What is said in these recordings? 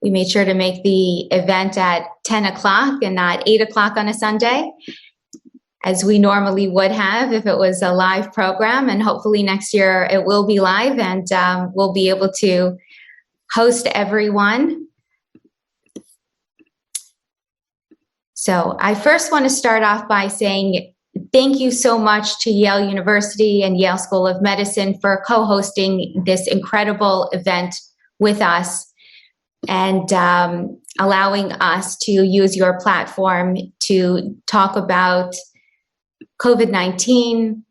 We made sure to make the event at 10 o'clock and not 8 o'clock on a Sunday, as we normally would have if it was a live program. And hopefully next year it will be live, and we'll be able to host everyone. So I first want to start off by saying thank you so much to Yale University and Yale School of Medicine for co-hosting this incredible event with us, and allowing us to use your platform to talk about COVID-19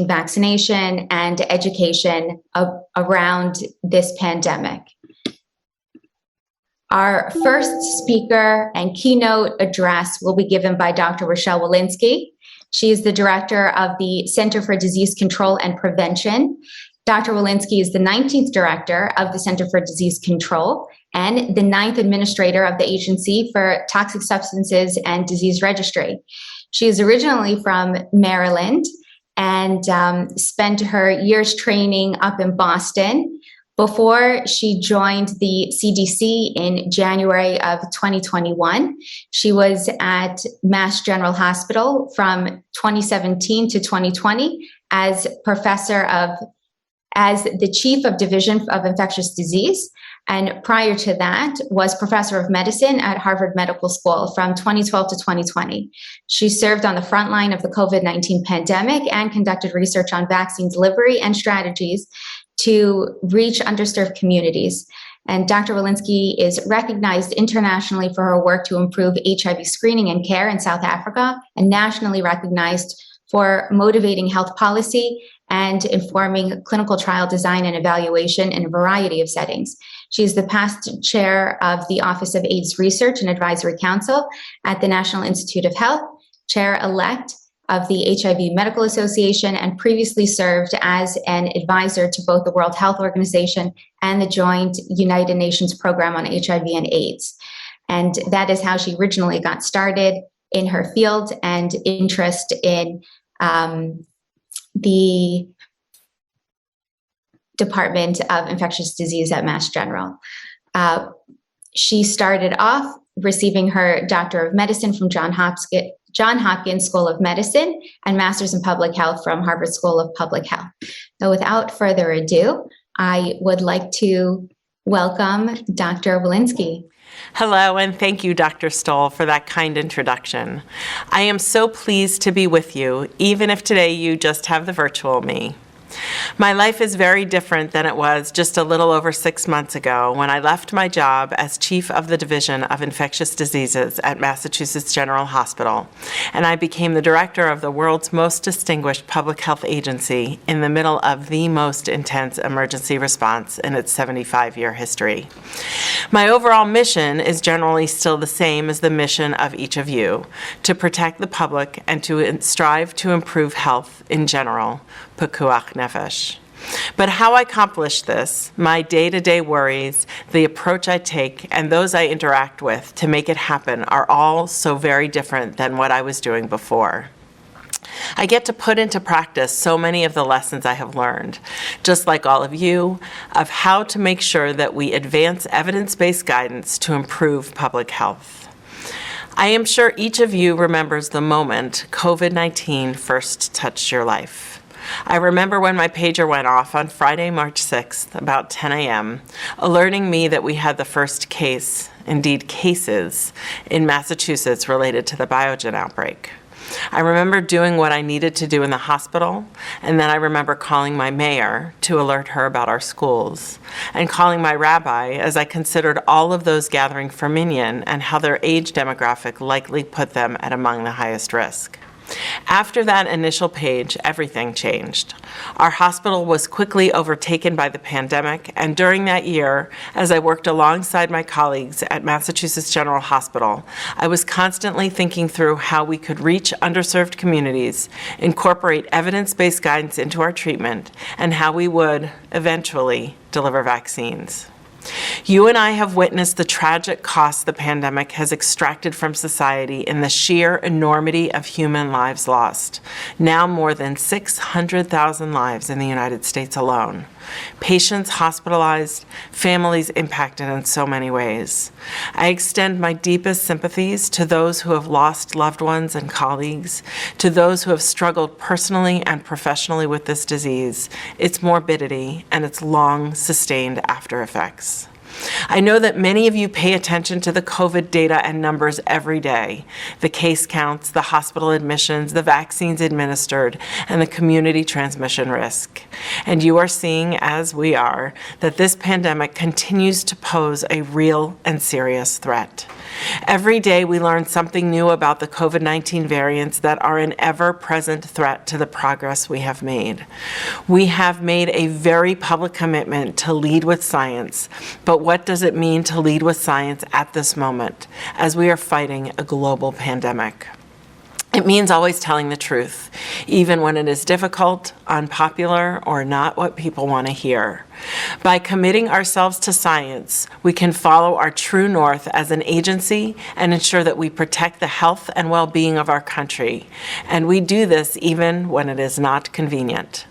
vaccination, and education around this pandemic. Our first speaker and keynote address will be given by Dr. Rochelle Wilinsky. She is the director of the Center for Disease Control and Prevention. Dr. Wilinsky is the 19th director of the Center for Disease Control and the 9th administrator of the Agency for Toxic Substances and Disease Registry. She is originally from Maryland and spent her years training up in Boston before she joined the CDC in January of 2021. She was at Mass General Hospital from 2017 to 2020 as the chief of Division of Infectious Disease, and prior to that was professor of medicine at Harvard Medical School from 2012 to 2020. She served on the front line of the COVID-19 pandemic and conducted research on vaccine delivery and strategies to reach underserved communities. And Dr. Wilinsky is recognized internationally for her work to improve HIV screening and care in South Africa, and nationally recognized for motivating health policy and informing clinical trial design and evaluation in a variety of settings. She's the past chair of the Office of AIDS Research and Advisory Council at the National Institute of Health, chair-elect of the HIV Medical Association, and previously served as an advisor to both the World Health Organization and the Joint United Nations Program on HIV and AIDS. And that is how she originally got started in her field and interest in the Department of Infectious Disease at Mass General. She started off receiving her Doctor of Medicine from John Hopkins School of Medicine and Master's in Public Health from Harvard School of Public Health. So without further ado, I would like to welcome Dr. Wilinsky. Hello, and thank you, Dr. Stoll, for that kind introduction. I am so pleased to be with you, even if today you just have the virtual me. My life is very different than it was just a little over 6 months ago when I left my job as Chief of the Division of Infectious Diseases at Massachusetts General Hospital, and I became the Director of the world's most distinguished public health agency in the middle of the most intense emergency response in its 75-year history. My overall mission is generally still the same as the mission of each of you, to protect the public and to strive to improve health in general, pikuach nefesh. But how I accomplish this, my day-to-day worries, the approach I take, and those I interact with to make it happen are all so very different than what I was doing before. I get to put into practice so many of the lessons I have learned, just like all of you, of how to make sure that we advance evidence-based guidance to improve public health. I am sure each of you remembers the moment COVID-19 first touched your life. I remember when my pager went off on Friday, March 6th, about 10 a.m., alerting me that we had the first case, indeed cases, in Massachusetts related to the Biogen outbreak. I remember doing what I needed to do in the hospital, and then I remember calling my mayor to alert her about our schools, and calling my rabbi as I considered all of those gathering for Minyan and how their age demographic likely put them at among the highest risk. After that initial page, everything changed. Our hospital was quickly overtaken by the pandemic, and during that year, as I worked alongside my colleagues at Massachusetts General Hospital, I was constantly thinking through how we could reach underserved communities, incorporate evidence-based guidance into our treatment, and how we would, eventually, deliver vaccines. You and I have witnessed the tragic costs the pandemic has extracted from society in the sheer enormity of human lives lost, now more than 600,000 lives in the United States alone. patients hospitalized, families impacted in so many ways. I extend my deepest sympathies to those who have lost loved ones and colleagues, to those who have struggled personally and professionally with this disease, its morbidity, and its long, sustained after effects. I know that many of you pay attention to the COVID data and numbers every day, the case counts, the hospital admissions, the vaccines administered, and the community transmission risk. And you are seeing, as we are, that this pandemic continues to pose a real and serious threat. Every day we learn something new about the COVID-19 variants that are an ever-present threat to the progress we have made. We have made a very public commitment to lead with science, but what does it mean to lead with science at this moment, as we are fighting a global pandemic? It means always telling the truth, even when it is difficult, unpopular, or not what people want to hear. By committing ourselves to science, we can follow our true north as an agency and ensure that we protect the health and well-being of our country. And we do this even when it is not convenient.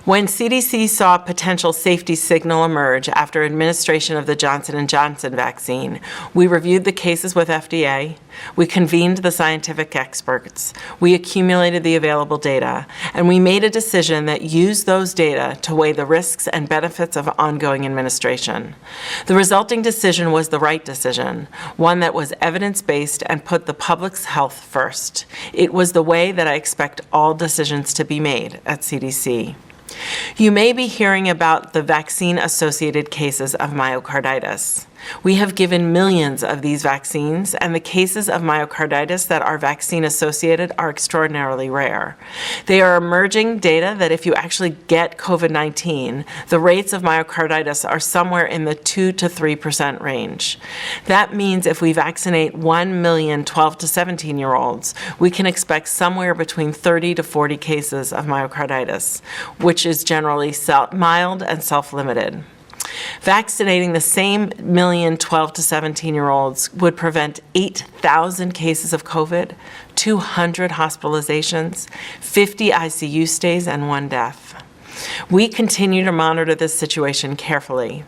When CDC saw a potential safety signal emerge after administration of the Johnson & Johnson vaccine, we reviewed the cases with FDA, we convened the scientific experts, we accumulated the available data, and we made a decision that used those data to weigh the risks and benefits of ongoing administration. The resulting decision was the right decision, one that was evidence-based and put the public's health first. It was the way that I expect all decisions to be made at CDC. You may be hearing about the vaccine-associated cases of myocarditis. We have given millions of these vaccines, and the cases of myocarditis that are vaccine-associated are extraordinarily rare. They are emerging data that if you actually get COVID-19, the rates of myocarditis are somewhere in the 2 to 3% range. That means if we vaccinate 1 million 12 to 17-year-olds, we can expect somewhere between 30 to 40 cases of myocarditis, which is generally mild and self-limited. Vaccinating the same million 12 to 17-year-olds would prevent 8,000 cases of COVID, 200 hospitalizations, 50 ICU stays, and 1 death. We continue to monitor this situation carefully.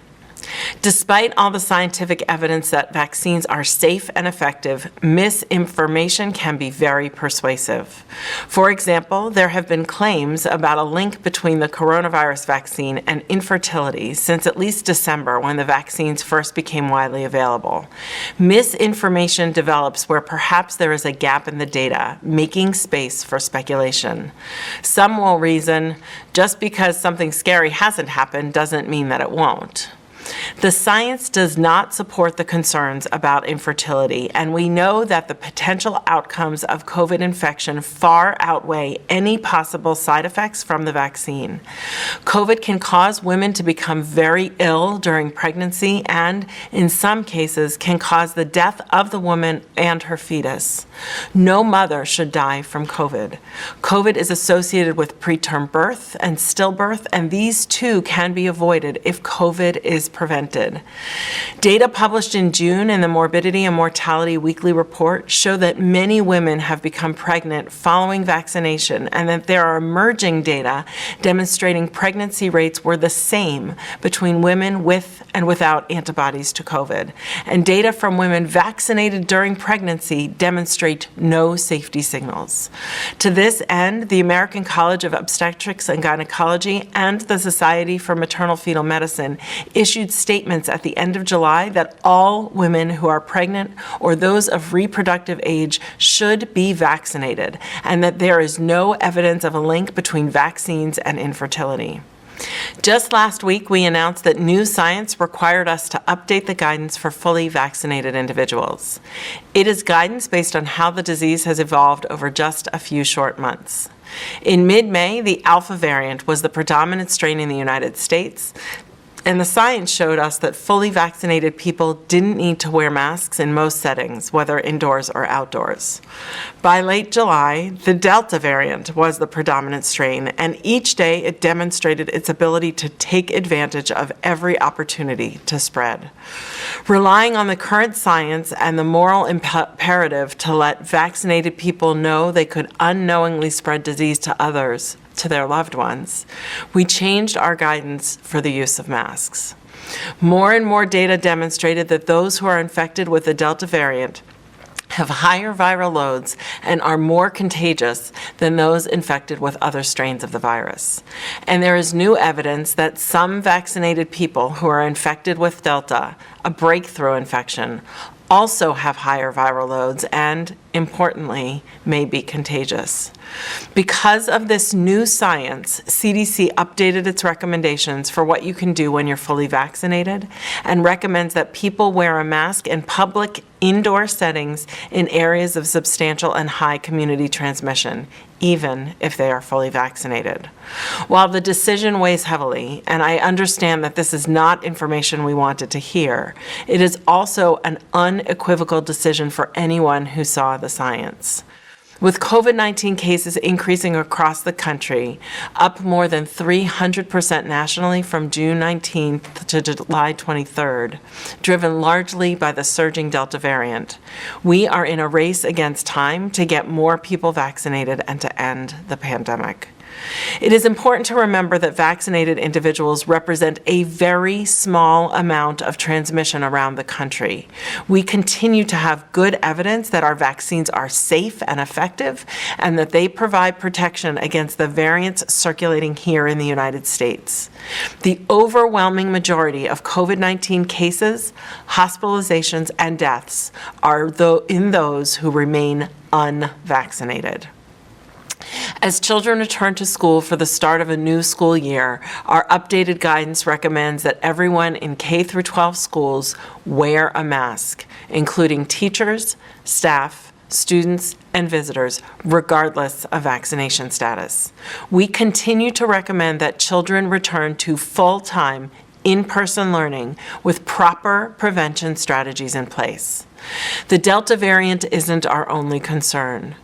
Despite all the scientific evidence that vaccines are safe and effective, misinformation can be very persuasive. For example, there have been claims about a link between the coronavirus vaccine and infertility since at least December, when the vaccines first became widely available. Misinformation develops where perhaps there is a gap in the data, making space for speculation. Some will reason, just because something scary hasn't happened doesn't mean that it won't. The science does not support the concerns about infertility, and we know that the potential outcomes of COVID infection far outweigh any possible side effects from the vaccine. COVID can cause women to become very ill during pregnancy and, in some cases, can cause the death of the woman and her fetus. No mother should die from COVID. COVID is associated with preterm birth and stillbirth, and these too can be avoided if COVID is prevented. Data published in June in the Morbidity and Mortality Weekly Report show that many women have become pregnant following vaccination, and that there are emerging data demonstrating pregnancy rates were the same between women with and without antibodies to COVID. And data from women vaccinated during pregnancy demonstrate no safety signals. To this end, the American College of Obstetrics and Gynecology and the Society for Maternal Fetal Medicine issued statements at the end of July that all women who are pregnant or those of reproductive age should be vaccinated, and that there is no evidence of a link between vaccines and infertility. Just last week, we announced that new science required us to update the guidance for fully vaccinated individuals. It is guidance based on how the disease has evolved over just a few short months. In mid-May, the Alpha variant was the predominant strain in the United States, and the science showed us that fully vaccinated people didn't need to wear masks in most settings, whether indoors or outdoors. By late July, the Delta variant was the predominant strain, and each day it demonstrated its ability to take advantage of every opportunity to spread. Relying on the current science and the moral imperative to let vaccinated people know they could unknowingly spread disease to others, to their loved ones, we changed our guidance for the use of masks. More and more data demonstrated that those who are infected with the Delta variant have higher viral loads and are more contagious than those infected with other strains of the virus. And there is new evidence that some vaccinated people who are infected with Delta, a breakthrough infection, also have higher viral loads and, importantly, may be contagious. Because of this new science, CDC updated its recommendations for what you can do when you're fully vaccinated and recommends that people wear a mask in public indoor settings in areas of substantial and high community transmission, even if they are fully vaccinated. While the decision weighs heavily, and I understand that this is not information we wanted to hear, it is also an unequivocal decision for anyone who saw the science. With COVID-19 cases increasing across the country, up more than 300% nationally from June 19th to July 23rd, driven largely by the surging Delta variant, we are in a race against time to get more people vaccinated and to end the pandemic. It is important to remember that vaccinated individuals represent a very small amount of transmission around the country. We continue to have good evidence that our vaccines are safe and effective and that they provide protection against the variants circulating here in the United States. The overwhelming majority of COVID-19 cases, hospitalizations, and deaths are in those who remain unvaccinated. As children return to school for the start of a new school year, our updated guidance recommends that everyone in K-12 schools wear a mask, including teachers, staff, students, and visitors, regardless of vaccination status. We continue to recommend that children return to full-time, in-person learning with proper prevention strategies in place. The Delta variant isn't our only concern.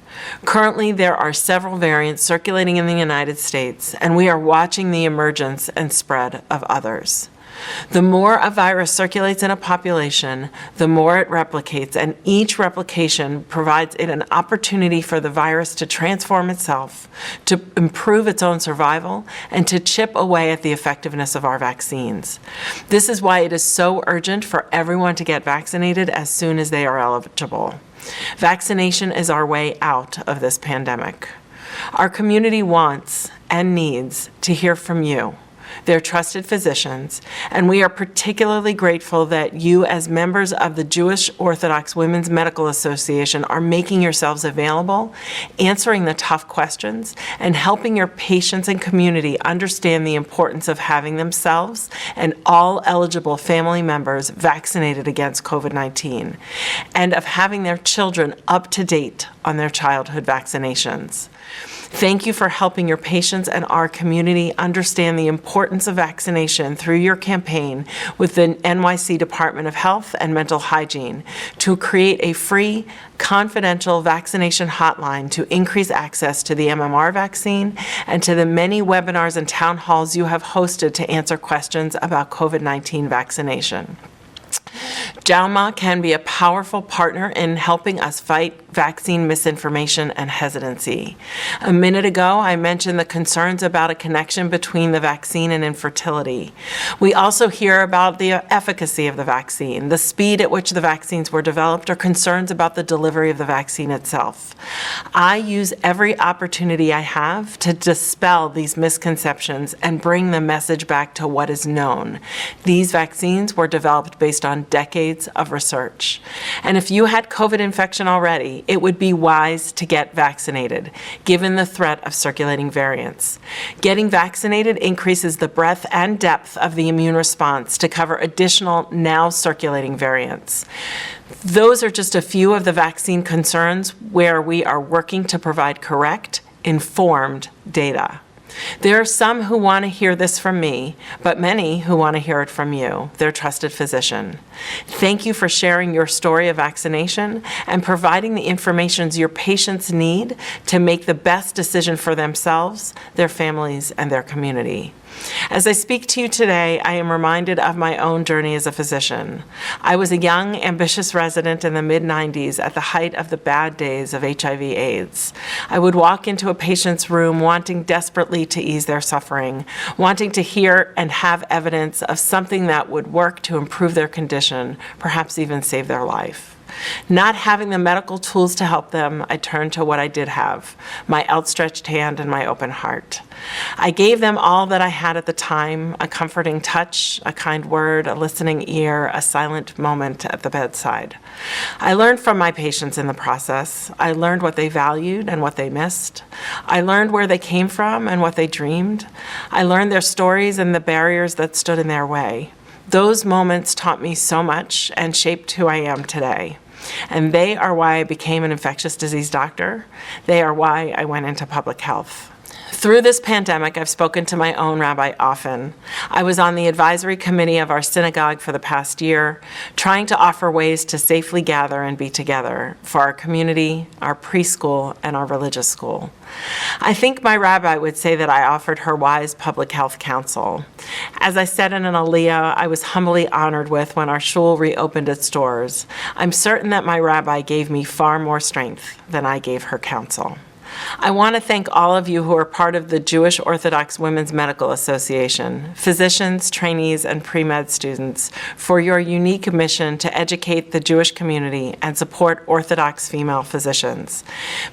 Currently, there are several variants circulating in the United States, and we are watching the emergence and spread of others. The more a virus circulates in a population, the more it replicates, and each replication provides it an opportunity for the virus to transform itself, to improve its own survival, and to chip away at the effectiveness of our vaccines. This is why it is so urgent for everyone to get vaccinated as soon as they are eligible. Vaccination is our way out of this pandemic. Our community wants and needs to hear from you, their trusted physicians, and we are particularly grateful that you, as members of the Jewish Orthodox Women's Medical Association, are making yourselves available, answering the tough questions, and helping your patients and community understand the importance of having themselves and all eligible family members vaccinated against COVID-19, and of having their children up to date on their childhood vaccinations. Thank you for helping your patients and our community understand the importance of vaccination through your campaign with the NYC Department of Health and Mental Hygiene to create a free, confidential vaccination hotline to increase access to the MMR vaccine and to the many webinars and town halls you have hosted to answer questions about COVID-19 vaccination. JOWMA can be a powerful partner in helping us fight vaccine misinformation and hesitancy. A minute ago, I mentioned the concerns about a connection between the vaccine and infertility. We also hear about the efficacy of the vaccine, the speed at which the vaccines were developed, or concerns about the delivery of the vaccine itself. I use every opportunity I have to dispel these misconceptions and bring the message back to what is known. These vaccines were developed based on decades of research. And if you had COVID infection already, it would be wise to get vaccinated, given the threat of circulating variants. Getting vaccinated increases the breadth and depth of the immune response to cover additional now circulating variants. Those are just a few of the vaccine concerns where we are working to provide correct, informed data. There are some who want to hear this from me, but many who want to hear it from you, their trusted physician. Thank you for sharing your story of vaccination and providing the information your patients need to make the best decision for themselves, their families, and their community. As I speak to you today, I am reminded of my own journey as a physician. I was a young, ambitious resident in the mid-90s at the height of the bad days of HIV/AIDS. I would walk into a patient's room wanting desperately to ease their suffering, wanting to hear and have evidence of something that would work to improve their condition, perhaps even save their life. Not having the medical tools to help them, I turned to what I did have, my outstretched hand and my open heart. I gave them all that I had at the time, a comforting touch, a kind word, a listening ear, a silent moment at the bedside. I learned from my patients in the process. I learned what they valued and what they missed. I learned where they came from and what they dreamed. I learned their stories and the barriers that stood in their way. Those moments taught me so much and shaped who I am today. And they are why I became an infectious disease doctor. They are why I went into public health. Through this pandemic, I've spoken to my own rabbi often. I was on the advisory committee of our synagogue for the past year, trying to offer ways to safely gather and be together for our community, our preschool, and our religious school. I think my rabbi would say that I offered her wise public health counsel. As I said in an aliyah I was humbly honored with when our shul reopened its doors, I'm certain that my rabbi gave me far more strength than I gave her counsel. I want to thank all of you who are part of the Jewish Orthodox Women's Medical Association, physicians, trainees, and pre-med students, for your unique mission to educate the Jewish community and support Orthodox female physicians.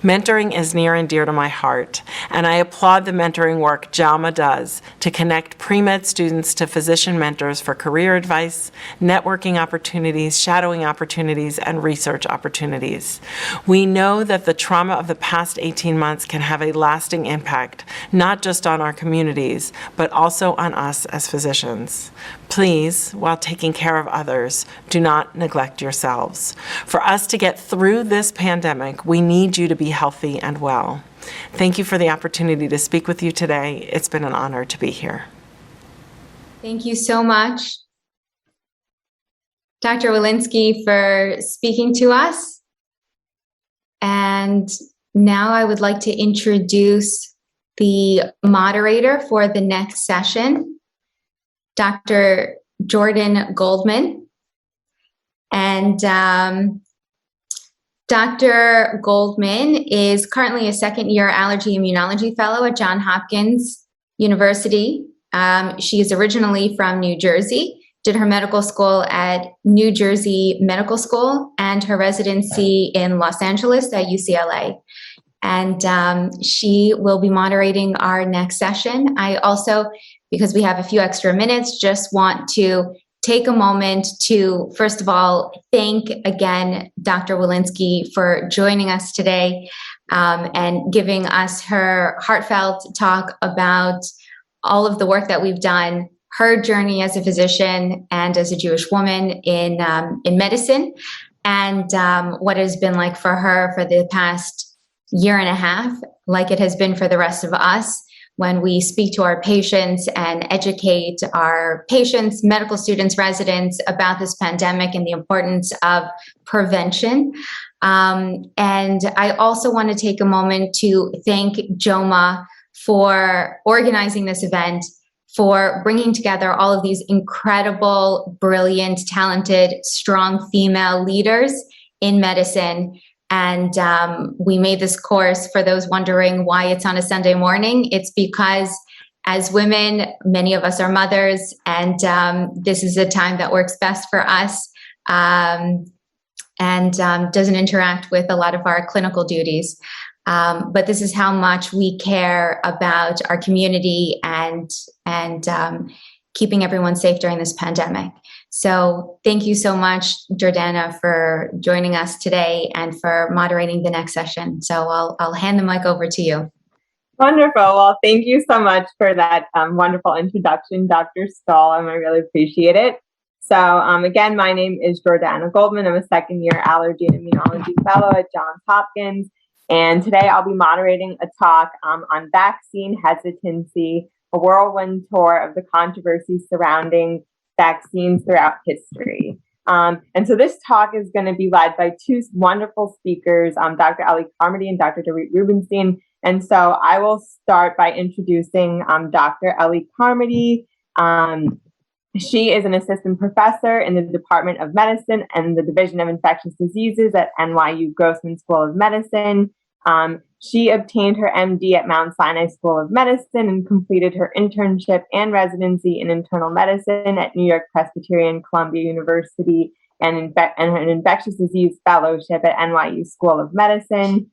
Mentoring is near and dear to my heart, and I applaud the mentoring work JOWMA does to connect pre-med students to physician mentors for career advice, networking opportunities, shadowing opportunities, and research opportunities. We know that the trauma of the past 18 months can have a lasting impact, not just on our communities, but also on us as physicians. Please, while taking care of others, do not neglect yourselves. For us to get through this pandemic, we need you to be healthy and well. Thank you for the opportunity to speak with you today. It's been an honor to be here. Thank you so much, Dr. Wilinsky, for speaking to us. And now I would like to introduce the moderator for the next session, Dr. Jordan Goldman. And Dr. Goldman is currently a second-year allergy immunology fellow at Johns Hopkins University. She is originally from New Jersey, did her medical school at New Jersey Medical School and her residency in Los Angeles at UCLA. And she will be moderating our next session. I also, because we have a few extra minutes, just want to take a moment to, first of all, thank again Dr. Wilinsky for joining us today and giving us her heartfelt talk about all of the work that we've done, her journey as a physician and as a Jewish woman in medicine, and what it has been like for her for the past year and a half, like it has been for the rest of us, when we speak to our patients and educate our patients, medical students, residents about this pandemic and the importance of prevention. And I also want to take a moment to thank JOWMA for organizing this event, for bringing together all of these incredible, brilliant, talented, strong female leaders in medicine. And we made this course, for those wondering why it's on a Sunday morning. It's because as women, many of us are mothers, and this is a time that works best for us and doesn't interact with a lot of our clinical duties. But this is how much we care about our community and keeping everyone safe during this pandemic. So thank you so much, Jordana, for joining us today and for moderating the next session. So I'll hand the mic over to you. Wonderful. Well, thank you so much for that wonderful introduction, Dr. Stahl. I really appreciate it. So again, my name is Jordana Goldman. I'm a second-year allergy and immunology fellow at Johns Hopkins. And today I'll be moderating a talk on vaccine hesitancy, a whirlwind tour of the controversies surrounding vaccines throughout history. And so this talk is going to be led by two wonderful speakers, Dr. Ellie Carmody and Dr. Dorit Rubenstein. And so I will start by introducing Dr. Ellie Carmody. She is an assistant professor in the Department of Medicine and the Division of Infectious Diseases at NYU Grossman School of Medicine. She obtained her MD at Mount Sinai School of Medicine and completed her internship and residency in internal medicine at New York Presbyterian Columbia University and an infectious disease fellowship at NYU School of Medicine.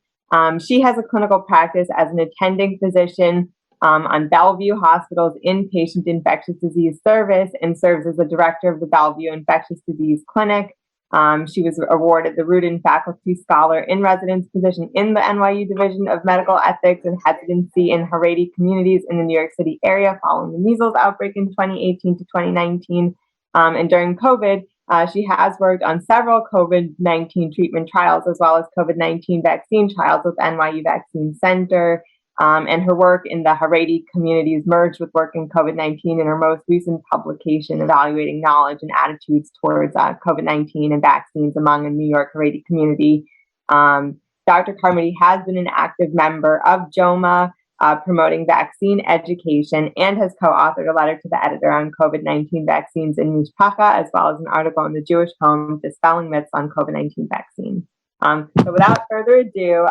She has a clinical practice as an attending physician on Bellevue Hospital's inpatient infectious disease service and serves as the director of the Bellevue Infectious Disease Clinic. She was awarded the Rudin Faculty Scholar in Residence position in the NYU Division of Medical Ethics and Hesitancy in Haredi communities in the New York City area following the measles outbreak in 2018 to 2019. And during COVID, she has worked on several COVID-19 treatment trials as well as COVID-19 vaccine trials with NYU Vaccine Center. And her work in the Haredi communities merged with work in COVID-19 in her most recent publication evaluating knowledge and attitudes towards COVID-19 and vaccines among a New York Haredi community. Dr. Carmody has been an active member of JOWMA, promoting vaccine education, and has co-authored a letter to the editor on COVID-19 vaccines in Mishpacha, as well as an article in the Jewish Home, Dispelling Myths on COVID-19 Vaccine. So without further ado,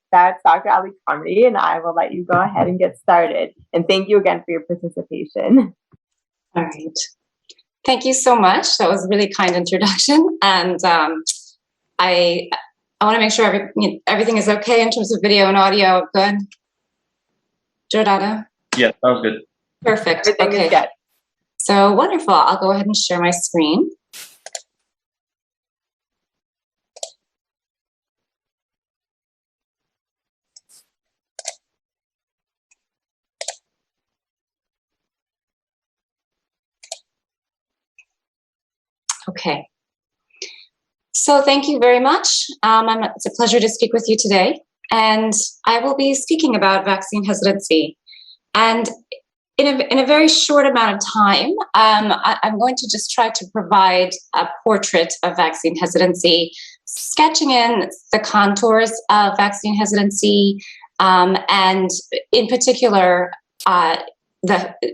that's Dr. Ellie Carmody, and I will let you go ahead and get started. And thank you again for your participation. All right. Thank you so much. That was a really kind introduction. And I want to make sure everything is okay in terms of video and audio. Good? Jordana? Yeah, that was good. Perfect. Everything Okay. is good. So wonderful. I'll go ahead and share my screen. Okay. So thank you very much. It's a pleasure to speak with you today. And I will be speaking about vaccine hesitancy. And in a very short amount of time, I'm going to just try to provide a portrait of vaccine hesitancy, sketching in the contours of vaccine hesitancy, and in particular,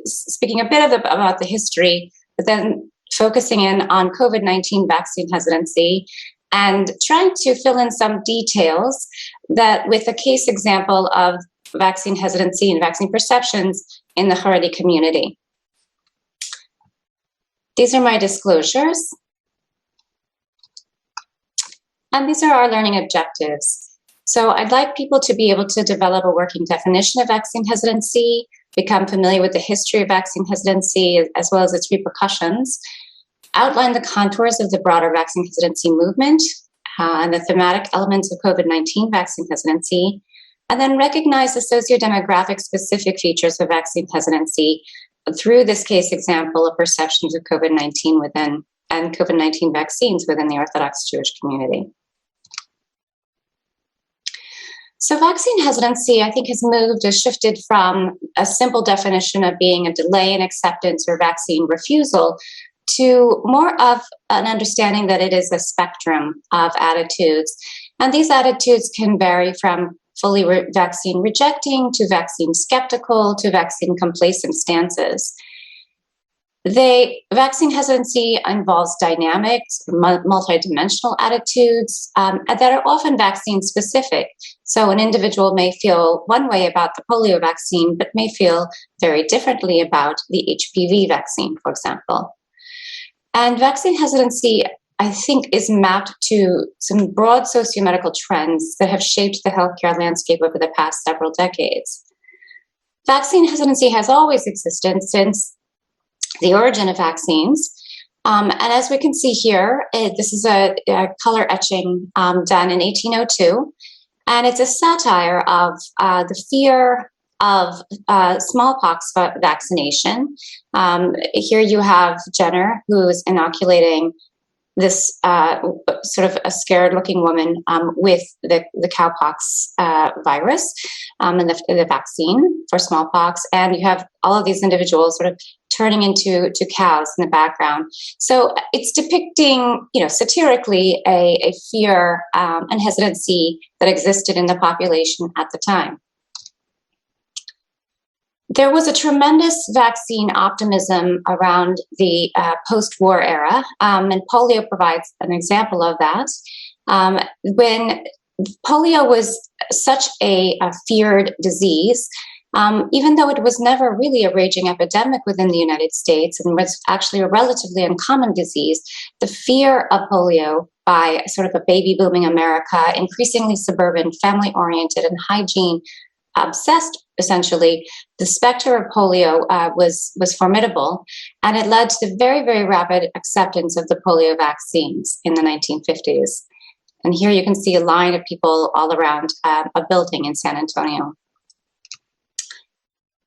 speaking a bit about the history, but then focusing in on COVID-19 vaccine hesitancy and trying to fill in some details that with a case example of vaccine hesitancy and vaccine perceptions in the Haredi community. These are my disclosures. And these are our learning objectives. So I'd like people to be able to develop a working definition of vaccine hesitancy, become familiar with the history of vaccine hesitancy as well as its repercussions, outline the contours of the broader vaccine hesitancy movement and the thematic elements of COVID-19 vaccine hesitancy, and then recognize the socio-demographic specific features of vaccine hesitancy through this case example of perceptions of COVID-19 within and COVID-19 vaccines within the Orthodox Jewish community. So vaccine hesitancy, I think, has shifted from a simple definition of being a delay in acceptance or vaccine refusal to more of an understanding that it is a spectrum of attitudes. And these attitudes can vary from fully vaccine rejecting to vaccine skeptical to vaccine complacent stances. Vaccine hesitancy involves dynamic, multidimensional attitudes that are often vaccine specific. So an individual may feel one way about the polio vaccine, but may feel very differently about the HPV vaccine, for example. And vaccine hesitancy, I think, is mapped to some broad socio-medical trends that have shaped the healthcare landscape over the past several decades. Vaccine hesitancy has always existed since the origin of vaccines. And as we can see here, this is a color etching done in 1802. And it's a satire of the fear of smallpox vaccination. Here you have Jenner, who's inoculating this sort of a scared-looking woman with the cowpox virus and the vaccine for smallpox. And you have all of these individuals sort of turning into cows in the background. So it's depicting, satirically a fear and hesitancy that existed in the population at the time. There was a tremendous vaccine optimism around the post-war era, and polio provides an example of that. When polio was such a feared disease, even though it was never really a raging epidemic within the United States and was actually a relatively uncommon disease, the fear of polio by sort of a baby booming America, increasingly suburban, family-oriented, and hygiene obsessed, essentially, the specter of polio was formidable, and it led to the very, very rapid acceptance of the polio vaccines in the 1950s. And here you can see a line of people all around a building in San Antonio.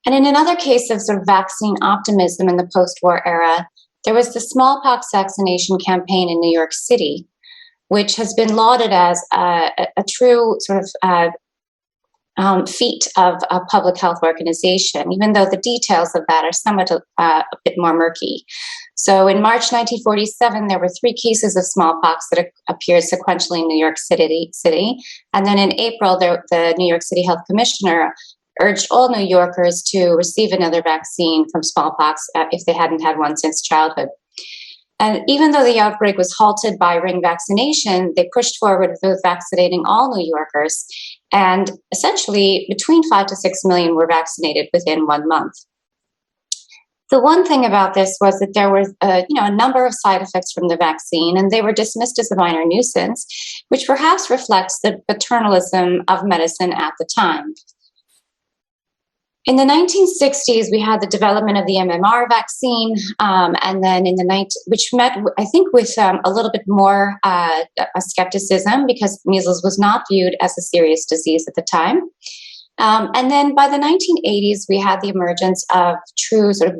And in another case of sort of vaccine optimism in the post-war era, there was the smallpox vaccination campaign in New York City, which has been lauded as a true sort of feat of a public health organization, even though the details of that are somewhat a bit more murky. So in March 1947, there were 3 cases of smallpox that appeared sequentially in New York City. And then in April, the New York City Health Commissioner urged all New Yorkers to receive another vaccine from smallpox if they hadn't had one since childhood. And even though the outbreak was halted by ring vaccination, they pushed forward with vaccinating all New Yorkers. And essentially, between 5 to 6 million were vaccinated within 1 month. The one thing about this was that there was a number of side effects from the vaccine, and they were dismissed as a minor nuisance, which perhaps reflects the paternalism of medicine at the time. In the 1960s, we had the development of the Mmr vaccine, and then which met, I think, with a little bit more a skepticism because measles was not viewed as a serious disease at the time. And then by the 1980s, we had the emergence of true sort of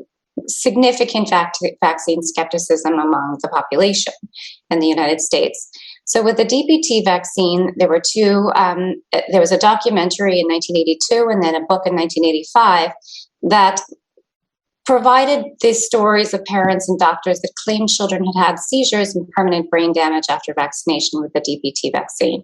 significant vaccine skepticism among the population in the United States. So with the DPT vaccine, there were 2, there was a documentary in 1982 and then a book in 1985 that provided these stories of parents and doctors that claimed children had had seizures and permanent brain damage after vaccination with the DPT vaccine.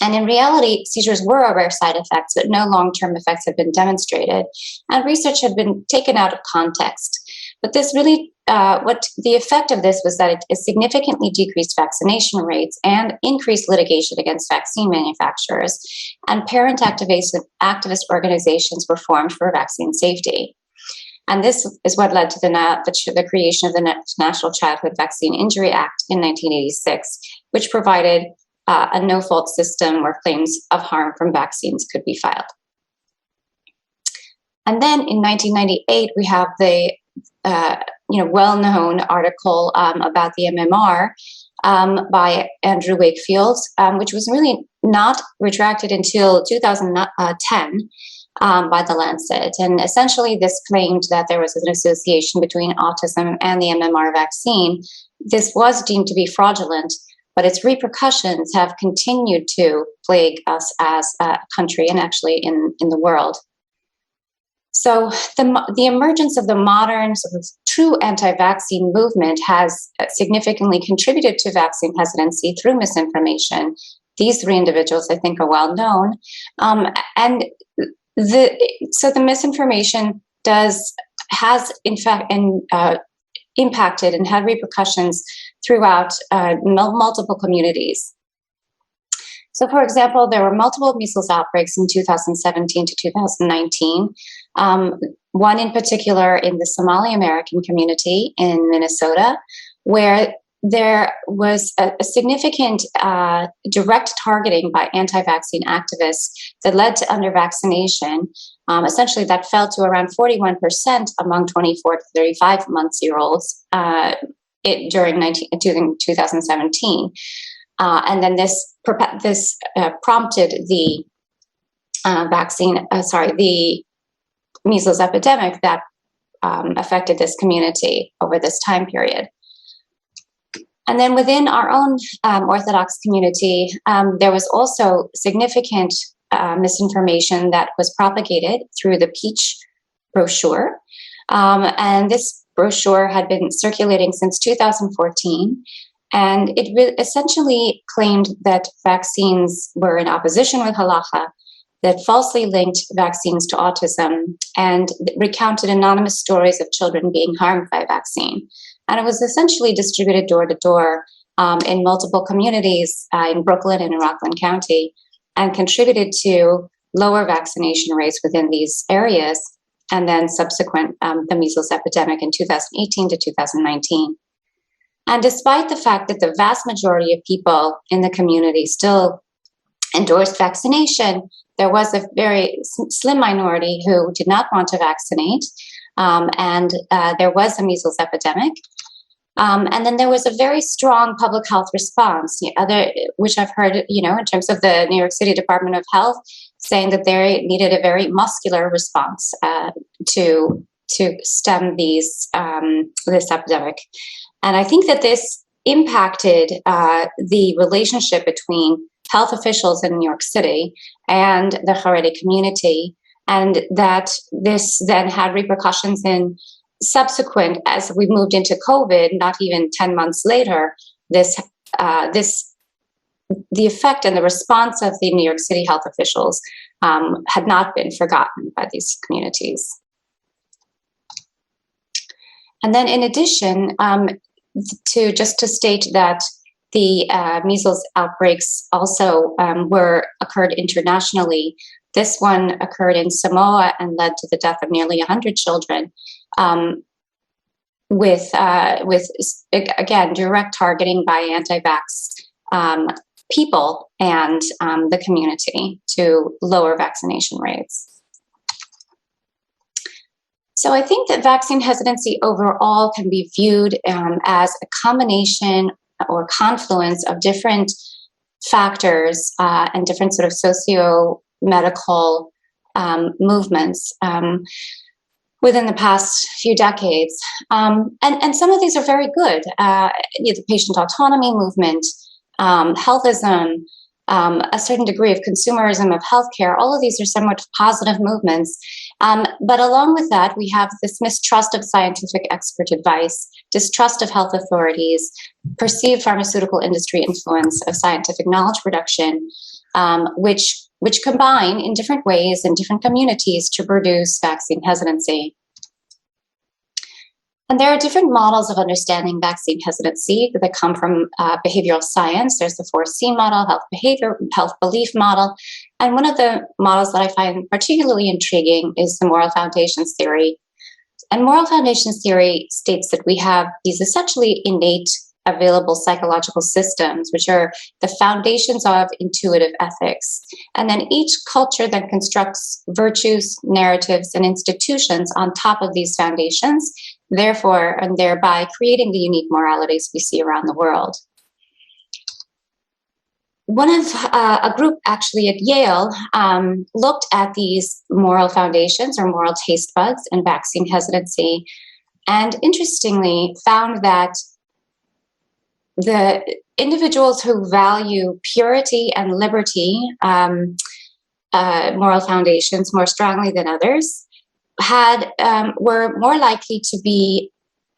And in reality, seizures were a rare side effect, but no long-term effects had been demonstrated, and research had been taken out of context. But this really, what the effect of this was that it significantly decreased vaccination rates and increased litigation against vaccine manufacturers, and parent activist organizations were formed for vaccine safety. And this is what led to the creation of the National Childhood Vaccine Injury Act in 1986, which provided a no-fault system where claims of harm from vaccines could be filed. And then in 1998, we have the well-known article about the MMR by Andrew Wakefield, which was really not retracted until 2010 by The Lancet. And essentially, this claimed that there was an association between autism and the MMR vaccine. This was deemed to be fraudulent, but its repercussions have continued to plague us as a country and actually in the world. So the emergence of the modern sort of true anti-vaccine movement has significantly contributed to vaccine hesitancy through misinformation. These 3 individuals, I think, are well known. And so the misinformation has in fact impacted and had repercussions throughout multiple communities. So, for example, there were multiple measles outbreaks in 2017 to 2019. One in particular in the Somali American community in Minnesota, where there was a significant direct targeting by anti-vaccine activists that led to under-vaccination. Essentially, that fell to around 41% among 24 to 35-month-olds during 2017. And then this prompted the the measles epidemic that affected this community over this time period. And then within our own Orthodox community, there was also significant misinformation that was propagated through the Peach brochure. And this brochure had been circulating since 2014. And it essentially claimed that vaccines were in opposition with halacha, that falsely linked vaccines to autism and recounted anonymous stories of children being harmed by vaccine. And it was essentially distributed door to door in multiple communities in Brooklyn and in Rockland County, and contributed to lower vaccination rates within these areas, and then subsequent the measles epidemic in 2018 to 2019. And despite the fact that the vast majority of people in the community still endorsed vaccination, there was a very slim minority who did not want to vaccinate, and there was a measles epidemic. And then there was a very strong public health response, which I've heard, in terms of the New York City Department of Health, saying that they needed a very muscular response to stem this epidemic. And I think that this impacted the relationship between health officials in New York City and the Haredi community, and that this then had repercussions in subsequent, as we moved into COVID, not even 10 months later, the effect and the response of the New York City health officials had not been forgotten by these communities. And then in addition, to state that the measles outbreaks also occurred internationally. This one occurred in Samoa and led to the death of nearly 100 children, with again direct targeting by anti-vax people and the community to lower vaccination rates. So I think that vaccine hesitancy overall can be viewed as a combination or confluence of different factors and different sort of socio-medical movements within the past few decades. And some of these are very good. The patient autonomy movement, healthism, a certain degree of consumerism of healthcare, all of these are somewhat positive movements. But along with that, we have this mistrust of scientific expert advice, distrust of health authorities, perceived pharmaceutical industry influence of scientific knowledge production, which combine in different ways in different communities to produce vaccine hesitancy. And there are different models of understanding vaccine hesitancy that come from behavioral science. There's the 4C model, health behavior, health belief model. And one of the models that I find particularly intriguing is the moral foundations theory. And moral foundations theory states that we have these essentially innate available psychological systems, which are the foundations of intuitive ethics. And then each culture then constructs virtues, narratives, and institutions on top of these foundations, therefore, and thereby creating the unique moralities we see around the world. One of a group actually at Yale looked at these moral foundations or moral taste buds in vaccine hesitancy, and interestingly found that the individuals who value purity and liberty, moral foundations more strongly than others, were more likely to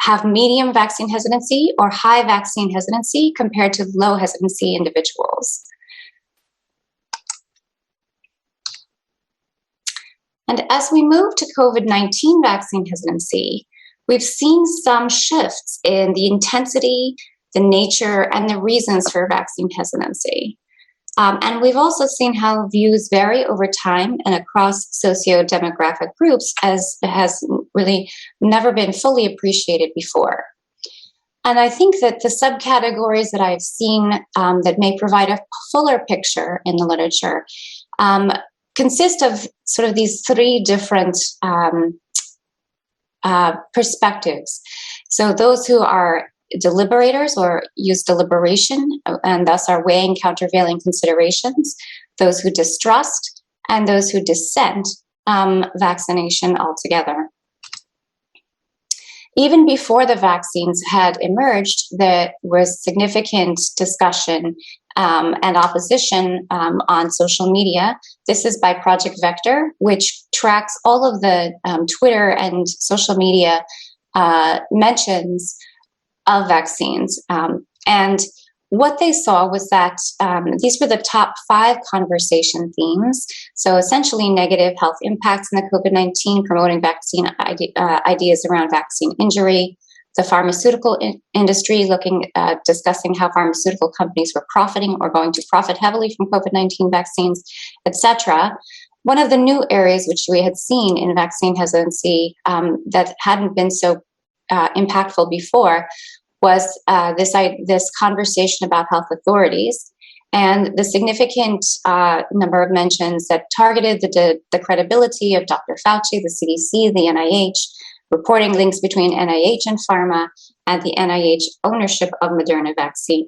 have medium vaccine hesitancy or high vaccine hesitancy compared to low hesitancy individuals. And as we move to COVID-19 vaccine hesitancy, we've seen some shifts in the intensity, the nature, and the reasons for vaccine hesitancy. And we've also seen how views vary over time and across socio-demographic groups, as has really never been fully appreciated before. And I think that the subcategories that I've seen that may provide a fuller picture in the literature consist of sort of these three different perspectives. So those who are deliberators or use deliberation and thus are weighing countervailing considerations, those who distrust, and those who dissent vaccination altogether. Even before the vaccines had emerged, there was significant discussion and opposition on social media. This is by Project Vector, which tracks all of the Twitter and social media mentions of vaccines. And what they saw was that these were the top 5 conversation themes. So essentially negative health impacts in the COVID-19, promoting vaccine ideas around vaccine injury, the pharmaceutical industry discussing how pharmaceutical companies were profiting or going to profit heavily from COVID-19 vaccines, etc. One of the new areas which we had seen in vaccine hesitancy that hadn't been so impactful before was this conversation about health authorities and the significant number of mentions that targeted the credibility of Dr. Fauci, the CDC, the NIH, reporting links between NIH and pharma, and the NIH ownership of Moderna vaccine.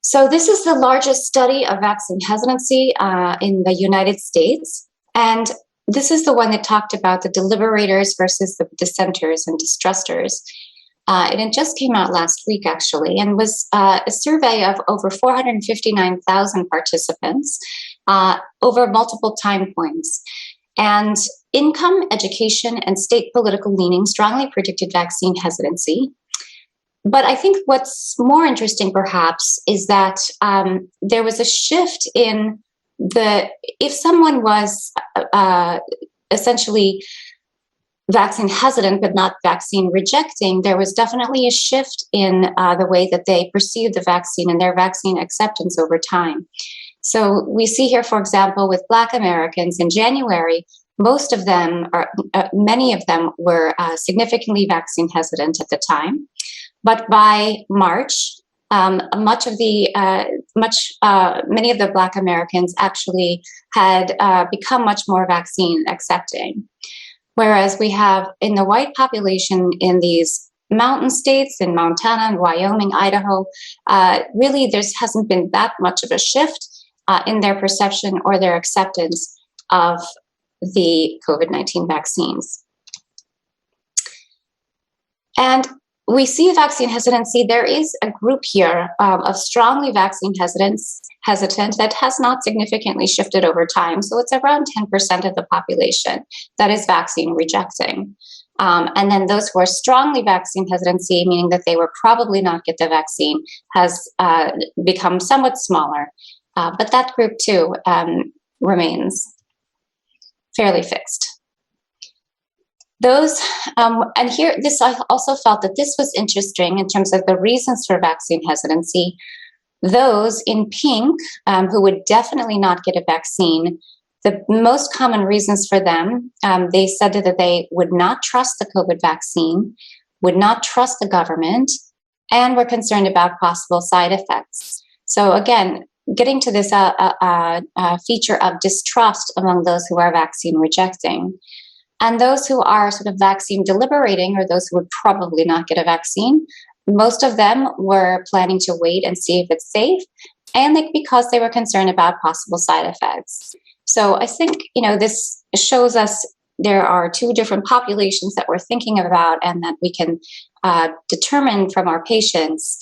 So this is the largest study of vaccine hesitancy in the United States, and this is the one that talked about the deliberators versus the dissenters and distrusters. And it just came out last week, actually, and was a survey of over 459,000 participants over multiple time points. And income, education, and state political leaning strongly predicted vaccine hesitancy. But I think what's more interesting, perhaps, is that there was a shift in if someone was essentially vaccine hesitant but not vaccine rejecting, there was definitely a shift in the way that they perceived the vaccine and their vaccine acceptance over time. So we see here, for example, with Black Americans in January, most of them, or many of them, were significantly vaccine hesitant at the time. But by March, many of the Black Americans actually had become much more vaccine accepting. Whereas we have in the white population in these mountain states, in Montana and Wyoming, Idaho, really there hasn't been that much of a shift in their perception or their acceptance of the COVID-19 vaccines. And we see vaccine hesitancy. There is a group here of strongly vaccine hesitant that has not significantly shifted over time. So it's around 10% of the population that is vaccine rejecting. And then those who are strongly vaccine hesitancy, meaning that they will probably not get the vaccine, has become somewhat smaller. But that group too remains fairly fixed. Those, and here, this I also felt that this was interesting in terms of the reasons for vaccine hesitancy. Those in pink who would definitely not get a vaccine, the most common reasons for them, they said that they would not trust the COVID vaccine, would not trust the government, and were concerned about possible side effects. So again, getting to this feature of distrust among those who are vaccine rejecting. And those who are sort of vaccine deliberating, or those who would probably not get a vaccine, most of them were planning to wait and see if it's safe, and because they were concerned about possible side effects. So I think, this shows us there are two different populations that we're thinking about, and that we can determine from our patients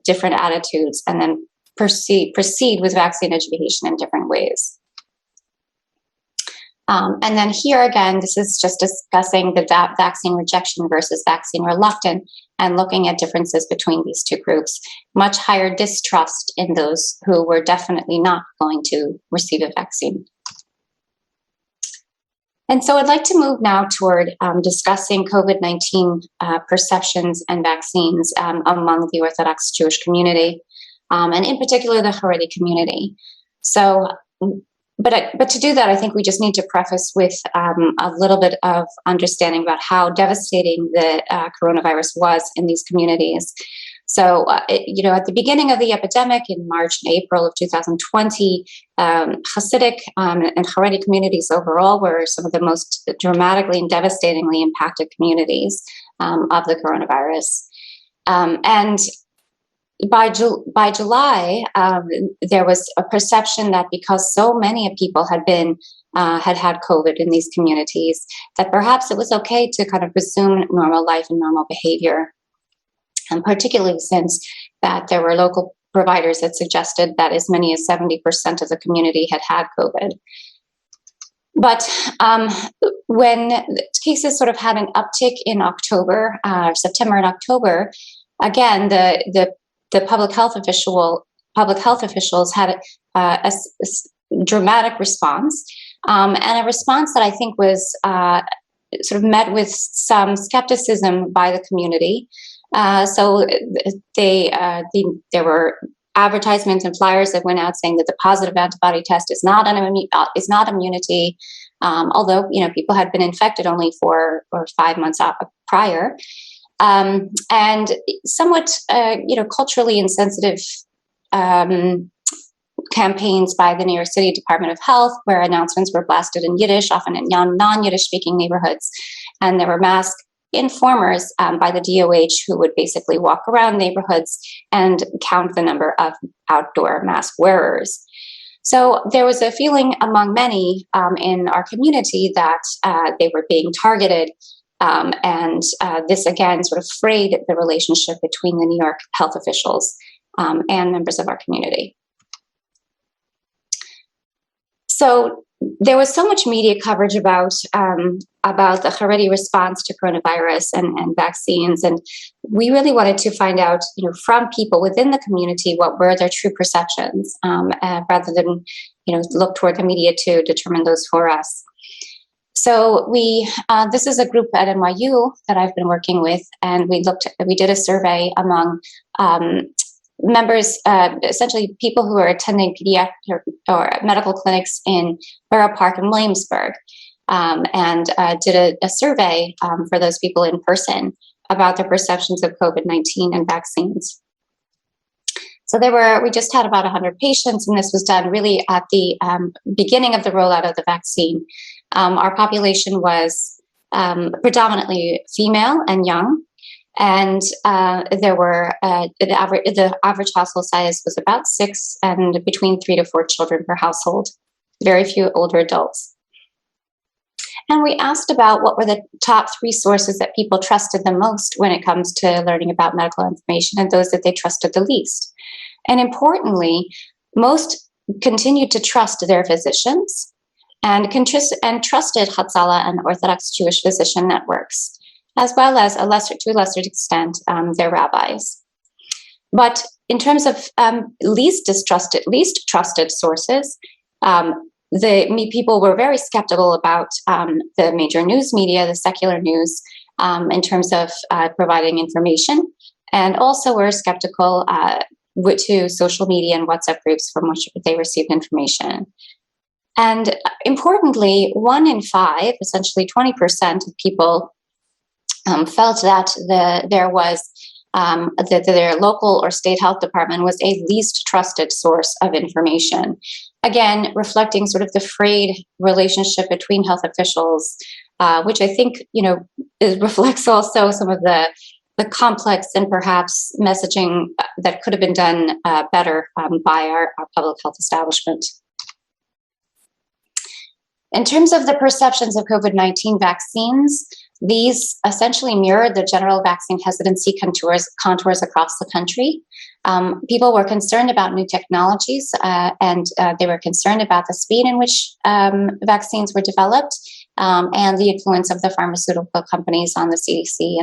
different attitudes, and then proceed with vaccine education in different ways. And then here again, this is just discussing the vaccine rejection versus vaccine reluctant, and looking at differences between these two groups. Much higher distrust in those who were definitely not going to receive a vaccine. And so I'd like to move now toward discussing COVID-19 perceptions and vaccines among the Orthodox Jewish community, and in particular the Haredi community. So, but to do that, I think we just need to preface with a little bit of understanding about how devastating the coronavirus was in these communities. So, at the beginning of the epidemic in March and April of 2020, Hasidic and Haredi communities overall were some of the most dramatically and devastatingly impacted communities of the coronavirus. And by July, there was a perception that because so many people had had COVID in these communities, that perhaps it was okay to kind of resume normal life and normal behavior. And particularly since that there were local providers that suggested that as many as 70% of the community had COVID. But when cases sort of had an uptick in September and October, again, the public health officials had a dramatic response, and a response that I think was sort of met with some skepticism by the community. So there were advertisements and flyers that went out saying that the positive antibody test is not immunity, although people had been infected only 4 or 5 months prior, and somewhat culturally insensitive campaigns by the New York City Department of Health, where announcements were blasted in Yiddish, often in non-Yiddish speaking neighborhoods, and there were mask informers by the DOH who would basically walk around neighborhoods and count the number of outdoor mask wearers. So there was a feeling among many in our community that they were being targeted, and this again sort of frayed the relationship between the New York health officials and members of our community. So there was so much media coverage about the Haredi response to coronavirus and vaccines, and we really wanted to find out, from people within the community, what were their true perceptions, rather than, look toward the media to determine those for us. So this is a group at NYU that I've been working with, and we did a survey among members, essentially people who are attending pediatric or medical clinics in Borough Park and Williamsburg, and did a survey for those people in person about their perceptions of COVID-19 and vaccines. So we just had about 100 patients, and this was done really at the beginning of the rollout of the vaccine. Our population was predominantly female and young. And there were the average household size was about 6, and between 3 to 4 children per household. Very few older adults. And we asked about what were the top 3 sources that people trusted the most when it comes to learning about medical information, and those that they trusted the least. And importantly, most continued to trust their physicians and trusted Hatzalah and Orthodox Jewish physician networks, as well as to a lesser extent, their rabbis. But in terms of least trusted sources, people were very skeptical about the major news media, the secular news, in terms of providing information, and also were skeptical to social media and WhatsApp groups from which they received information. And importantly, 1 in 5, essentially 20% of people, felt that their local or state health department was a least trusted source of information. Again, reflecting sort of the frayed relationship between health officials, which I think reflects also some of the complex and perhaps messaging that could have been done better by our public health establishment. In terms of the perceptions of COVID-19 vaccines, these essentially mirrored the general vaccine hesitancy contours across the country. People were concerned about new technologies, and they were concerned about the speed in which vaccines were developed, and the influence of the pharmaceutical companies on the CDC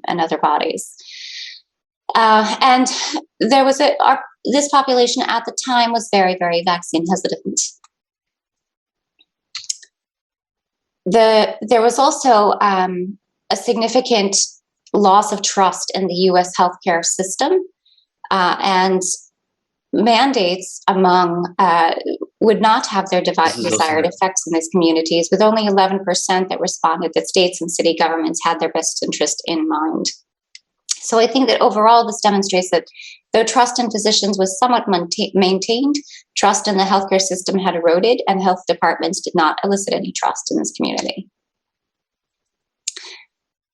and other bodies. And there was this population at the time was very, very vaccine hesitant. There was also a significant loss of trust in the U.S. healthcare system, and mandates would not have their desired effects in these communities, with only 11% that responded that states and city governments had their best interest in mind. So I think that overall this demonstrates that though trust in physicians was somewhat maintained, trust in the healthcare system had eroded, and health departments did not elicit any trust in this community.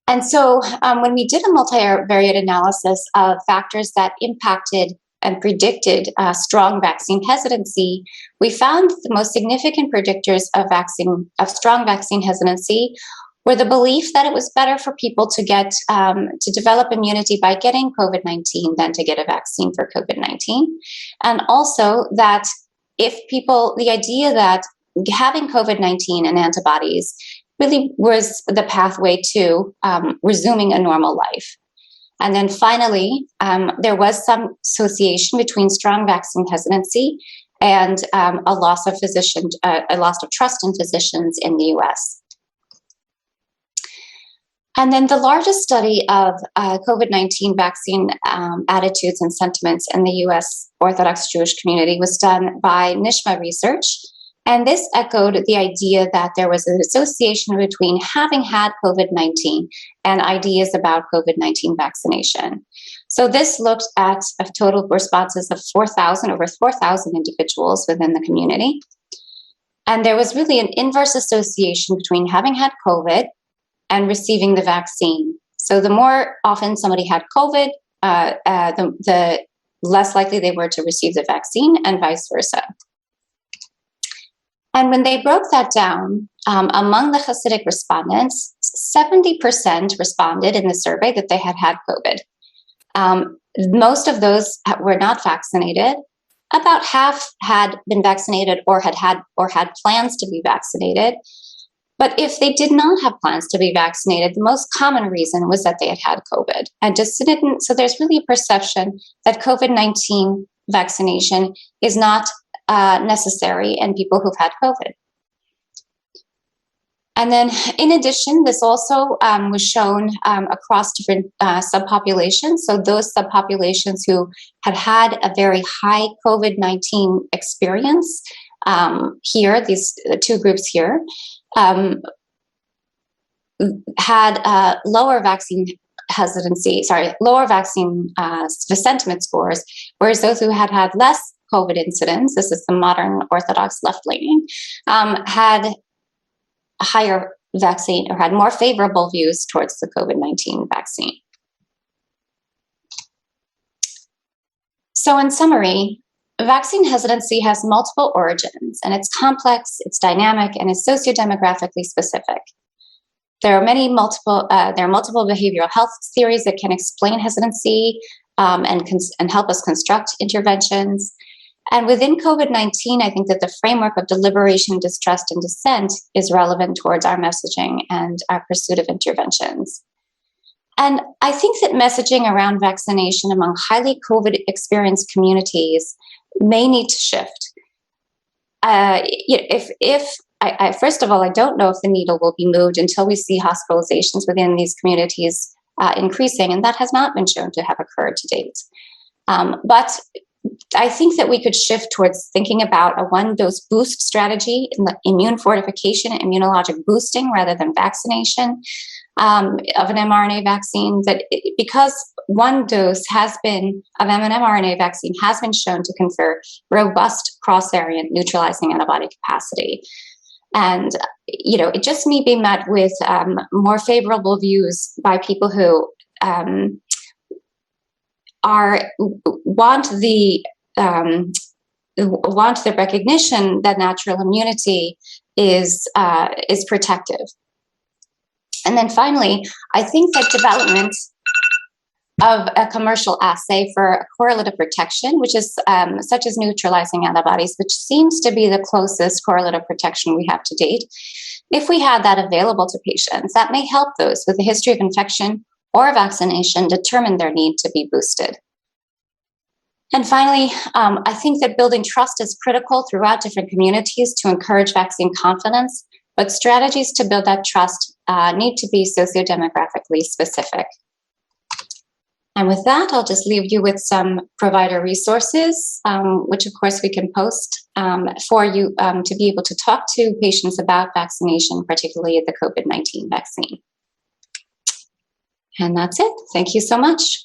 And so when we did a multivariate analysis of factors that impacted and predicted strong vaccine hesitancy, we found the most significant predictors of strong vaccine hesitancy were the belief that it was better for people to develop immunity by getting COVID-19 than to get a vaccine for COVID-19. And also that the idea that having COVID-19 and antibodies really was the pathway to resuming a normal life. And then finally, there was some association between strong vaccine hesitancy and a loss of trust in physicians in the U.S. And then the largest study of COVID-19 vaccine attitudes and sentiments in the U.S. Orthodox Jewish community was done by Mmr Research. And this echoed the idea that there was an association between having had COVID-19 and ideas about COVID-19 vaccination. So this looked at a total responses of over 4,000 individuals within the community. And there was really an inverse association between having had COVID and receiving the vaccine. So the more often somebody had COVID, the less likely they were to receive the vaccine, and vice versa. And when they broke that down, among the Hasidic respondents, 70% responded in the survey that they had had COVID. Most of those were not vaccinated. About half had been vaccinated or had plans to be vaccinated. But if they did not have plans to be vaccinated, the most common reason was that they had had COVID and just didn't. So there's really a perception that COVID-19 vaccination is not necessary in people who've had COVID. And then in addition, this also was shown across different subpopulations. So those subpopulations who had a very high COVID-19 experience here, these two groups here, had lower vaccine sentiment scores, whereas those who had less COVID incidents, this is the modern Orthodox left-leaning, had higher vaccine or had more favorable views towards the COVID-19 vaccine. So in summary, vaccine hesitancy has multiple origins, and it's complex, it's dynamic, and it's sociodemographically specific. There are multiple behavioral health theories that can explain hesitancy and help us construct interventions. And within COVID-19, I think that the framework of deliberation, distrust, and dissent is relevant towards our messaging and our pursuit of interventions. And I think that messaging around vaccination among highly COVID-experienced communities may need to shift. First of all, I don't know if the needle will be moved until we see hospitalizations within these communities increasing, and that has not been shown to have occurred to date. But I think that we could shift towards thinking about a one-dose boost strategy in the immune fortification, immunologic boosting rather than vaccination of an mRNA vaccine. Because one dose of an mRNA vaccine has been shown to confer robust cross-variant neutralizing antibody capacity. And, it just may be met with more favorable views by people who want the recognition that natural immunity is protective. And then finally, I think that development of a commercial assay for correlative protection, which is such as neutralizing antibodies, which seems to be the closest correlative protection we have to date. If we had that available to patients, that may help those with a history of infection or vaccination determine their need to be boosted. And finally, I think that building trust is critical throughout different communities to encourage vaccine confidence, but strategies to build that trust need to be sociodemographically specific. And with that, I'll just leave you with some provider resources, which of course we can post for you to be able to talk to patients about vaccination, particularly the COVID-19 vaccine. And that's it. Thank you so much.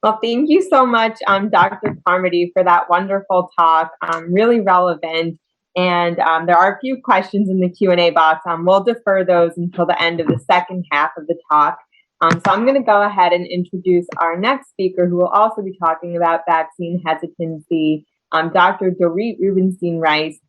Well, thank you so much, Dr. Carmody, for that wonderful talk. Really relevant. And there are a few questions in the Q&A box. We'll defer those until the end of the second half of the talk. So I'm going to go ahead and introduce our next speaker, who will also be talking about vaccine hesitancy, Dr. Dorit Rubenstein-Rice.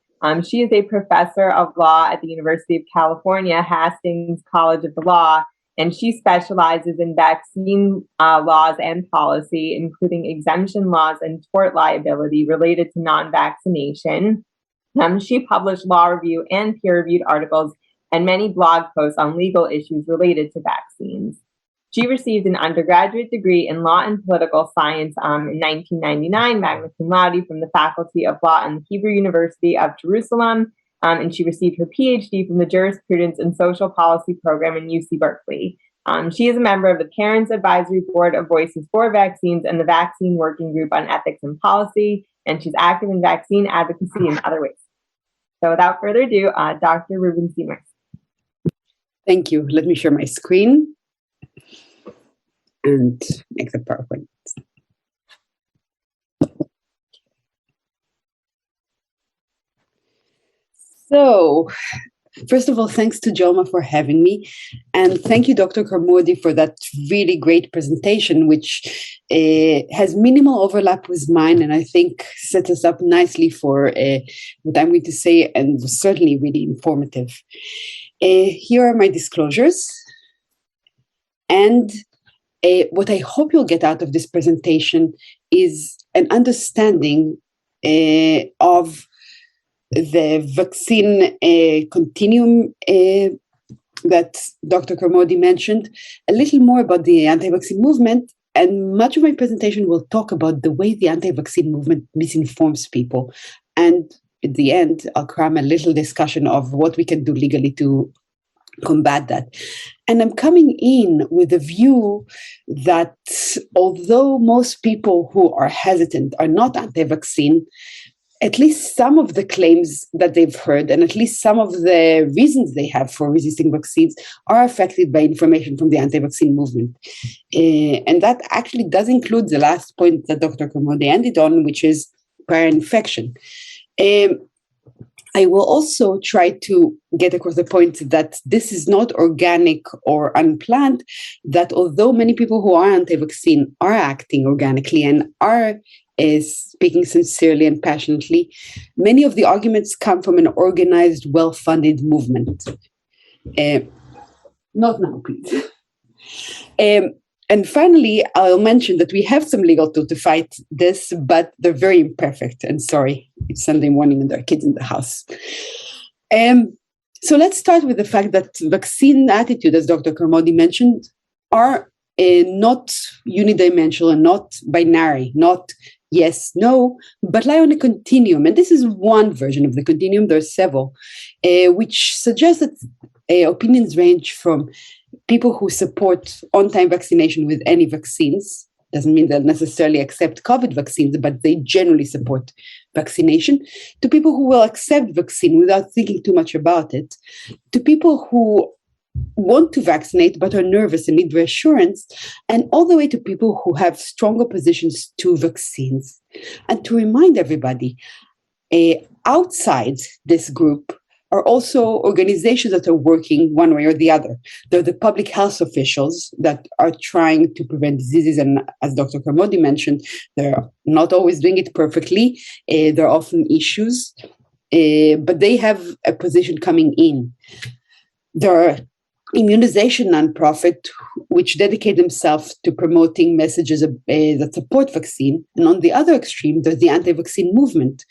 She is a professor of law at the University of California, Hastings College of the Law, and she specializes in vaccine laws and policy, including exemption laws and tort liability related to non-vaccination. She published law review and peer-reviewed articles and many blog posts on legal issues related to vaccines. She received an undergraduate degree in law and political science in 1999, magna cum laude, from the Faculty of Law in the Hebrew University of Jerusalem, and she received her PhD from the Jurisprudence and Social Policy program in UC Berkeley. She is a member of the Parents Advisory Board of Voices for Vaccines and the Vaccine Working Group on Ethics and Policy, and she's active in vaccine advocacy in other ways. So without further ado, Dr. Rubenstein-Rice. Thank you. Let me share my screen and make the PowerPoint. So, first of all, thanks to JOWMA for having me. And thank you, Dr. Carmody, for that really great presentation, which has minimal overlap with mine, and I think sets us up nicely for what I'm going to say, and was certainly really informative. Here are my disclosures. And what I hope you'll get out of this presentation is an understanding of the vaccine continuum that Dr. Carmody mentioned, a little more about the anti-vaccine movement, and much of my presentation will talk about the way the anti-vaccine movement misinforms people. And at the end, I'll cram a little discussion of what we can do legally to combat that. And I'm coming in with a view that although most people who are hesitant are not anti-vaccine, at least some of the claims that they've heard and at least some of the reasons they have for resisting vaccines are affected by information from the anti-vaccine movement. And that actually does include the last point that Dr. Carmody ended on, which is prior infection. I will also try to get across the point that this is not organic or unplanned, that although many people who are anti-vaccine are acting organically and are speaking sincerely and passionately, many of the arguments come from an organized, well-funded movement. Not now, please. And finally, I'll mention that we have some legal tools to fight this, but they're very imperfect. And sorry, it's Sunday morning and there are kids in the house. So let's start with the fact that vaccine attitude, as Dr. Carmody mentioned, are not unidimensional and not binary, not yes, no, but lie on a continuum. And this is one version of the continuum. There are several, which suggests that opinions range from people who support on-time vaccination with any vaccines. Doesn't mean they'll necessarily accept COVID vaccines, but they generally support vaccination, to people who will accept vaccine without thinking too much about it, to people who want to vaccinate but are nervous and need reassurance, and all the way to people who have strong oppositions to vaccines. And to remind everybody, outside this group are also organizations that are working one way or the other. They're the public health officials that are trying to prevent diseases, and as Dr. Carmody mentioned, they're not always doing it perfectly. There are often issues, but they have a position coming in. There are immunization nonprofit which dedicate themselves to promoting messages that support vaccine. And on the other extreme, there's the anti-vaccine movement,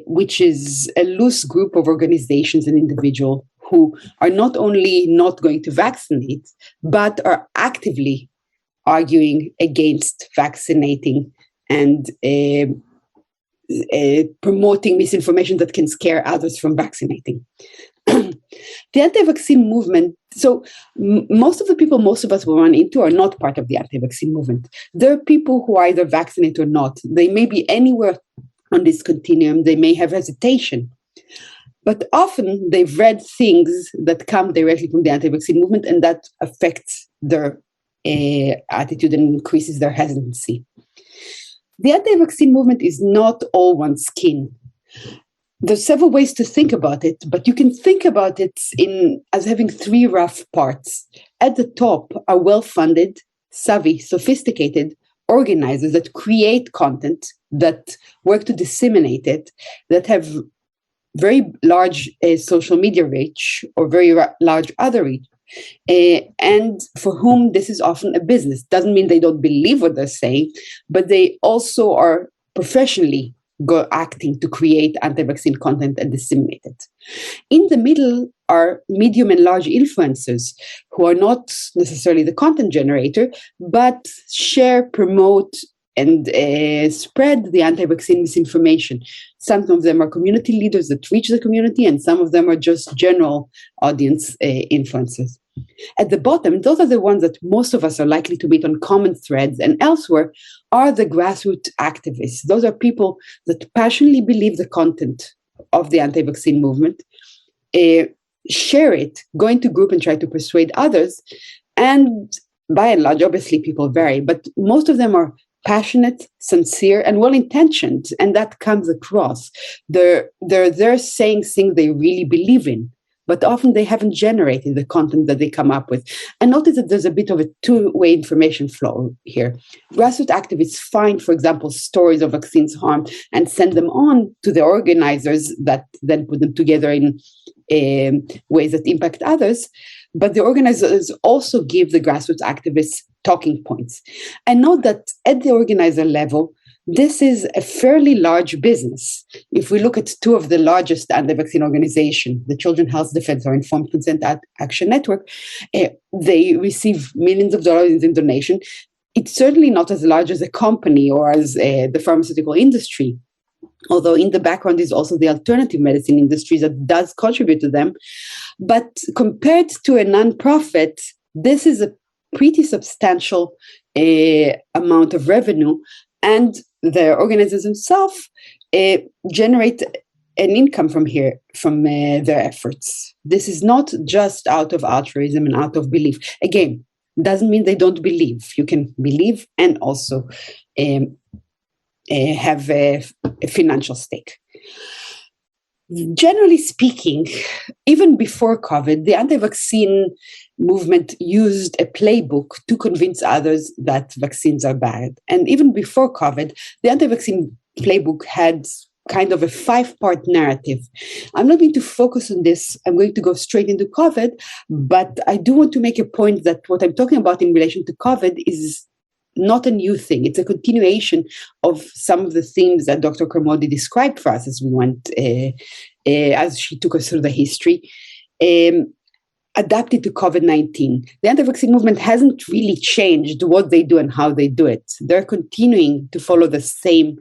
which is a loose group of organizations and individuals who are not only not going to vaccinate, but are actively arguing against vaccinating and promoting misinformation that can scare others from vaccinating. The anti-vaccine movement, so most of the people most of us will run into are not part of the anti-vaccine movement. There are people who either vaccinate or not. They may be anywhere on this continuum. They may have hesitation. But often they've read things that come directly from the anti-vaccine movement, and that affects their attitude and increases their hesitancy. The anti-vaccine movement is not all one skin. There's several ways to think about it, but you can think about it as having three rough parts. At the top are well-funded, savvy, sophisticated organizers that create content, that work to disseminate it, that have very large social media reach or very large other reach, and for whom this is often a business. Doesn't mean they don't believe what they're saying, but they also are professionally acting to create anti-vaccine content and disseminate it. In the middle are medium and large influencers who are not necessarily the content generator, but share, promote, and spread the anti-vaccine misinformation. Some of them are community leaders that reach the community, and some of them are just general audience influencers. At the bottom, those are the ones that most of us are likely to meet on common threads and elsewhere, are the grassroots activists. Those are people that passionately believe the content of the anti-vaccine movement, share it, go into group and try to persuade others. And by and large, obviously people vary, but most of them are passionate, sincere, and well-intentioned, and that comes across. They're saying things they really believe in, but often they haven't generated the content that they come up with. And notice that there's a bit of a two-way information flow here. Grassroots activists find, for example, stories of vaccines harm and send them on to the organizers that then put them together in ways that impact others. But the organizers also give the grassroots activists talking points. And note that at the organizer level, this is a fairly large business. If we look at two of the largest anti-vaccine organizations, the Children's Health Defense or Informed Consent Action Network, they receive millions of dollars in donation. It's certainly not as large as a company or as the pharmaceutical industry, although in the background is also the alternative medicine industry that does contribute to them. But compared to a nonprofit, this is a pretty substantial amount of revenue, and the organizers themselves generate an income from their efforts. This is not just out of altruism and out of belief. Again, doesn't mean they don't believe. You can believe and also have a financial stake. Generally speaking, even before COVID, the anti-vaccine movement used a playbook to convince others that vaccines are bad. And even before COVID, the anti-vaccine playbook had kind of a 5-part narrative. I'm not going to focus on this. I'm going to go straight into COVID, but I do want to make a point that what I'm talking about in relation to COVID is not a new thing. It's a continuation of some of the themes that Dr. Carmody described for us as we went, as she took us through the history, adapted to COVID-19. The anti-vaccine movement hasn't really changed what they do and how they do it. They're continuing to follow the same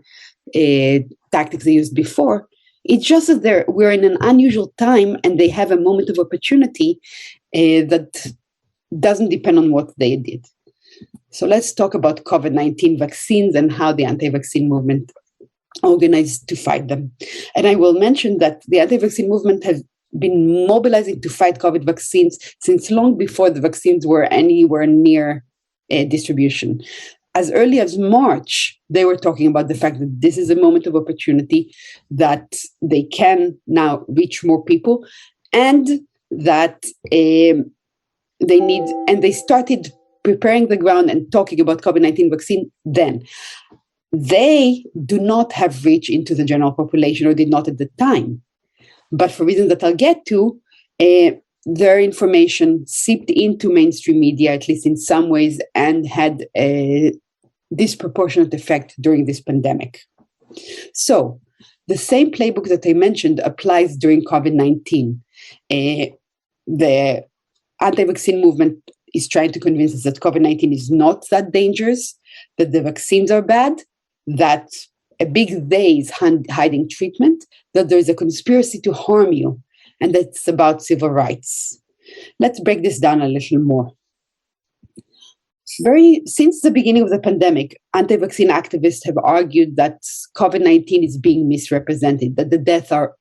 tactics they used before. It's just that we're in an unusual time and they have a moment of opportunity that doesn't depend on what they did. So let's talk about COVID-19 vaccines and how the anti-vaccine movement organized to fight them. And I will mention that the anti-vaccine movement has been mobilizing to fight COVID vaccines since long before the vaccines were anywhere near distribution. As early as March, they were talking about the fact that this is a moment of opportunity, that they can now reach more people, and that they need, and they started preparing the ground and talking about COVID-19 vaccine then. They do not have reach into the general population, or did not at the time. But for reasons that I'll get to, their information seeped into mainstream media, at least in some ways, and had a disproportionate effect during this pandemic. So the same playbook that I mentioned applies during COVID-19. The anti-vaccine movement is trying to convince us that COVID-19 is not that dangerous, that the vaccines are bad, that a big they is hiding treatment, that there is a conspiracy to harm you, and that's about civil rights. Let's break this down a little more. Since the beginning of the pandemic, anti-vaccine activists have argued that COVID-19 is being misrepresented, that the deaths are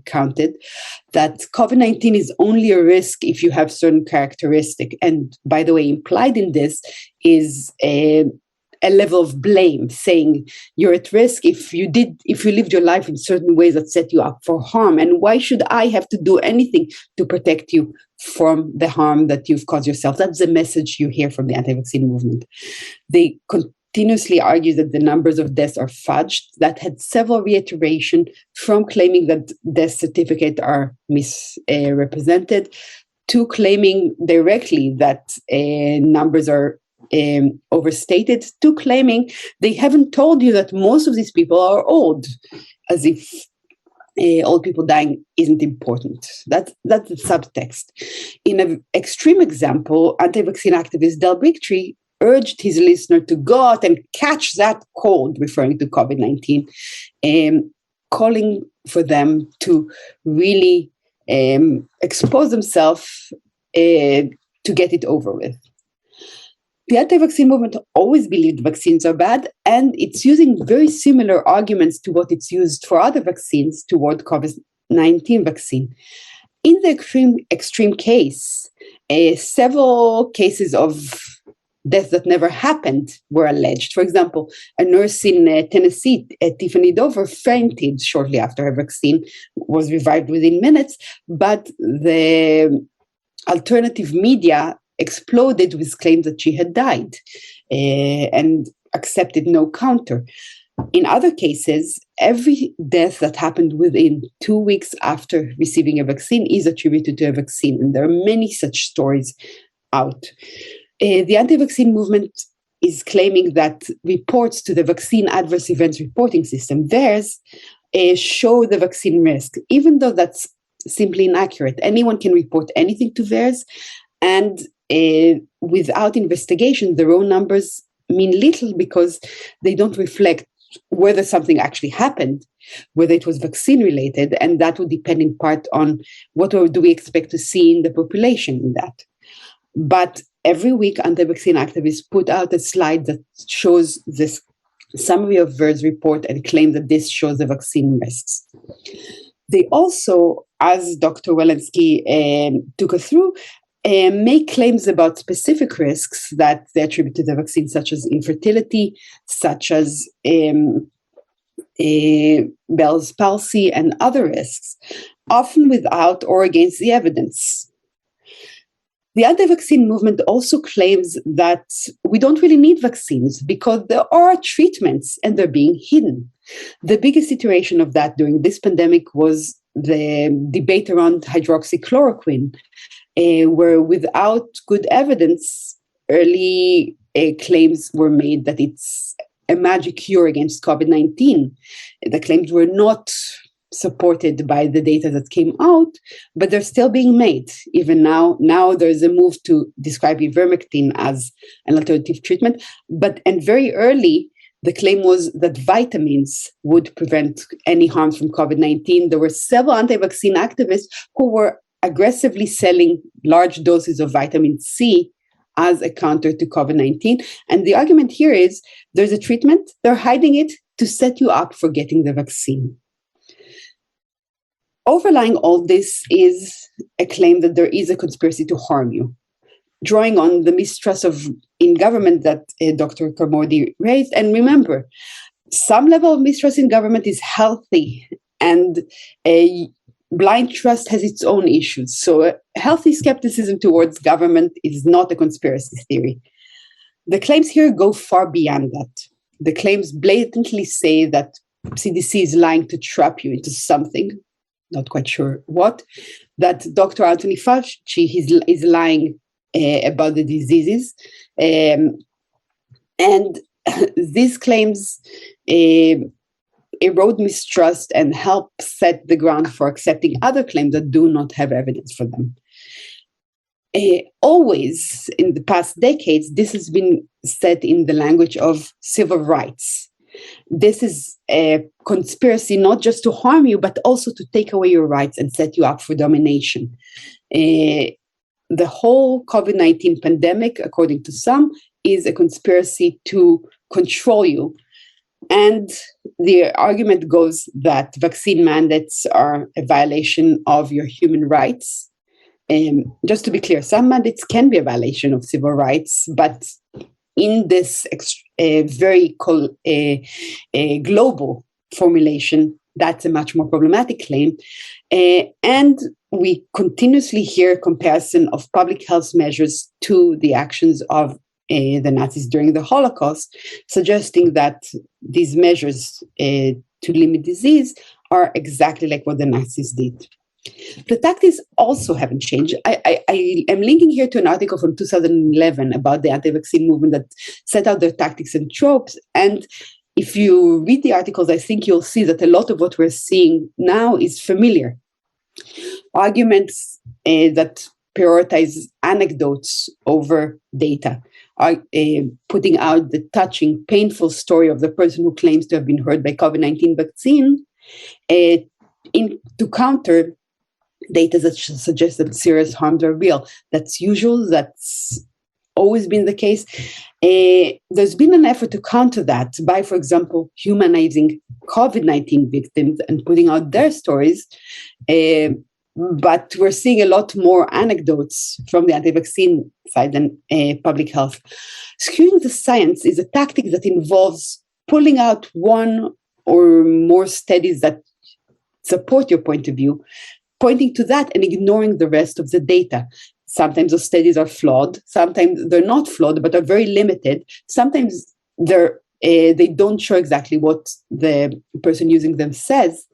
counted, that COVID-19 is only a risk if you have certain characteristic. And by the way, implied in this is a level of blame, saying you're at risk if you lived your life in certain ways that set you up for harm. And why should I have to do anything to protect you from the harm that you've caused yourself? That's the message you hear from the anti-vaccine movement. They continuously argue that the numbers of deaths are fudged. That had several reiterations, from claiming that death certificates are misrepresented to claiming directly that numbers are overstated, to claiming they haven't told you that most of these people are old, as if old people dying isn't important. That's the subtext. In an extreme example, anti-vaccine activist Del Bigtree urged his listener to go out and catch that cold, referring to COVID-19, calling for them to really expose themselves to get it over with. The anti-vaccine movement always believed vaccines are bad, and it's using very similar arguments to what it's used for other vaccines toward COVID-19 vaccine. In the extreme case, several cases of deaths that never happened were alleged. For example, a nurse in Tennessee, Tiffany Dover, fainted shortly after her vaccine, was revived within minutes, but the alternative media exploded with claims that she had died and accepted no counter. In other cases, every death that happened within 2 weeks after receiving a vaccine is attributed to a vaccine, and there are many such stories out. The anti-vaccine movement is claiming that reports to the Vaccine Adverse Events Reporting System, VAERS, show the vaccine risk, even though that's simply inaccurate. Anyone can report anything to VAERS, and without investigation, the raw numbers mean little because they don't reflect whether something actually happened, whether it was vaccine related, and that would depend in part on what do we expect to see in the population in that. But every week, anti-vaccine activists put out a slide that shows this summary of VAERS report and claim that this shows the vaccine risks. They also, as Dr. Walensky took us through, make claims about specific risks that they attribute to the vaccine, such as infertility, such as Bell's palsy, and other risks, often without or against the evidence. The anti-vaccine movement also claims that we don't really need vaccines because there are treatments and they're being hidden. The biggest iteration of that during this pandemic was the debate around hydroxychloroquine, where without good evidence, early claims were made that it's a magic cure against COVID-19. The claims were not supported by the data that came out, but they're still being made. Even now there's a move to describe ivermectin as an alternative treatment. And very early, the claim was that vitamins would prevent any harm from COVID-19. There were several anti-vaccine activists who were aggressively selling large doses of vitamin C as a counter to COVID-19. And the argument here is there's a treatment, they're hiding it to set you up for getting the vaccine. Overlying all this is a claim that there is a conspiracy to harm you, drawing on the mistrust in government that Dr. Carmody raised. And remember, some level of mistrust in government is healthy, and a blind trust has its own issues. So a healthy skepticism towards government is not a conspiracy theory. The claims here go far beyond that. The claims blatantly say that CDC is lying to trap you into something, not quite sure what, that Dr. Anthony Fauci is lying about the diseases. And these claims erode mistrust and help set the ground for accepting other claims that do not have evidence for them. Always in the past decades, this has been said in the language of civil rights. This is a conspiracy not just to harm you, but also to take away your rights and set you up for domination. The whole COVID-19 pandemic, according to some, is a conspiracy to control you. And the argument goes that vaccine mandates are a violation of your human rights. Just to be clear, some mandates can be a violation of civil rights, but in this very global formulation, that's a much more problematic claim. And we continuously hear comparison of public health measures to the actions of the Nazis during the Holocaust, suggesting that these measures to limit disease are exactly like what the Nazis did. The tactics also haven't changed. I am linking here to an article from 2011 about the anti-vaccine movement that set out their tactics and tropes. And if you read the articles, I think you'll see that a lot of what we're seeing now is familiar. Arguments that prioritize anecdotes over data, are putting out the touching, painful story of the person who claims to have been hurt by COVID-19 vaccine to counter data that suggests that serious harms are real. That's usual. That's always been the case. There's been an effort to counter that by, for example, humanizing COVID-19 victims and putting out their stories. But we're seeing a lot more anecdotes from the anti-vaccine side than public health. Skewing the science is a tactic that involves pulling out one or more studies that support your point of view, pointing to that and ignoring the rest of the data. Sometimes those studies are flawed. Sometimes they're not flawed, but are very limited. Sometimes they don't show exactly what the person using them says.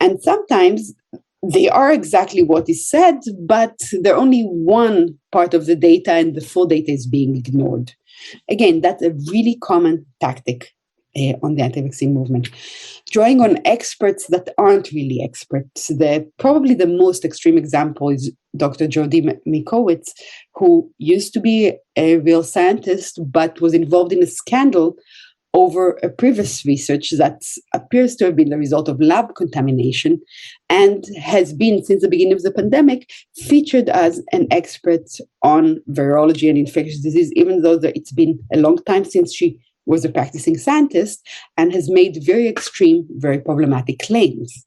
And sometimes they are exactly what is said, but they're only one part of the data and the full data is being ignored. Again, that's a really common tactic on the anti-vaccine movement. Drawing on experts that aren't really experts. Probably the most extreme example is Dr. Jody Mikowitz, who used to be a real scientist, but was involved in a scandal over a previous research that appears to have been the result of lab contamination and has been, since the beginning of the pandemic, featured as an expert on virology and infectious disease, even though it's been a long time since she was a practicing scientist and has made very extreme, very problematic claims.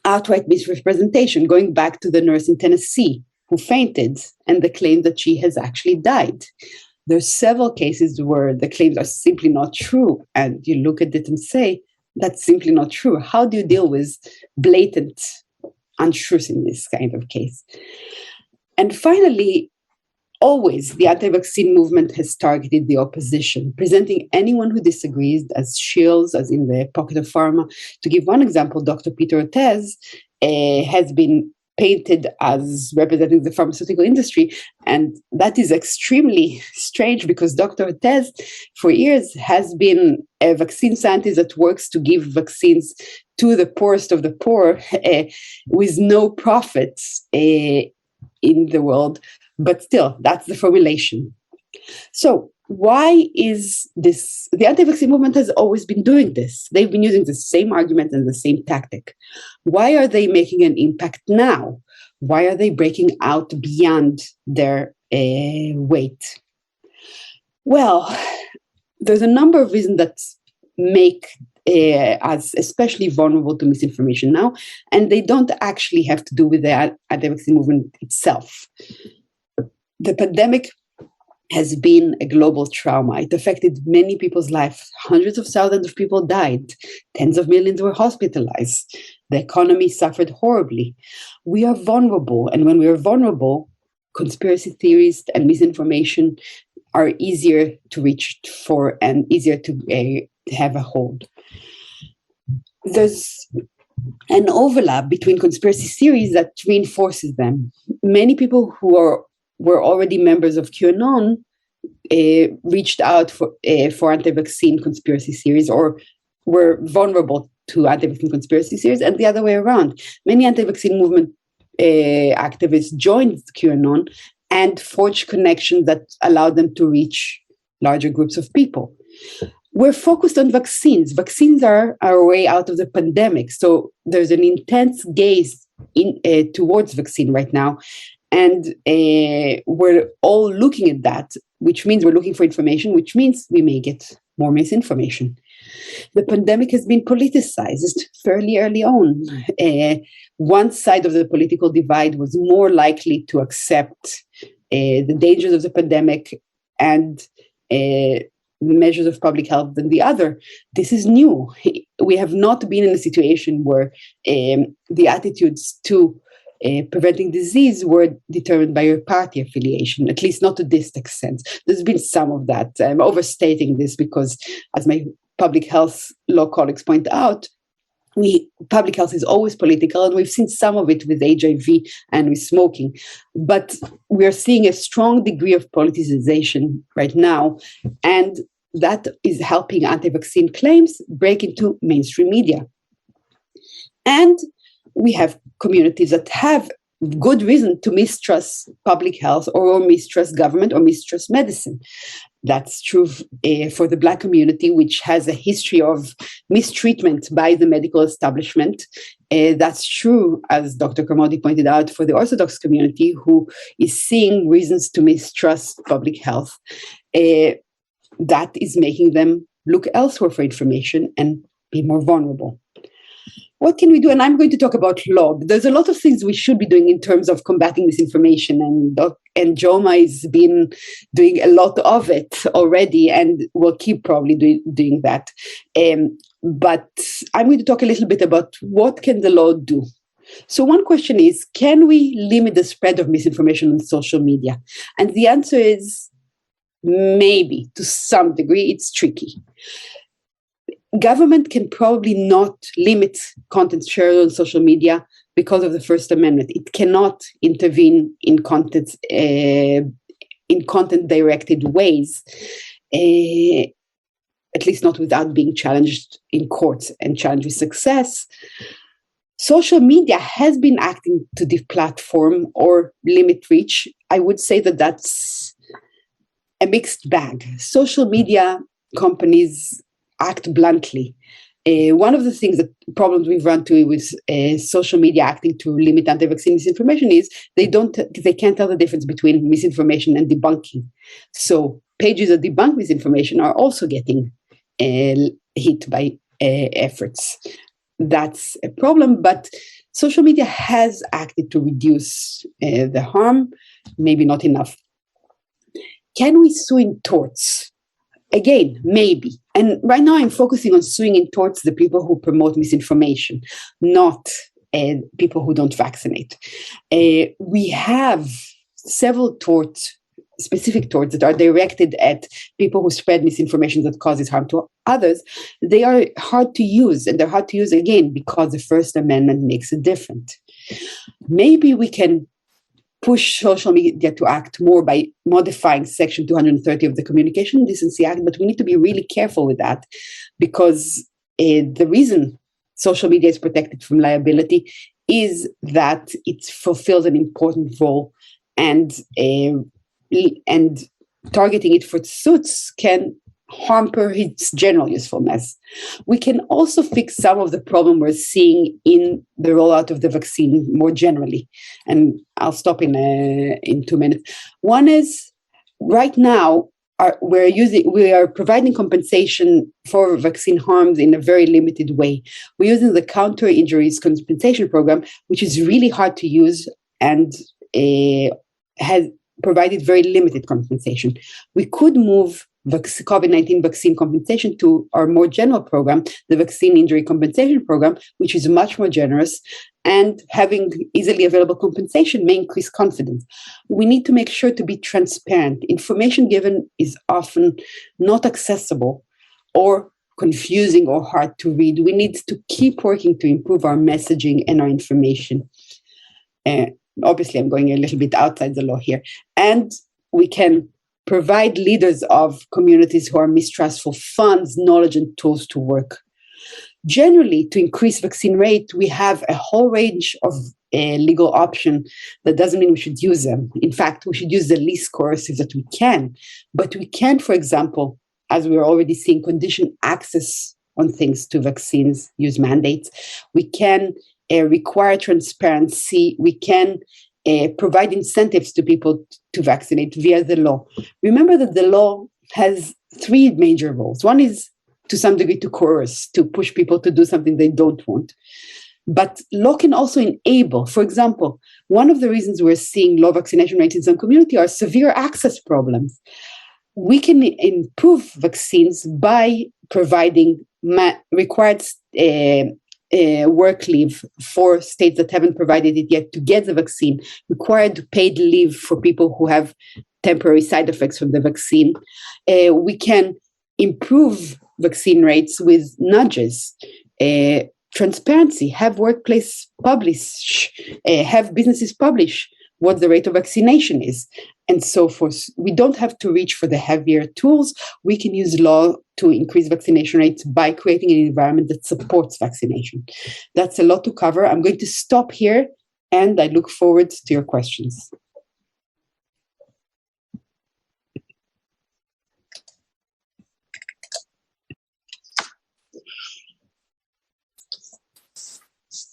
Outright misrepresentation, going back to the nurse in Tennessee who fainted and the claim that she has actually died. There's several cases where the claims are simply not true, and you look at it and say, that's simply not true. How do you deal with blatant untruths in this kind of case? And finally, always the anti-vaccine movement has targeted the opposition, presenting anyone who disagrees as shills, as in the pocket of pharma. To give one example, Dr. Peter Otez has been painted as representing the pharmaceutical industry. And that is extremely strange because Dr. Otez, for years, has been a vaccine scientist that works to give vaccines to the poorest of the poor with no profits in the world. But still, that's the formulation. So why is this? The anti-vaccine movement has always been doing this. They've been using the same argument and the same tactic. Why are they making an impact now? Why are they breaking out beyond their weight? Well, there's a number of reasons that make us especially vulnerable to misinformation now, and they don't actually have to do with the anti-vaccine movement itself. The pandemic has been a global trauma. It affected many people's lives. Hundreds of thousands of people died. Tens of millions were hospitalized. The economy suffered horribly. We are vulnerable. And when we are vulnerable, conspiracy theories and misinformation are easier to reach for and easier to have a hold. There's an overlap between conspiracy theories that reinforces them. Many people who were already members of QAnon reached out for anti-vaccine conspiracy theories or were vulnerable to anti-vaccine conspiracy theories, and the other way around. Many anti-vaccine movement activists joined QAnon and forged connections that allowed them to reach larger groups of people. We're focused on vaccines. Vaccines are our way out of the pandemic. So there's an intense gaze towards vaccine right now. And we're all looking at that, which means we're looking for information, which means we may get more misinformation. The pandemic has been politicized fairly early on. One side of the political divide was more likely to accept the dangers of the pandemic and the measures of public health than the other. This is new. We have not been in a situation where the attitudes to preventing disease were determined by your party affiliation, at least not to this extent. There's been some of that. I'm overstating this because, as my public health law colleagues point out, public health is always political, and we've seen some of it with HIV and with smoking. But we're seeing a strong degree of politicization right now, and that is helping anti-vaccine claims break into mainstream media. And we have communities that have good reason to mistrust public health or mistrust government or mistrust medicine. That's true for the Black community, which has a history of mistreatment by the medical establishment. That's true, as Dr. Carmody pointed out, for the Orthodox community, who is seeing reasons to mistrust public health. That is making them look elsewhere for information and be more vulnerable. What can we do? And I'm going to talk about law. There's a lot of things we should be doing in terms of combating misinformation, and JOWMA has been doing a lot of it already and will keep probably doing that. But I'm going to talk a little bit about what can the law do. So one question is, can we limit the spread of misinformation on social media? And the answer is maybe, to some degree. It's tricky. Government can probably not limit content shared on social media because of the First Amendment. It cannot intervene in content-directed ways, at least not without being challenged in courts and challenged with success. Social media has been acting to deplatform or limit reach. I would say that that's a mixed bag. Social media companies act bluntly. One of the problems we've run into with social media acting to limit anti-vaccine misinformation is they can't tell the difference between misinformation and debunking. So pages that debunk misinformation are also getting hit by efforts. That's a problem, but social media has acted to reduce the harm, maybe not enough. Can we sue in torts? Again, maybe. And right now I'm focusing on suing in torts the people who promote misinformation, not people who don't vaccinate. We have several specific torts that are directed at people who spread misinformation that causes harm to others. They are hard to use, and they're hard to use again because the First Amendment makes it different. Maybe we can push social media to act more by modifying Section 230 of the Communication Decency Act, but we need to be really careful with that because the reason social media is protected from liability is that it fulfills an important role, and targeting it for suits can hamper its general usefulness. We can also fix some of the problem we're seeing in the rollout of the vaccine more generally. And I'll stop in 2 minutes. One is, right now, we are providing compensation for vaccine harms in a very limited way. We're using the Counter Injuries Compensation Program, which is really hard to use and has provided very limited compensation. We could move COVID-19 vaccine compensation to our more general program, the Vaccine Injury Compensation Program, which is much more generous, and having easily available compensation may increase confidence. We need to make sure to be transparent. Information given is often not accessible or confusing or hard to read. We need to keep working to improve our messaging and our information. Obviously, I'm going a little bit outside the law here. And we can provide leaders of communities who are mistrustful funds, knowledge, and tools to work. Generally, to increase vaccine rate, we have a whole range of legal options. That doesn't mean we should use them. In fact, we should use the least coercive that we can. But we can, for example, as we're already seeing, condition access on things to vaccines, use mandates. We can require transparency. We can provide incentives to people to vaccinate via the law. Remember that the law has three major roles. One is, to some degree, to coerce, to push people to do something they don't want. But law can also enable. For example, one of the reasons we're seeing low vaccination rates in some community are severe access problems. We can improve vaccines by providing required work leave for states that haven't provided it yet to get the vaccine, required paid leave for people who have temporary side effects from the vaccine. We can improve vaccine rates with nudges, transparency, have workplace publish, have businesses publish what the rate of vaccination is, and so forth. We don't have to reach for the heavier tools. We can use law to increase vaccination rates by creating an environment that supports vaccination. That's a lot to cover. I'm going to stop here, and I look forward to your questions.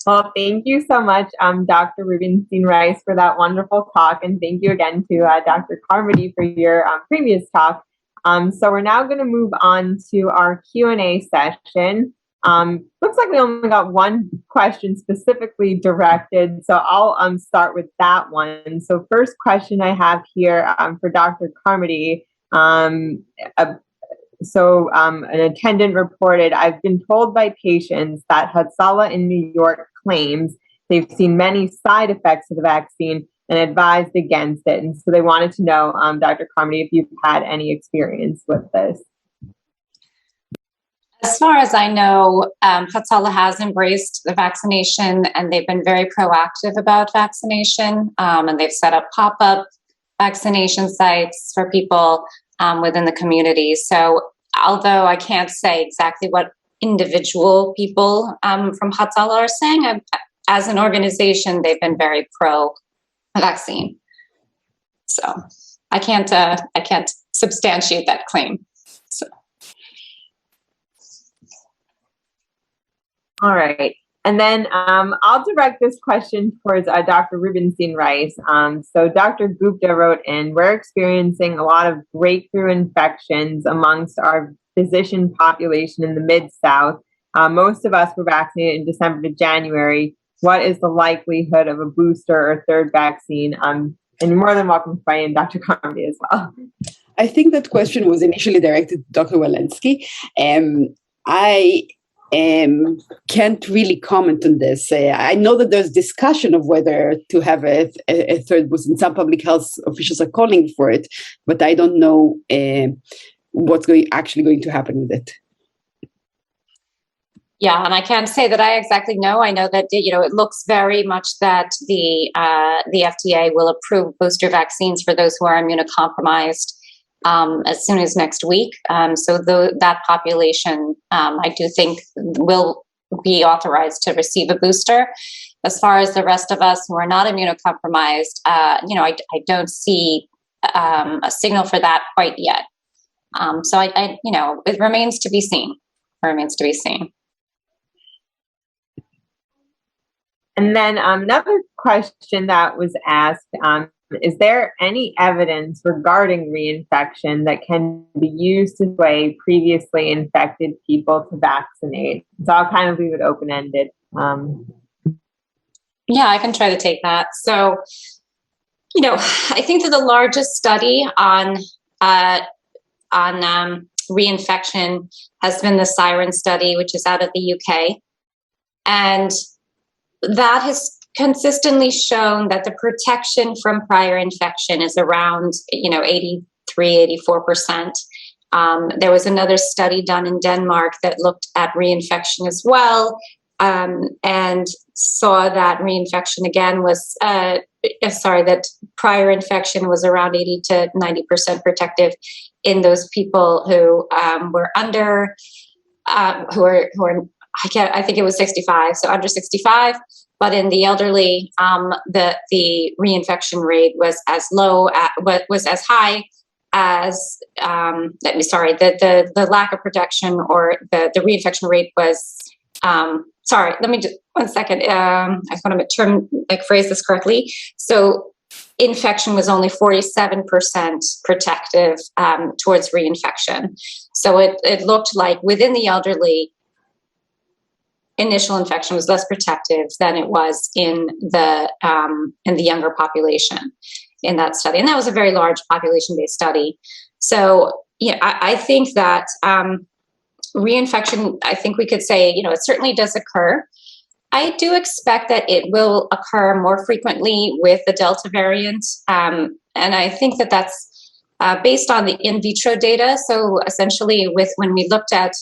Well, thank you so much, Dr. Rubenstein-Rice, for that wonderful talk. And thank you again to Dr. Carmody for your previous talk. So we're now going to move on to our Q&A session. Looks like we only got one question specifically directed, so I'll start with that one. So first question I have here for Dr. Carmody. An attendant reported, I've been told by patients that Hatzalah in New York claims they've seen many side effects of the vaccine and advised against it. And so they wanted to know, Dr. Carmody, if you've had any experience with this. As far as I know, Hatzalah has embraced the vaccination, and they've been very proactive about vaccination, and they've set up pop-up vaccination sites for people within the community. So although I can't say exactly what individual people from Hatzalah are saying, as an organization, they've been very pro-vaccine. So I can't substantiate that claim. So. All right. And then I'll direct this question towards Dr. Rubenstein-Rice. So Dr. Gupta wrote in, we're experiencing a lot of breakthrough infections amongst our physician population in the Mid-South. Most of us were vaccinated in December to January. What is the likelihood of a booster or third vaccine? And you're more than welcome to weigh in, Dr. Carmody, as well. I think that question was initially directed to Dr. Walensky. I can't really comment on this. I know that there's discussion of whether to have a third boost, and some public health officials are calling for it, but I don't know what's actually going to happen with it. Yeah, and I can't say that I exactly know. I know that it looks very much that the FDA will approve booster vaccines for those who are immunocompromised as soon as next week. So that population, I do think, will be authorized to receive a booster. As far as the rest of us who are not immunocompromised, I don't see a signal for that quite yet. So it remains to be seen. And then another question that was asked, is there any evidence regarding reinfection that can be used to sway previously infected people to vaccinate? So I'll kind of leave it open-ended. Yeah, I can try to take that. So, I think that the largest study on reinfection has been the Siren Study, which is out of the UK. And that has consistently shown that the protection from prior infection is around, 83-84%. There was another study done in Denmark that looked at reinfection as well, and saw that reinfection again was, that prior infection was around 80 to 90% protective in those people who were under, who are I think it was 65, so under 65. But in the elderly, the reinfection rate was as low, was as high as, the lack of protection, or the reinfection rate was, let me just, 1 second. I just want to phrase this correctly. So infection was only 47% protective towards reinfection. So it looked like within the elderly, initial infection was less protective than it was in the younger population in that study, and that was a very large population-based study. So, I think that reinfection, I think we could say, it certainly does occur. I do expect that it will occur more frequently with the Delta variant, and I think that that's based on the in vitro data. So, essentially, when we looked at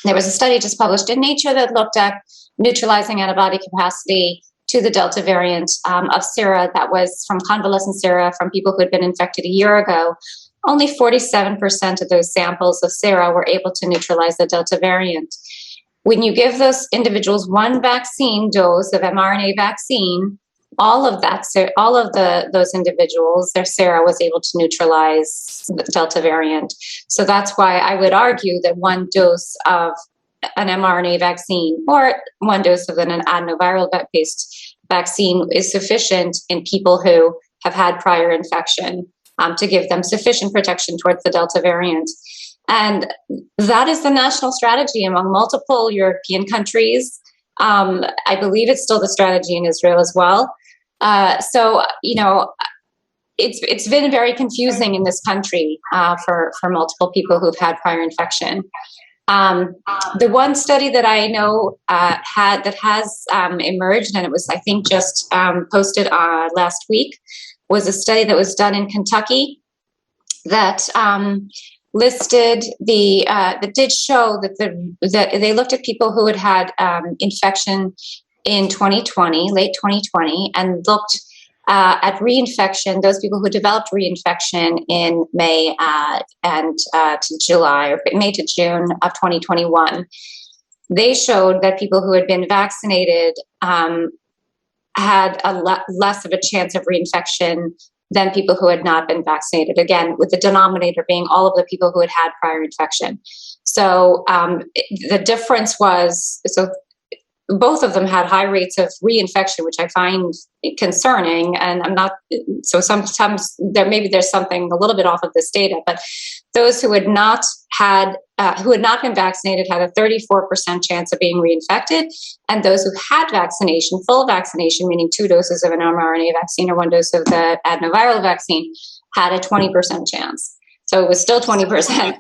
there was a study just published in Nature that looked at neutralizing antibody capacity to the Delta variant of sera that was from convalescent sera from people who had been infected a year ago, only 47% of those samples of sera were able to neutralize the Delta variant. When you give those individuals one vaccine dose of mRNA vaccine, all of those individuals, their sera was able to neutralize the Delta variant. So that's why I would argue that one dose of an mRNA vaccine or one dose of an adenoviral-based vaccine is sufficient in people who have had prior infection to give them sufficient protection towards the Delta variant. And that is the national strategy among multiple European countries. I believe it's still the strategy in Israel as well. So, it's been very confusing in this country for multiple people who've had prior infection. The one study that I know has emerged, and it was, I think, just posted last week, was a study that was done in Kentucky that listed that did show that they looked at people who had infection in 2020, late 2020, and looked at reinfection, those people who developed reinfection in May and to July, or May to June of 2021. They showed that people who had been vaccinated had less of a chance of reinfection than people who had not been vaccinated. Again, with the denominator being all of the people who had had prior infection. So the difference was, both of them had high rates of reinfection, which I find concerning. And I'm not, so sometimes there's something a little bit off of this data, but those who had not been vaccinated had a 34% chance of being reinfected. And those who had vaccination, full vaccination, meaning 2 doses of an mRNA vaccine or 1 dose of the adenoviral vaccine, had a 20% chance. So it was still 20%.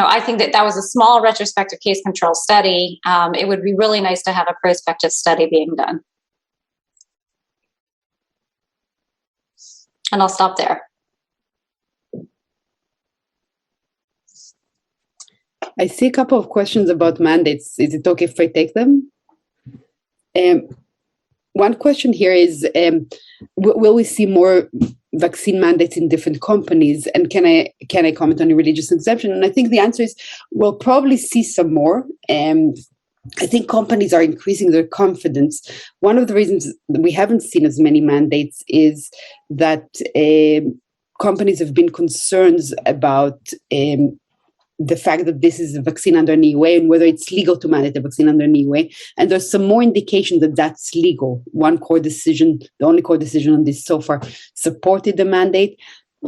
I think that was a small retrospective case control study. It would be really nice to have a prospective study being done. And I'll stop there. I see a couple of questions about mandates. Is it okay if I take them? One question here is, will we see more vaccine mandates in different companies? And can I comment on the religious exemption? And I think the answer is we'll probably see some more. I think companies are increasing their confidence. One of the reasons that we haven't seen as many mandates is that companies have been concerned about the fact that this is a vaccine under an EUA and whether it's legal to mandate a vaccine under an EUA. And there's some more indication that that's legal. One court decision, the only court decision on this so far, supported the mandate.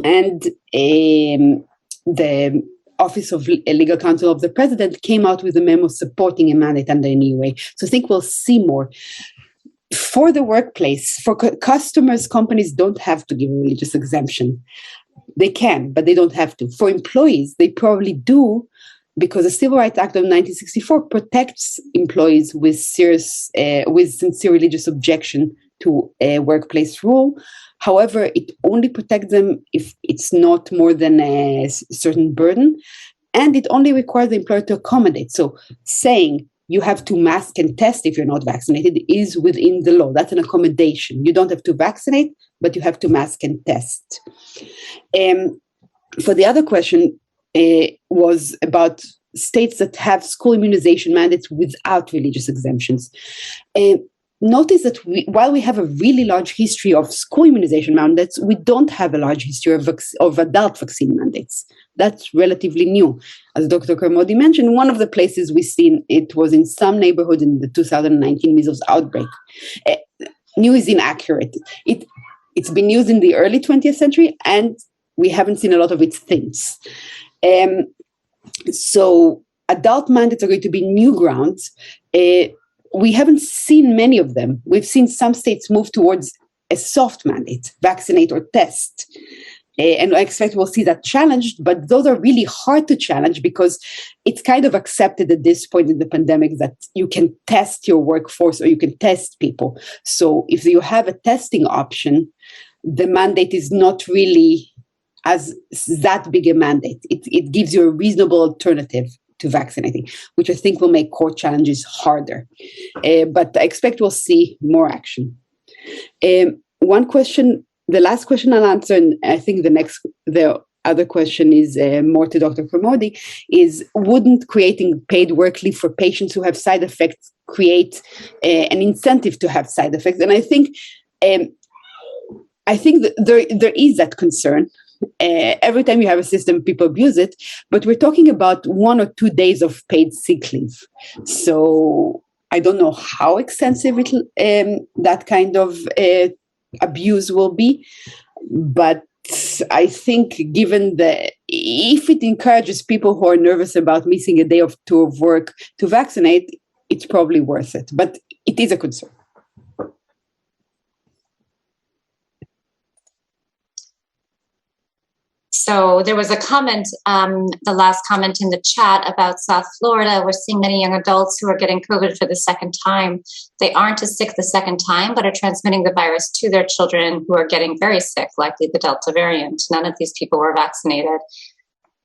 And the Office of Legal Counsel of the President came out with a memo supporting a mandate under an EUA. So I think we'll see more. For the workplace, for customers, companies don't have to give a religious exemption. They can, but they don't have to. For employees, they probably do, because the Civil Rights Act of 1964 protects employees with sincere religious objection to a workplace rule. However, it only protects them if it's not more than a certain burden, and it only requires the employer to accommodate. So saying you have to mask and test if you're not vaccinated is within the law. That's an accommodation. You don't have to vaccinate, but you have to mask and test. For the other question was about states that have school immunization mandates without religious exemptions. Notice that while we have a really large history of school immunization mandates, we don't have a large history of adult vaccine mandates. That's relatively new. As Dr. Carmody mentioned, one of the places we've seen it was in some neighborhood in the 2019 measles outbreak. New is inaccurate. It's been used in the early 20th century, and we haven't seen a lot of its things. So adult mandates are going to be new grounds. We haven't seen many of them. We've seen some states move towards a soft mandate, vaccinate or test. And I expect we'll see that challenged, but those are really hard to challenge because it's kind of accepted at this point in the pandemic that you can test your workforce or you can test people. So if you have a testing option, the mandate is not really as that big a mandate. It gives you a reasonable alternative to vaccinating, which I think will make core challenges harder. But I expect we'll see more action. One question, the last question I'll answer, and I think the other question is more to Dr. Carmody, is wouldn't creating paid work leave for patients who have side effects create an incentive to have side effects? And I think that there is that concern. Every time you have a system, people abuse it, but we're talking about 1 or 2 days of paid sick leave. So I don't know how extensive that kind of abuse will be, but I think given if it encourages people who are nervous about missing a day or two of work to vaccinate, it's probably worth it. But it is a concern. So there was a comment, the last comment in the chat about South Florida. We're seeing many young adults who are getting COVID for the second time. They aren't as sick the second time, but are transmitting the virus to their children who are getting very sick, likely the Delta variant. None of these people were vaccinated.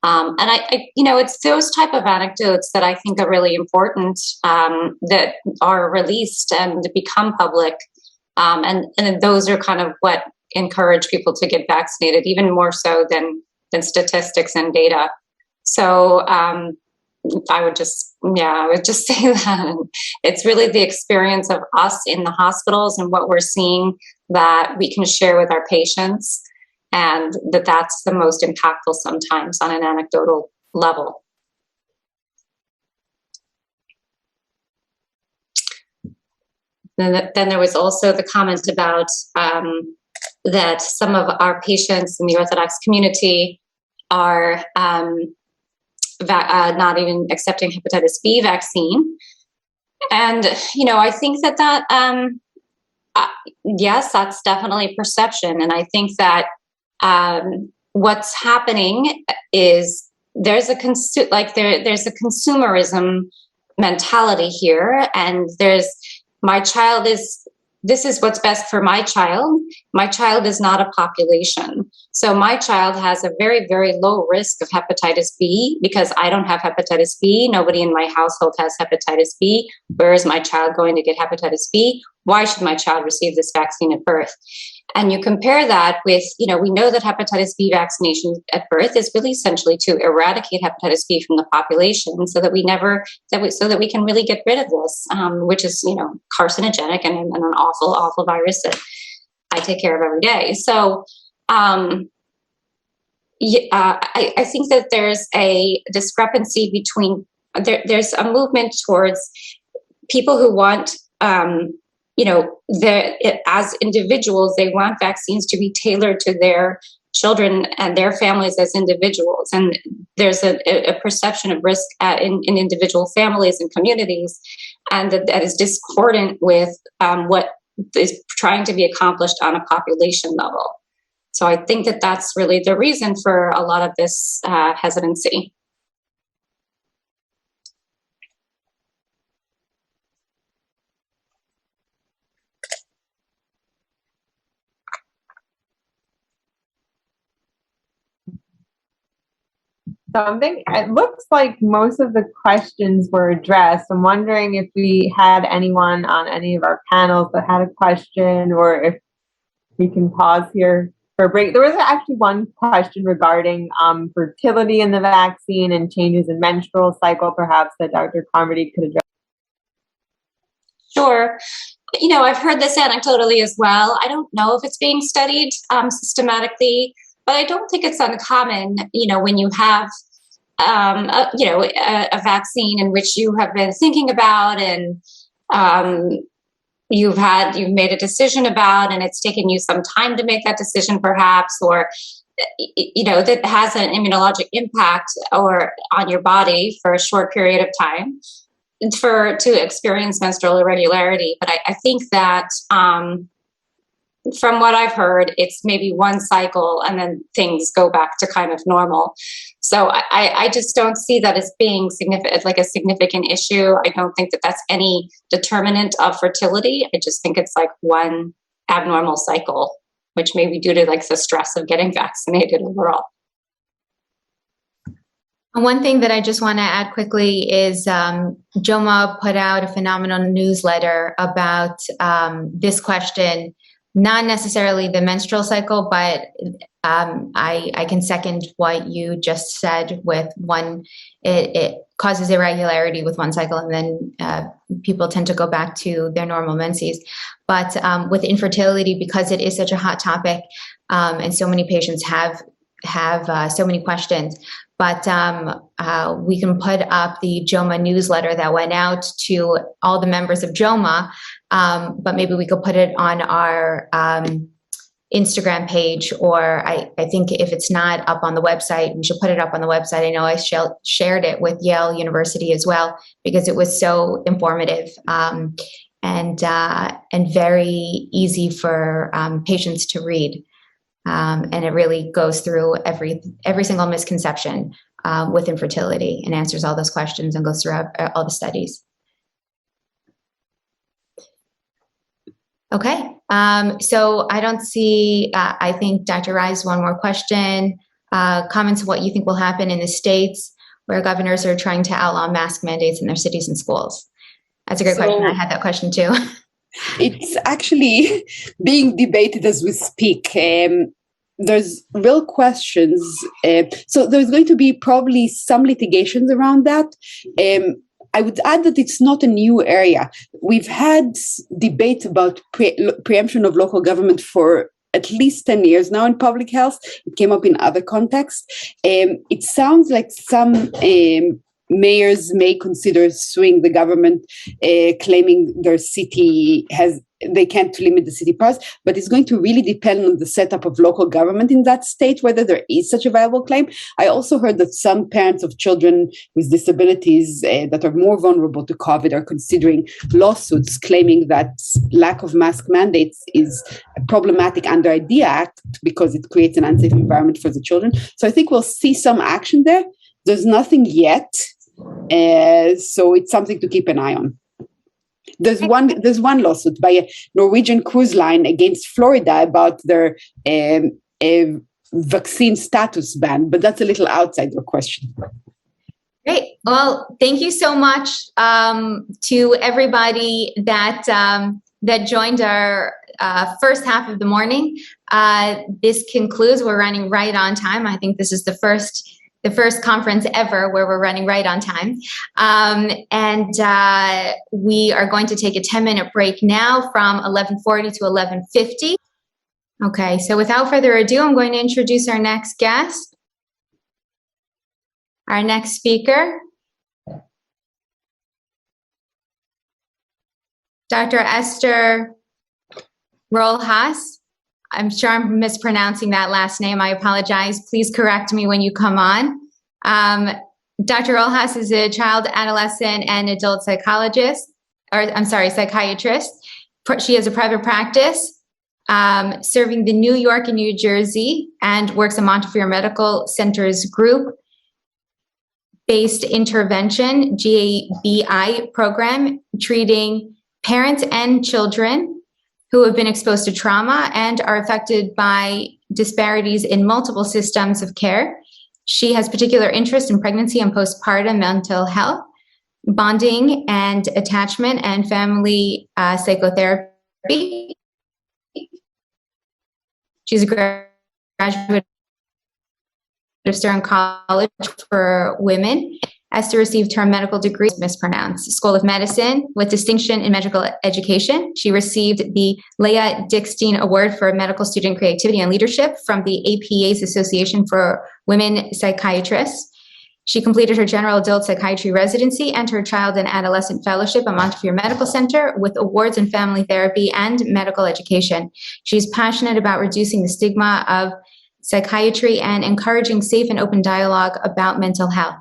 And it's those type of anecdotes that I think are really important, that are released and become public. And those are kind of what encourage people to get vaccinated, even more so than statistics and data. So I would just say that it's really the experience of us in the hospitals and what we're seeing that we can share with our patients, and that's the most impactful sometimes on an anecdotal level. Then there was also the comment about that some of our patients in the Orthodox community are not even accepting hepatitis B vaccine. And, I think that yes, that's definitely perception. And I think that what's happening is there's a consumerism mentality here, and this is what's best for my child. My child is not a population. So my child has a very, very low risk of hepatitis B because I don't have hepatitis B. Nobody in my household has hepatitis B. Where is my child going to get hepatitis B? Why should my child receive this vaccine at birth? And you compare that with, we know that hepatitis B vaccination at birth is really essentially to eradicate hepatitis B from the population so that we can really get rid of this, which is, carcinogenic and an awful, awful virus that I take care of every day. So I think that there's a discrepancy between, there's a movement towards people who want, as individuals, they want vaccines to be tailored to their children and their families as individuals. And there's a perception of risk in individual families and communities, and that is discordant with what is trying to be accomplished on a population level. So I think that that's really the reason for a lot of this hesitancy. So I think it looks like most of the questions were addressed. I'm wondering if we had anyone on any of our panels that had a question, or if we can pause here for a break. There was actually one question regarding fertility in the vaccine and changes in menstrual cycle, perhaps that Dr. Carmody could address. Sure. I've heard this anecdotally as well. I don't know if it's being studied systematically, but I don't think it's uncommon, when you have, a vaccine in which you have been thinking about and you've made a decision about, and it's taken you some time to make that decision, perhaps, or that has an immunologic impact or on your body for a short period of time to experience menstrual irregularity. But I think that from what I've heard, it's maybe one cycle and then things go back to kind of normal. So I just don't see that as being a significant issue. I don't think that that's any determinant of fertility. I just think it's like one abnormal cycle, which may be due to the stress of getting vaccinated overall. And one thing that I just want to add quickly is JOWMA put out a phenomenal newsletter about this question, not necessarily the menstrual cycle, but I can second what you just said with one, it causes irregularity with one cycle, and then people tend to go back to their normal menses. But with infertility, because it is such a hot topic, and so many patients have so many questions, but we can put up the JOWMA newsletter that went out to all the members of JOWMA, but maybe we could put it on our Instagram page, or I think if it's not up on the website, we should put it up on the website. I know I shared it with Yale University as well, because it was so informative and very easy for patients to read. And it really goes through every single misconception with infertility and answers all those questions and goes through all the studies. Okay, so I don't see, I think Dr. Rise, one more question. Comments on what you think will happen in the states where governors are trying to outlaw mask mandates in their cities and schools. That's a great question. I had that question too. It's actually being debated as we speak. There's real questions. So there's going to be probably some litigations around that. I would add that it's not a new area. We've had debate about preemption of local government for at least 10 years now in public health. It came up in other contexts. It sounds like some mayors may consider suing the government, claiming their city they can't limit the city powers, but it's going to really depend on the setup of local government in that state, whether there is such a viable claim. I also heard that some parents of children with disabilities that are more vulnerable to COVID are considering lawsuits claiming that lack of mask mandates is problematic under IDEA Act because it creates an unsafe environment for the children. So I think we'll see some action there. There's nothing yet, so it's something to keep an eye on. There's one lawsuit by a Norwegian cruise line against Florida about their vaccine status ban, but that's a little outside your question. Great. Well, thank you so much to everybody that joined our first half of the morning. This concludes. We're running right on time. I think this is the first conference ever where we're running right on time. And we are going to take a 10-minute break now from 11:40 to 11:50. Okay, so without further ado, I'm going to introduce our next guest, our next speaker, Dr. Esther Rojas. I'm sure I'm mispronouncing that last name. I apologize. Please correct me when you come on. Dr. Rojas is a child, adolescent, and adult psychiatrist. She has a private practice serving the New York and New Jersey, and works in Montefiore Medical Center's group-based intervention, GABI program, treating parents and children who have been exposed to trauma and are affected by disparities in multiple systems of care. She has particular interest in pregnancy and postpartum mental health, bonding and attachment, and family psychotherapy. She's a graduate of Stern College for Women. Esther received her medical degree, mispronounced, School of Medicine with distinction in medical education. She received the Leah Dickstein Award for Medical Student Creativity and Leadership from the APA's Association for Women Psychiatrists. She completed her general adult psychiatry residency and her child and adolescent fellowship at Montefiore Medical Center with awards in family therapy and medical education. She's passionate about reducing the stigma of psychiatry and encouraging safe and open dialogue about mental health.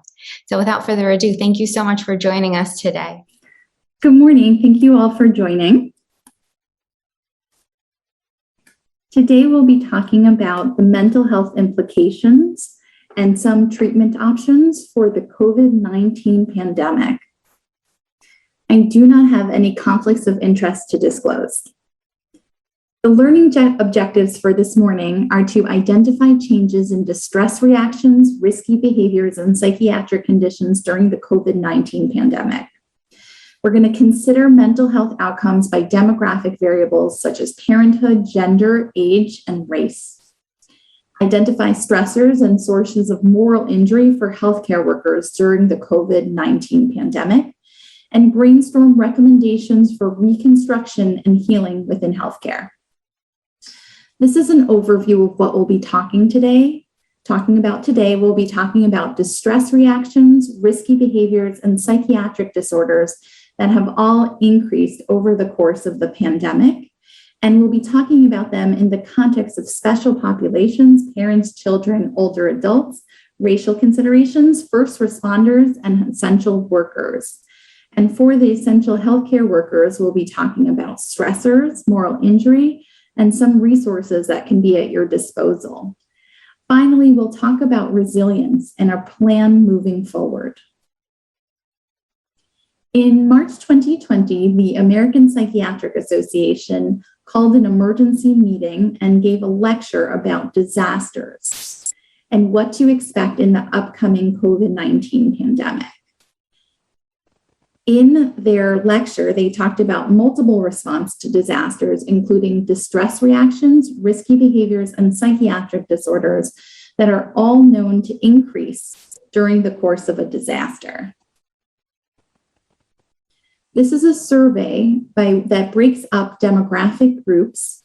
So without further ado, thank you so much for joining us today. Good morning. Thank you all for joining. Today we'll be talking about the mental health implications and some treatment options for the COVID-19 pandemic. I do not have any conflicts of interest to disclose. The learning objectives for this morning are to identify changes in distress reactions, risky behaviors, and psychiatric conditions during the COVID-19 pandemic. We're going to consider mental health outcomes by demographic variables such as parenthood, gender, age, and race. Identify stressors and sources of moral injury for healthcare workers during the COVID-19 pandemic, and brainstorm recommendations for reconstruction and healing within healthcare. This is an overview of what we'll be talking about today. We'll be talking about distress reactions, risky behaviors, and psychiatric disorders that have all increased over the course of the pandemic. And we'll be talking about them in the context of special populations, parents, children, older adults, racial considerations, first responders, and essential workers. And for the essential healthcare workers, we'll be talking about stressors, moral injury, and some resources that can be at your disposal. Finally, we'll talk about resilience and our plan moving forward. In March 2020, the American Psychiatric Association called an emergency meeting and gave a lecture about disasters and what to expect in the upcoming COVID-19 pandemic. In their lecture, they talked about multiple responses to disasters, including distress reactions, risky behaviors, and psychiatric disorders that are all known to increase during the course of a disaster. This is a survey that breaks up demographic groups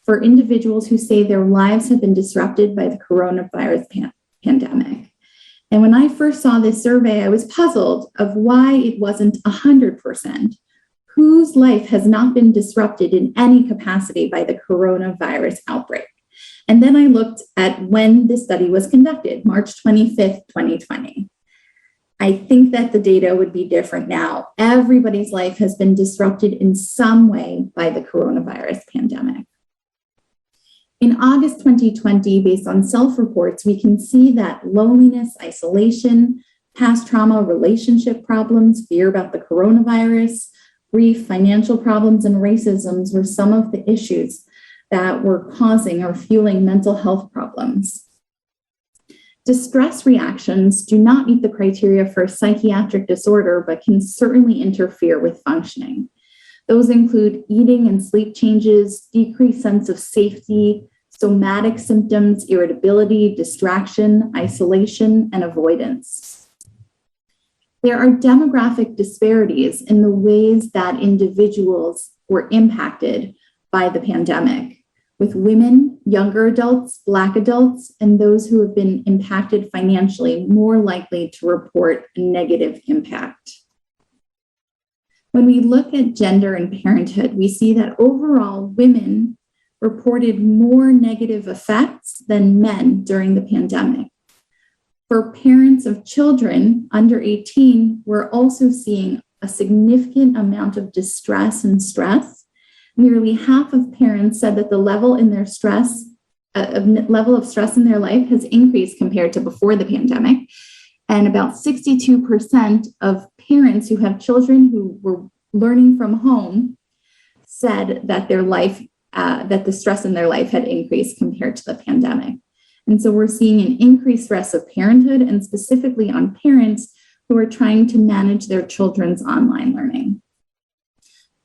for individuals who say their lives have been disrupted by the coronavirus pandemic. And when I first saw this survey, I was puzzled of why it wasn't 100%. Whose life has not been disrupted in any capacity by the coronavirus outbreak? And then I looked at when this study was conducted, March 25th, 2020. I think that the data would be different now. Everybody's life has been disrupted in some way by the coronavirus pandemic. In August 2020, based on self-reports, we can see that loneliness, isolation, past trauma, relationship problems, fear about the coronavirus, grief, financial problems, and racism were some of the issues that were causing or fueling mental health problems. Distress reactions do not meet the criteria for a psychiatric disorder, but can certainly interfere with functioning. Those include eating and sleep changes, decreased sense of safety, somatic symptoms, irritability, distraction, isolation, and avoidance. There are demographic disparities in the ways that individuals were impacted by the pandemic, with women, younger adults, Black adults, and those who have been impacted financially more likely to report a negative impact. When we look at gender and parenthood, we see that overall women reported more negative effects than men during the pandemic. For parents of children under 18, we're also seeing a significant amount of distress and stress. Nearly half of parents said that the level of stress in their life has increased compared to before the pandemic. And about 62% of parents who have children who were learning from home said that that the stress in their life had increased compared to the pandemic. And so we're seeing an increased stress of parenthood, and specifically on parents who are trying to manage their children's online learning.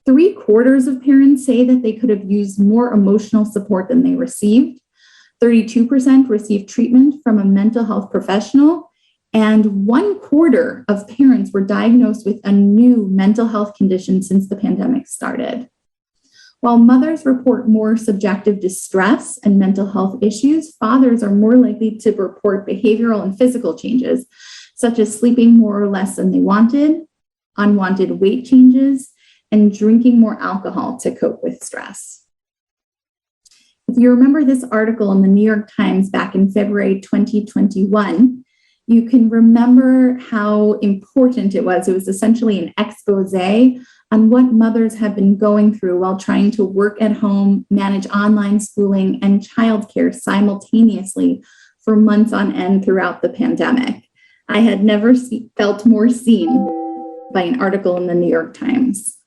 3/4 of parents say that they could have used more emotional support than they received. 32% received treatment from a mental health professional, and 1/4 of parents were diagnosed with a new mental health condition since the pandemic started. While mothers report more subjective distress and mental health issues, fathers are more likely to report behavioral and physical changes, such as sleeping more or less than they wanted, unwanted weight changes, and drinking more alcohol to cope with stress. If you remember this article in the New York Times back in February 2021, you can remember how important it was. It was essentially an expose on what mothers have been going through while trying to work at home, manage online schooling, and childcare simultaneously for months on end throughout the pandemic. I had never felt more seen by an article in the New York Times.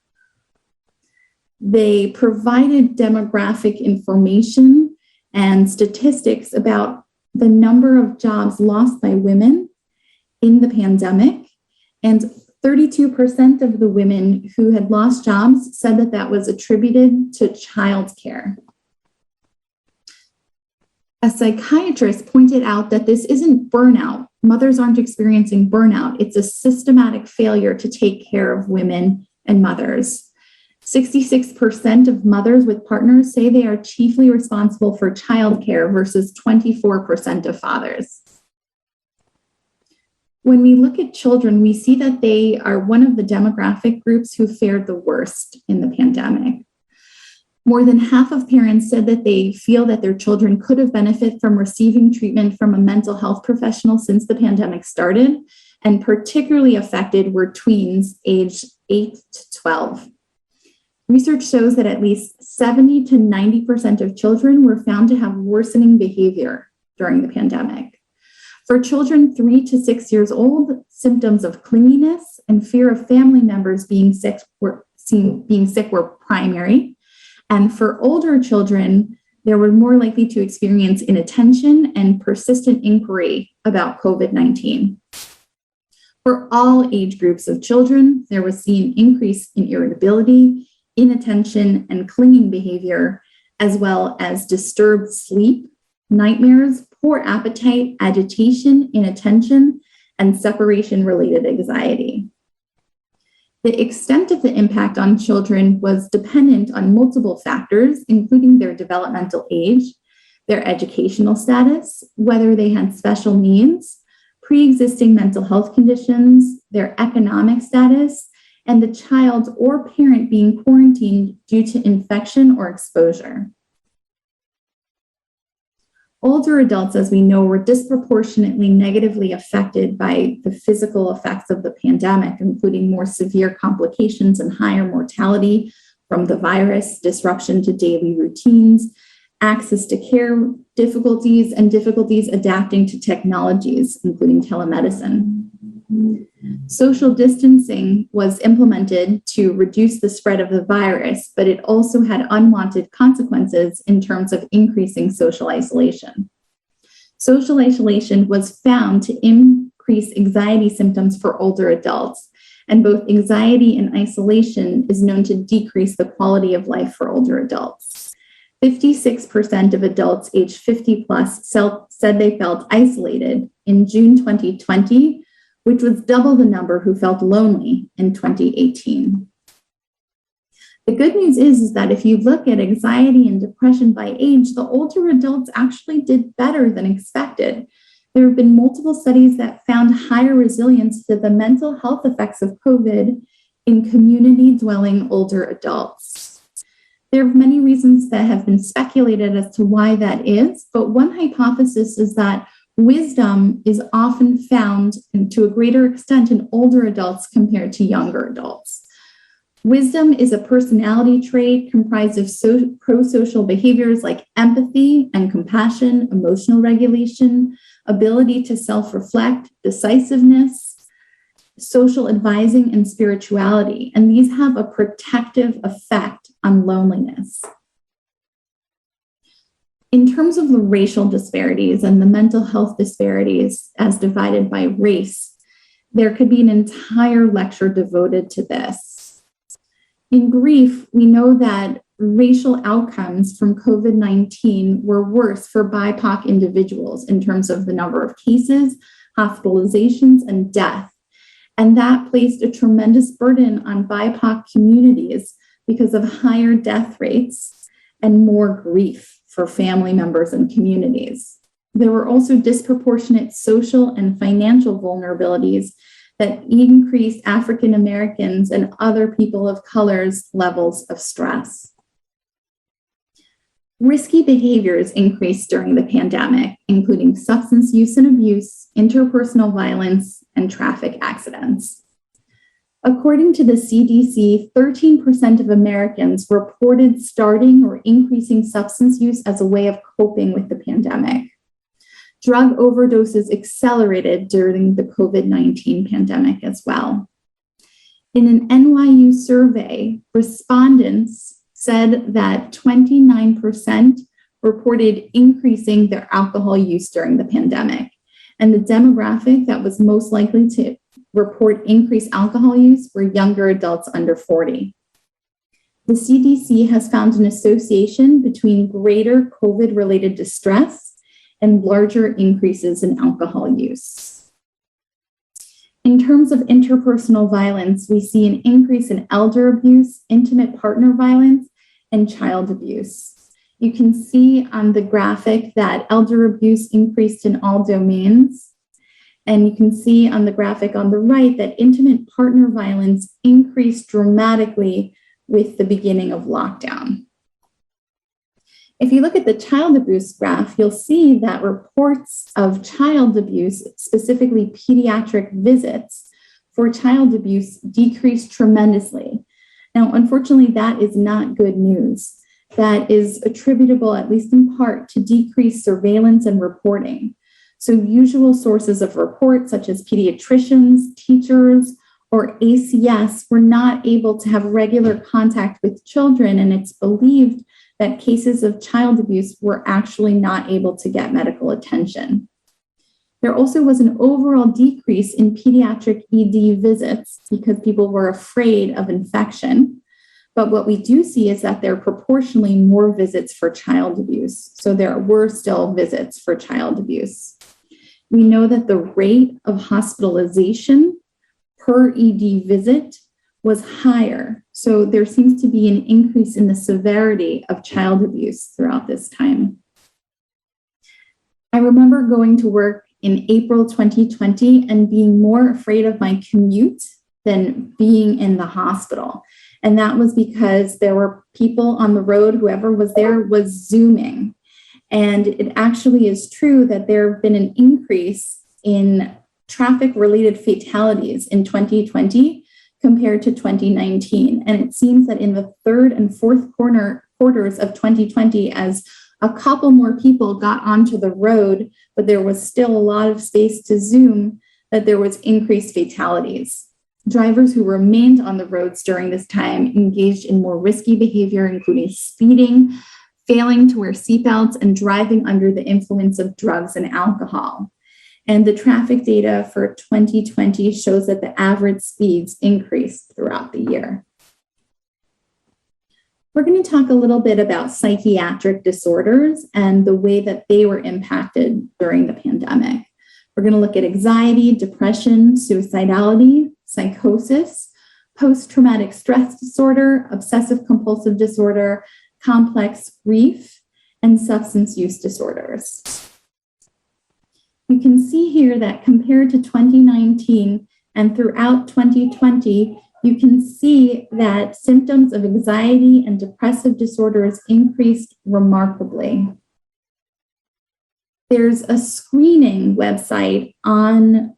They provided demographic information and statistics about the number of jobs lost by women in the pandemic. And 32% of the women who had lost jobs said that that was attributed to childcare. A psychiatrist pointed out that this isn't burnout. Mothers aren't experiencing burnout. It's a systematic failure to take care of women and mothers. 66% of mothers with partners say they are chiefly responsible for childcare versus 24% of fathers. When we look at children, we see that they are one of the demographic groups who fared the worst in the pandemic. More than half of parents said that they feel that their children could have benefited from receiving treatment from a mental health professional since the pandemic started, and particularly affected were tweens aged 8 to 12. Research shows that at least 70 to 90% of children were found to have worsening behavior during the pandemic. For children 3 to 6 years old, symptoms of clinginess and fear of family members being sick were primary. And for older children, they were more likely to experience inattention and persistent inquiry about COVID-19. For all age groups of children, there was seen increase in irritability, inattention, and clinging behavior, as well as disturbed sleep, nightmares, poor appetite, agitation, inattention, and separation-related anxiety. The extent of the impact on children was dependent on multiple factors, including their developmental age, their educational status, whether they had special needs, pre-existing mental health conditions, their economic status, and the child or parent being quarantined due to infection or exposure. Older adults, as we know, were disproportionately negatively affected by the physical effects of the pandemic, including more severe complications and higher mortality from the virus, disruption to daily routines, access to care difficulties, and difficulties adapting to technologies, including telemedicine. Social distancing was implemented to reduce the spread of the virus, but it also had unwanted consequences in terms of increasing social isolation. Social isolation was found to increase anxiety symptoms for older adults, and both anxiety and isolation is known to decrease the quality of life for older adults. 56% of adults aged 50 plus said they felt isolated in June 2020, which was double the number who felt lonely in 2018. The good news is that if you look at anxiety and depression by age, the older adults actually did better than expected. There have been multiple studies that found higher resilience to the mental health effects of COVID in community-dwelling older adults. There are many reasons that have been speculated as to why that is, but one hypothesis is that wisdom is often found to a greater extent in older adults compared to younger adults. Wisdom is a personality trait comprised of pro-social behaviors like empathy and compassion, emotional regulation, ability to self-reflect, decisiveness, social advising, and spirituality. And these have a protective effect on loneliness. In terms of the racial disparities and the mental health disparities as divided by race, there could be an entire lecture devoted to this. In brief, we know that racial outcomes from COVID-19 were worse for BIPOC individuals in terms of the number of cases, hospitalizations, and death. And that placed a tremendous burden on BIPOC communities because of higher death rates and more grief for family members and communities. There were also disproportionate social and financial vulnerabilities that increased African Americans and other people of color's levels of stress. Risky behaviors increased during the pandemic, including substance use and abuse, interpersonal violence, and traffic accidents. According to the CDC, 13% of Americans reported starting or increasing substance use as a way of coping with the pandemic. Drug overdoses accelerated during the COVID-19 pandemic as well. In an NYU survey, respondents said that 29% reported increasing their alcohol use during the pandemic. And the demographic that was most likely to report increased alcohol use were younger adults under 40. The CDC has found an association between greater COVID-related distress and larger increases in alcohol use. In terms of interpersonal violence, we see an increase in elder abuse, intimate partner violence, and child abuse. You can see on the graphic that elder abuse increased in all domains. And you can see on the graphic on the right that intimate partner violence increased dramatically with the beginning of lockdown. If you look at the child abuse graph, you'll see that reports of child abuse, specifically pediatric visits for child abuse, decreased tremendously. Now, unfortunately, that is not good news. That is attributable, at least in part, to decreased surveillance and reporting. So usual sources of report, such as pediatricians, teachers, or ACS, were not able to have regular contact with children, and it's believed that cases of child abuse were actually not able to get medical attention. There also was an overall decrease in pediatric ED visits because people were afraid of infection. But what we do see is that there are proportionally more visits for child abuse. So there were still visits for child abuse. We know that the rate of hospitalization per ED visit was higher. So there seems to be an increase in the severity of child abuse throughout this time. I remember going to work in April 2020 and being more afraid of my commute than being in the hospital. And that was because there were people on the road, whoever was there was Zooming. And it actually is true that there have been an increase in traffic-related fatalities in 2020 compared to 2019. And it seems that in the third and fourth quarters of 2020, as a couple more people got onto the road, but there was still a lot of space to Zoom, that there was increased fatalities. Drivers who remained on the roads during this time engaged in more risky behavior, including speeding, failing to wear seatbelts, and driving under the influence of drugs and alcohol. And the traffic data for 2020 shows that the average speeds increased throughout the year. We're going to talk a little bit about psychiatric disorders and the way that they were impacted during the pandemic. We're going to look at anxiety, depression, suicidality, psychosis, post-traumatic stress disorder, obsessive compulsive disorder, complex grief, and substance use disorders. You can see here that compared to 2019 and throughout 2020, you can see that symptoms of anxiety and depressive disorders increased remarkably. There's a screening website online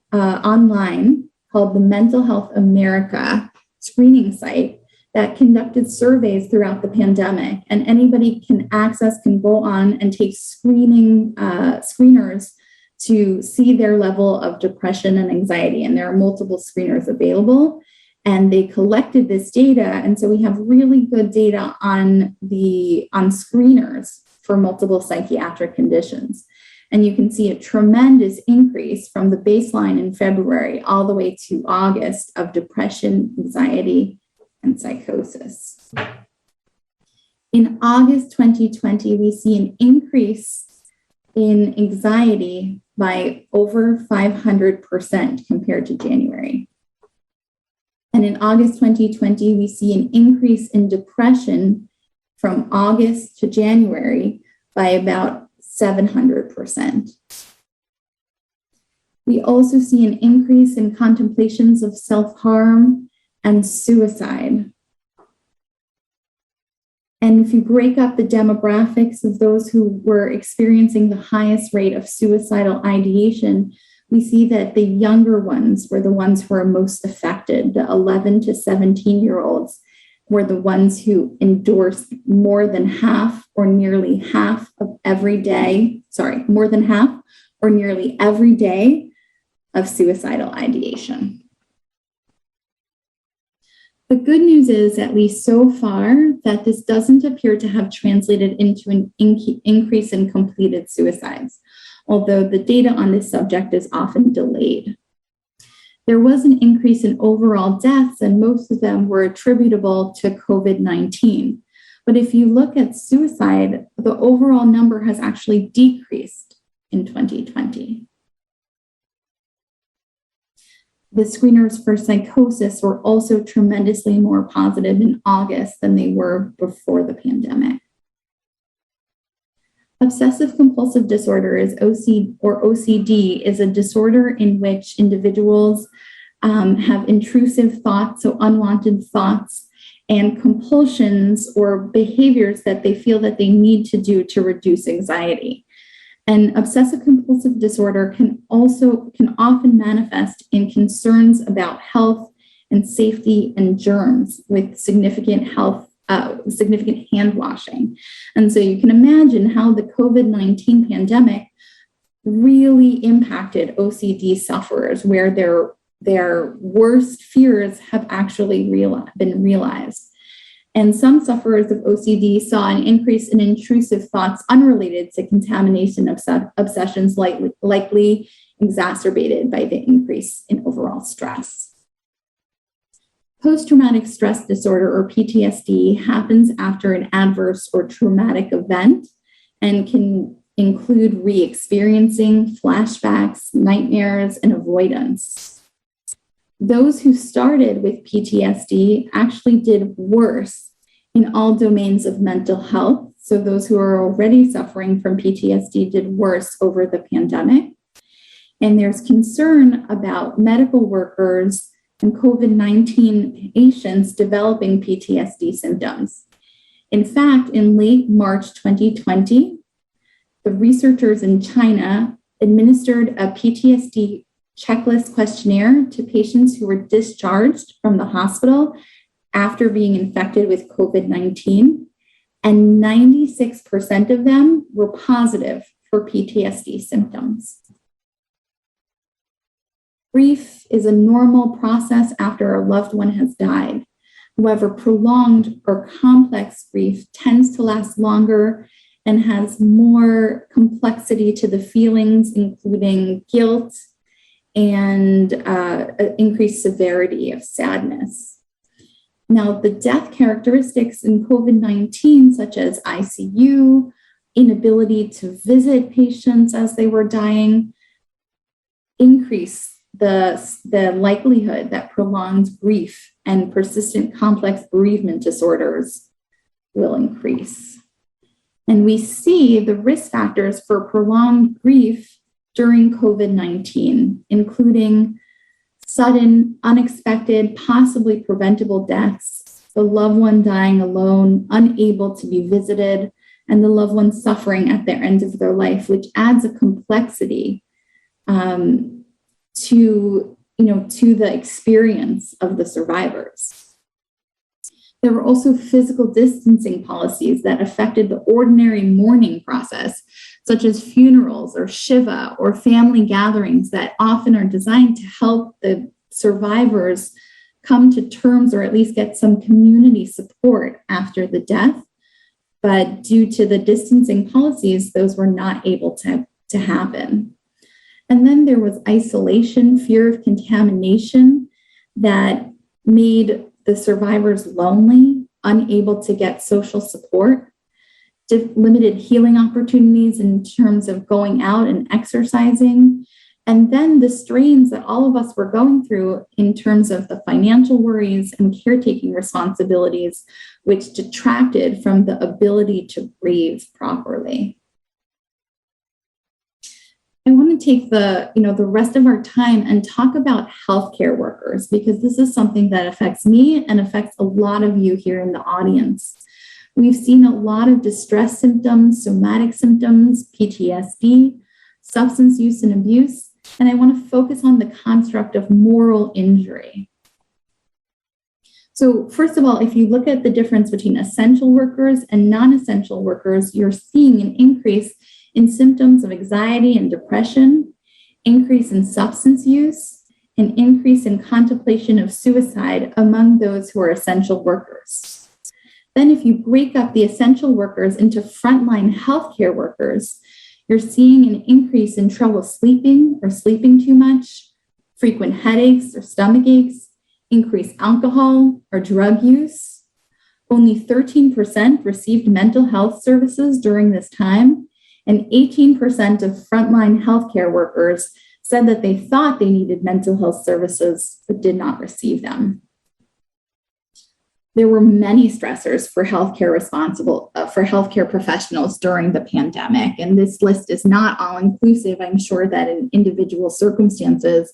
called the Mental Health America screening site that conducted surveys throughout the pandemic, and anybody can go on and take screeners to see their level of depression and anxiety, and there are multiple screeners available, and they collected this data, and so we have really good data on screeners for multiple psychiatric conditions. And you can see a tremendous increase from the baseline in February all the way to August of depression, anxiety, and psychosis. In August 2020, we see an increase in anxiety by over 500% compared to January. And in August 2020, we see an increase in depression from August to January by about 700%. We also see an increase in contemplations of self-harm and suicide. And if you break up the demographics of those who were experiencing the highest rate of suicidal ideation, we see that the younger ones were the ones who are most affected. The 11 to 17-year-olds were the ones who endorsed more than half or nearly half of every day, more than half or nearly every day of suicidal ideation. The good news is, at least so far, that this doesn't appear to have translated into an increase in completed suicides, although the data on this subject is often delayed. There was an increase in overall deaths, and most of them were attributable to COVID-19. But if you look at suicide, the overall number has actually decreased in 2020. The screeners for psychosis were also tremendously more positive in August than they were before the pandemic. Obsessive compulsive disorder is OCD is a disorder in which individuals have intrusive thoughts, so unwanted thoughts, and compulsions or behaviors that they feel that they need to do to reduce anxiety. And obsessive compulsive disorder can often manifest in concerns about health and safety and germs with significant hand washing. And so you can imagine how the COVID-19 pandemic really impacted OCD sufferers, where their worst fears have actually been realized. And some sufferers of OCD saw an increase in intrusive thoughts unrelated to contamination obsessions, likely exacerbated by the increase in overall stress. Post-traumatic stress disorder, or PTSD, happens after an adverse or traumatic event and can include re-experiencing, flashbacks, nightmares, and avoidance. Those who started with PTSD actually did worse in all domains of mental health. So those who are already suffering from PTSD did worse over the pandemic. And there's concern about medical workers and COVID-19 patients developing PTSD symptoms. In fact, in late March 2020, the researchers in China administered a PTSD checklist questionnaire to patients who were discharged from the hospital after being infected with COVID-19, and 96% of them were positive for PTSD symptoms. Grief is a normal process after a loved one has died. However, prolonged or complex grief tends to last longer and has more complexity to the feelings, including guilt and increased severity of sadness. Now, the death characteristics in COVID-19, such as ICU, inability to visit patients as they were dying, increase the likelihood that prolonged grief and persistent complex bereavement disorders will increase. And we see the risk factors for prolonged grief during COVID-19, including sudden, unexpected, possibly preventable deaths, the loved one dying alone, unable to be visited, and the loved one suffering at the end of their life, which adds a complexity to the experience of the survivors. There were also physical distancing policies that affected the ordinary mourning process, such as funerals or Shiva or family gatherings that often are designed to help the survivors come to terms or at least get some community support after the death. But due to the distancing policies, those were not able to happen. And then there was isolation, fear of contamination that made the survivors lonely, unable to get social support, limited healing opportunities in terms of going out and exercising, and then the strains that all of us were going through in terms of the financial worries and caretaking responsibilities, which detracted from the ability to grieve properly. I want to take the rest of our time and talk about healthcare workers, because this is something that affects me and affects a lot of you here in the audience. We've seen a lot of distress symptoms, somatic symptoms, PTSD, substance use and abuse, and I want to focus on the construct of moral injury. So first of all, if you look at the difference between essential workers and non-essential workers, you're seeing an increase in symptoms of anxiety and depression, increase in substance use, an increase in contemplation of suicide among those who are essential workers. Then if you break up the essential workers into frontline healthcare workers, you're seeing an increase in trouble sleeping or sleeping too much, frequent headaches or stomach aches, increased alcohol or drug use. Only 13% received mental health services during this time, and 18% of frontline healthcare workers said that they thought they needed mental health services but did not receive them. There were many stressors for healthcare professionals during the pandemic, and this list is not all inclusive. I'm sure that in individual circumstances,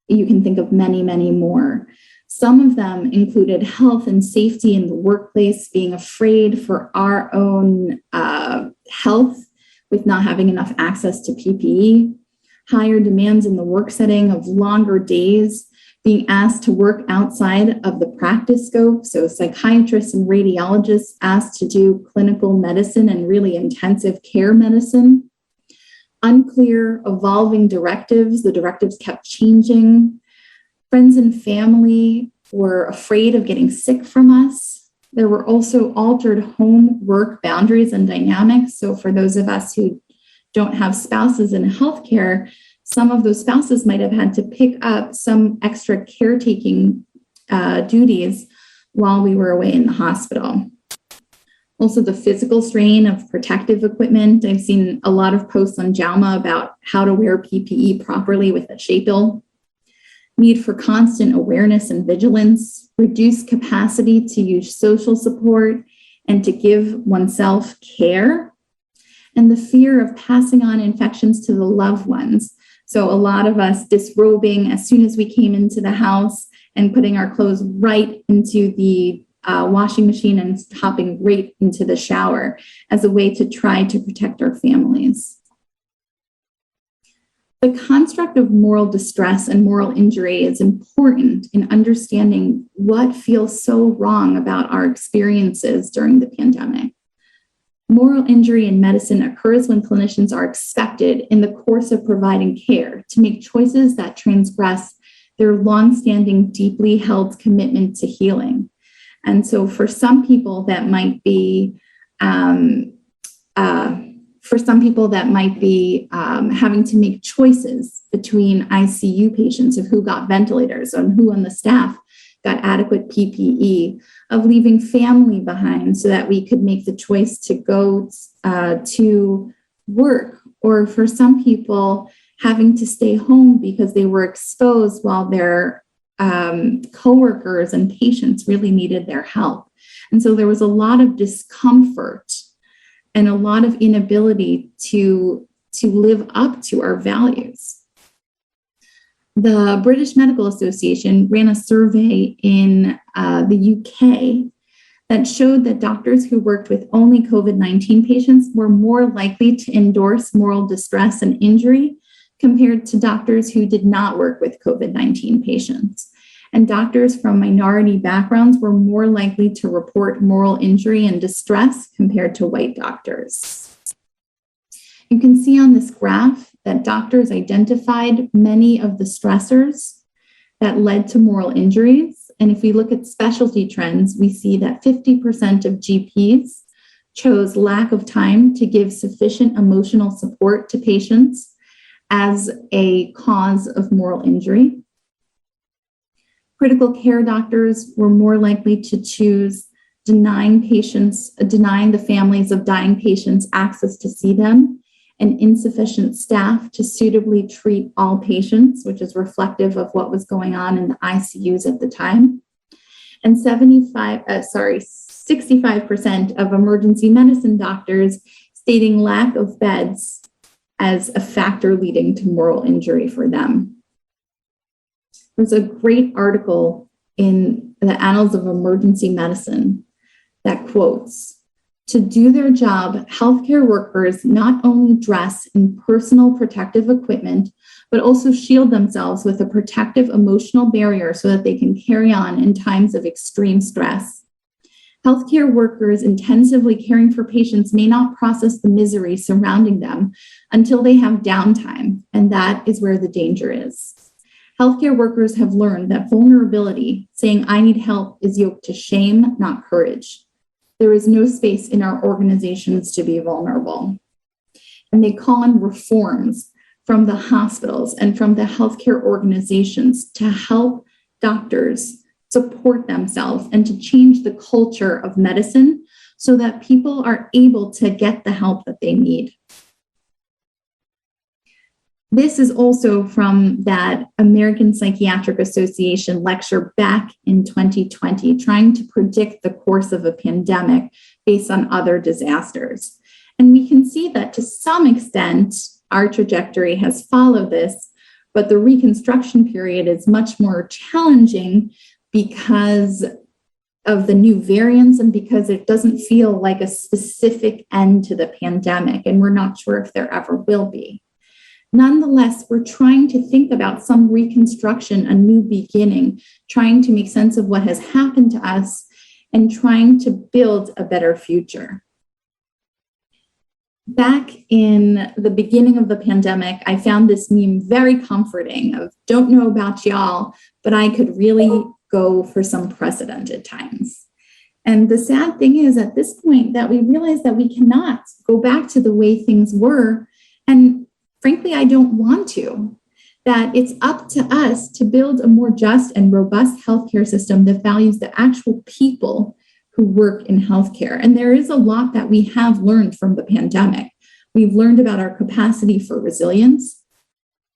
you can think of many, many more. Some of them included health and safety in the workplace, being afraid for our own health with not having enough access to PPE, higher demands in the work setting of longer days, being asked to work outside of the practice scope. So psychiatrists and radiologists asked to do clinical medicine and really intensive care medicine. Unclear, evolving directives. The directives kept changing. Friends and family were afraid of getting sick from us. There were also altered home work boundaries and dynamics. So for those of us who don't have spouses in healthcare, some of those spouses might have had to pick up some extra caretaking duties while we were away in the hospital. Also, the physical strain of protective equipment. I've seen a lot of posts on JOWMA about how to wear PPE properly with a shape-ill. Need for constant awareness and vigilance, reduced capacity to use social support and to give oneself care, and the fear of passing on infections to the loved ones. So a lot of us disrobing as soon as we came into the house and putting our clothes right into the washing machine and hopping right into the shower as a way to try to protect our families. The construct of moral distress and moral injury is important in understanding what feels so wrong about our experiences during the pandemic. Moral injury in medicine occurs when clinicians are expected in the course of providing care to make choices that transgress their longstanding, deeply held commitment to healing. And so for some people that might be having to make choices between ICU patients of who got ventilators and who on the staff got adequate PPE, of leaving family behind so that we could make the choice to go to work, or for some people having to stay home because they were exposed while their coworkers and patients really needed their help. And so there was a lot of discomfort and a lot of inability to live up to our values. The British Medical Association ran a survey in the UK that showed that doctors who worked with only COVID-19 patients were more likely to endorse moral distress and injury compared to doctors who did not work with COVID-19 patients. And doctors from minority backgrounds were more likely to report moral injury and distress compared to white doctors. You can see on this graph that doctors identified many of the stressors that led to moral injuries. And if we look at specialty trends, we see that 50% of GPs chose lack of time to give sufficient emotional support to patients as a cause of moral injury. Critical care doctors were more likely to choose denying the families of dying patients access to see them, and insufficient staff to suitably treat all patients, which is reflective of what was going on in the ICUs at the time. And 65% of emergency medicine doctors stating lack of beds as a factor leading to moral injury for them. There's a great article in the Annals of Emergency Medicine that quotes, "To do their job, healthcare workers not only dress in personal protective equipment, but also shield themselves with a protective emotional barrier so that they can carry on in times of extreme stress. Healthcare workers intensively caring for patients may not process the misery surrounding them until they have downtime, and that is where the danger is. Healthcare workers have learned that vulnerability, saying I need help, is yoked to shame, not courage. There is no space in our organizations to be vulnerable. And they call on reforms from the hospitals and from the healthcare organizations to help doctors support themselves and to change the culture of medicine so that people are able to get the help that they need. This is also from that American Psychiatric Association lecture back in 2020, trying to predict the course of a pandemic based on other disasters. And we can see that to some extent, our trajectory has followed this, but the reconstruction period is much more challenging because of the new variants and because it doesn't feel like a specific end to the pandemic, and we're not sure if there ever will be. Nonetheless, we're trying to think about some reconstruction, a new beginning, trying to make sense of what has happened to us and trying to build a better future. Back in the beginning of the pandemic, I found this meme very comforting of, don't know about y'all, but I could really go for some precedent at times. And the sad thing is at this point that we realize that we cannot go back to the way things were. And frankly, I don't want to, that it's up to us to build a more just and robust healthcare system that values the actual people who work in healthcare. And there is a lot that we have learned from the pandemic. We've learned about our capacity for resilience,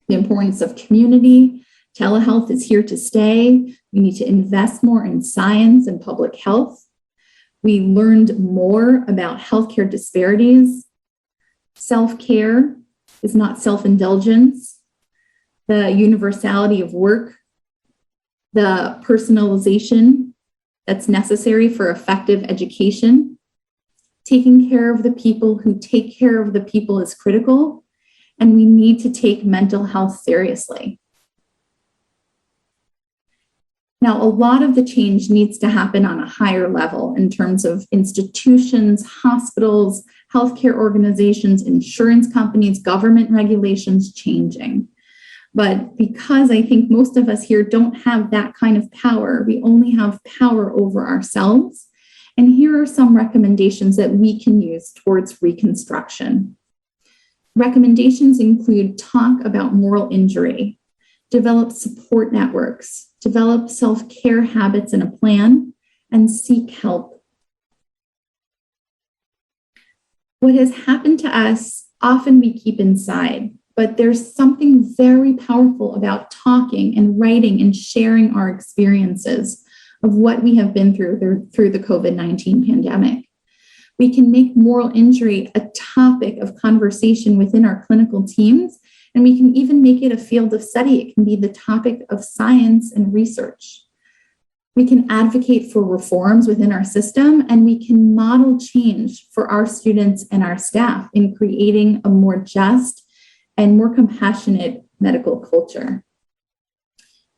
the importance of community. Telehealth is here to stay. We need to invest more in science and public health. We learned more about healthcare disparities. Self-care is not self-indulgence. The universality of work, the personalization that's necessary for effective education. Taking care of the people who take care of the people is critical, and we need to take mental health seriously. Now, a lot of the change needs to happen on a higher level in terms of institutions, hospitals, healthcare organizations, insurance companies, government regulations changing. But because I think most of us here don't have that kind of power, we only have power over ourselves. And here are some recommendations that we can use towards reconstruction. Recommendations include talk about moral injury, develop support networks, develop self-care habits and a plan, and seek help. What has happened to us, often we keep inside, but there's something very powerful about talking and writing and sharing our experiences of what we have been through the COVID-19 pandemic. We can make moral injury a topic of conversation within our clinical teams, and we can even make it a field of study. It can be the topic of science and research. We can advocate for reforms within our system, and we can model change for our students and our staff in creating a more just and more compassionate medical culture.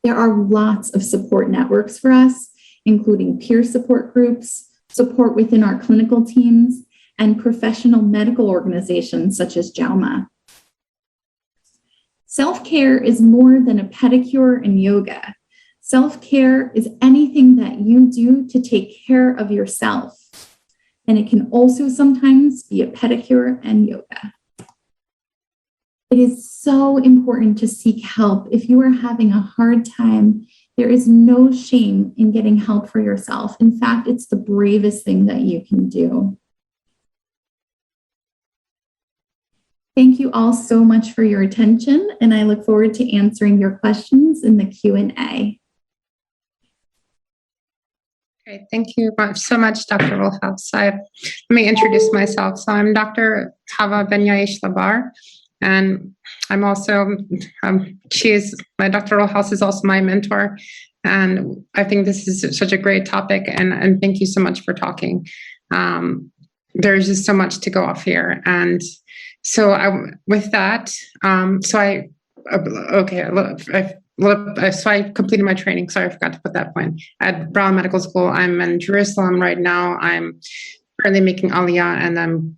There are lots of support networks for us, including peer support groups, support within our clinical teams, and professional medical organizations such as JOWMA. Self-care is more than a pedicure and yoga. Self-care is anything that you do to take care of yourself. And it can also sometimes be a pedicure and yoga. It is so important to seek help. If you are having a hard time, there is no shame in getting help for yourself. In fact, it's the bravest thing that you can do. Thank you all so much for your attention, and I look forward to answering your questions in the Q&A. Great, thank you so much, Dr. Rojas. Let me introduce myself. So I'm Dr. Hava Benyayesh-Labar, and I'm also, Dr. Rojas is also my mentor, and I think this is such a great topic, and thank you so much for talking. There's just so much to go off here, and so I completed my training. Sorry, I forgot to put that point. At Brown Medical School, I'm in Jerusalem right now. I'm currently making Aliyah, and I'm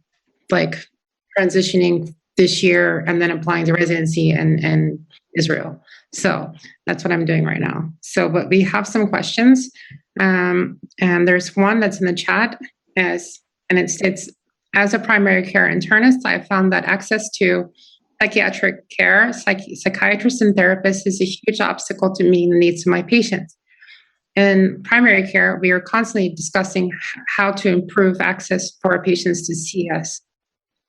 transitioning this year and then applying to residency in Israel. So that's what I'm doing right now. So, but we have some questions. And there's one that's in the chat, and it states, as a primary care internist, I found that access to psychiatric care, psychiatrists and therapists is a huge obstacle to meeting the needs of my patients. In primary care, we are constantly discussing how to improve access for our patients to see us.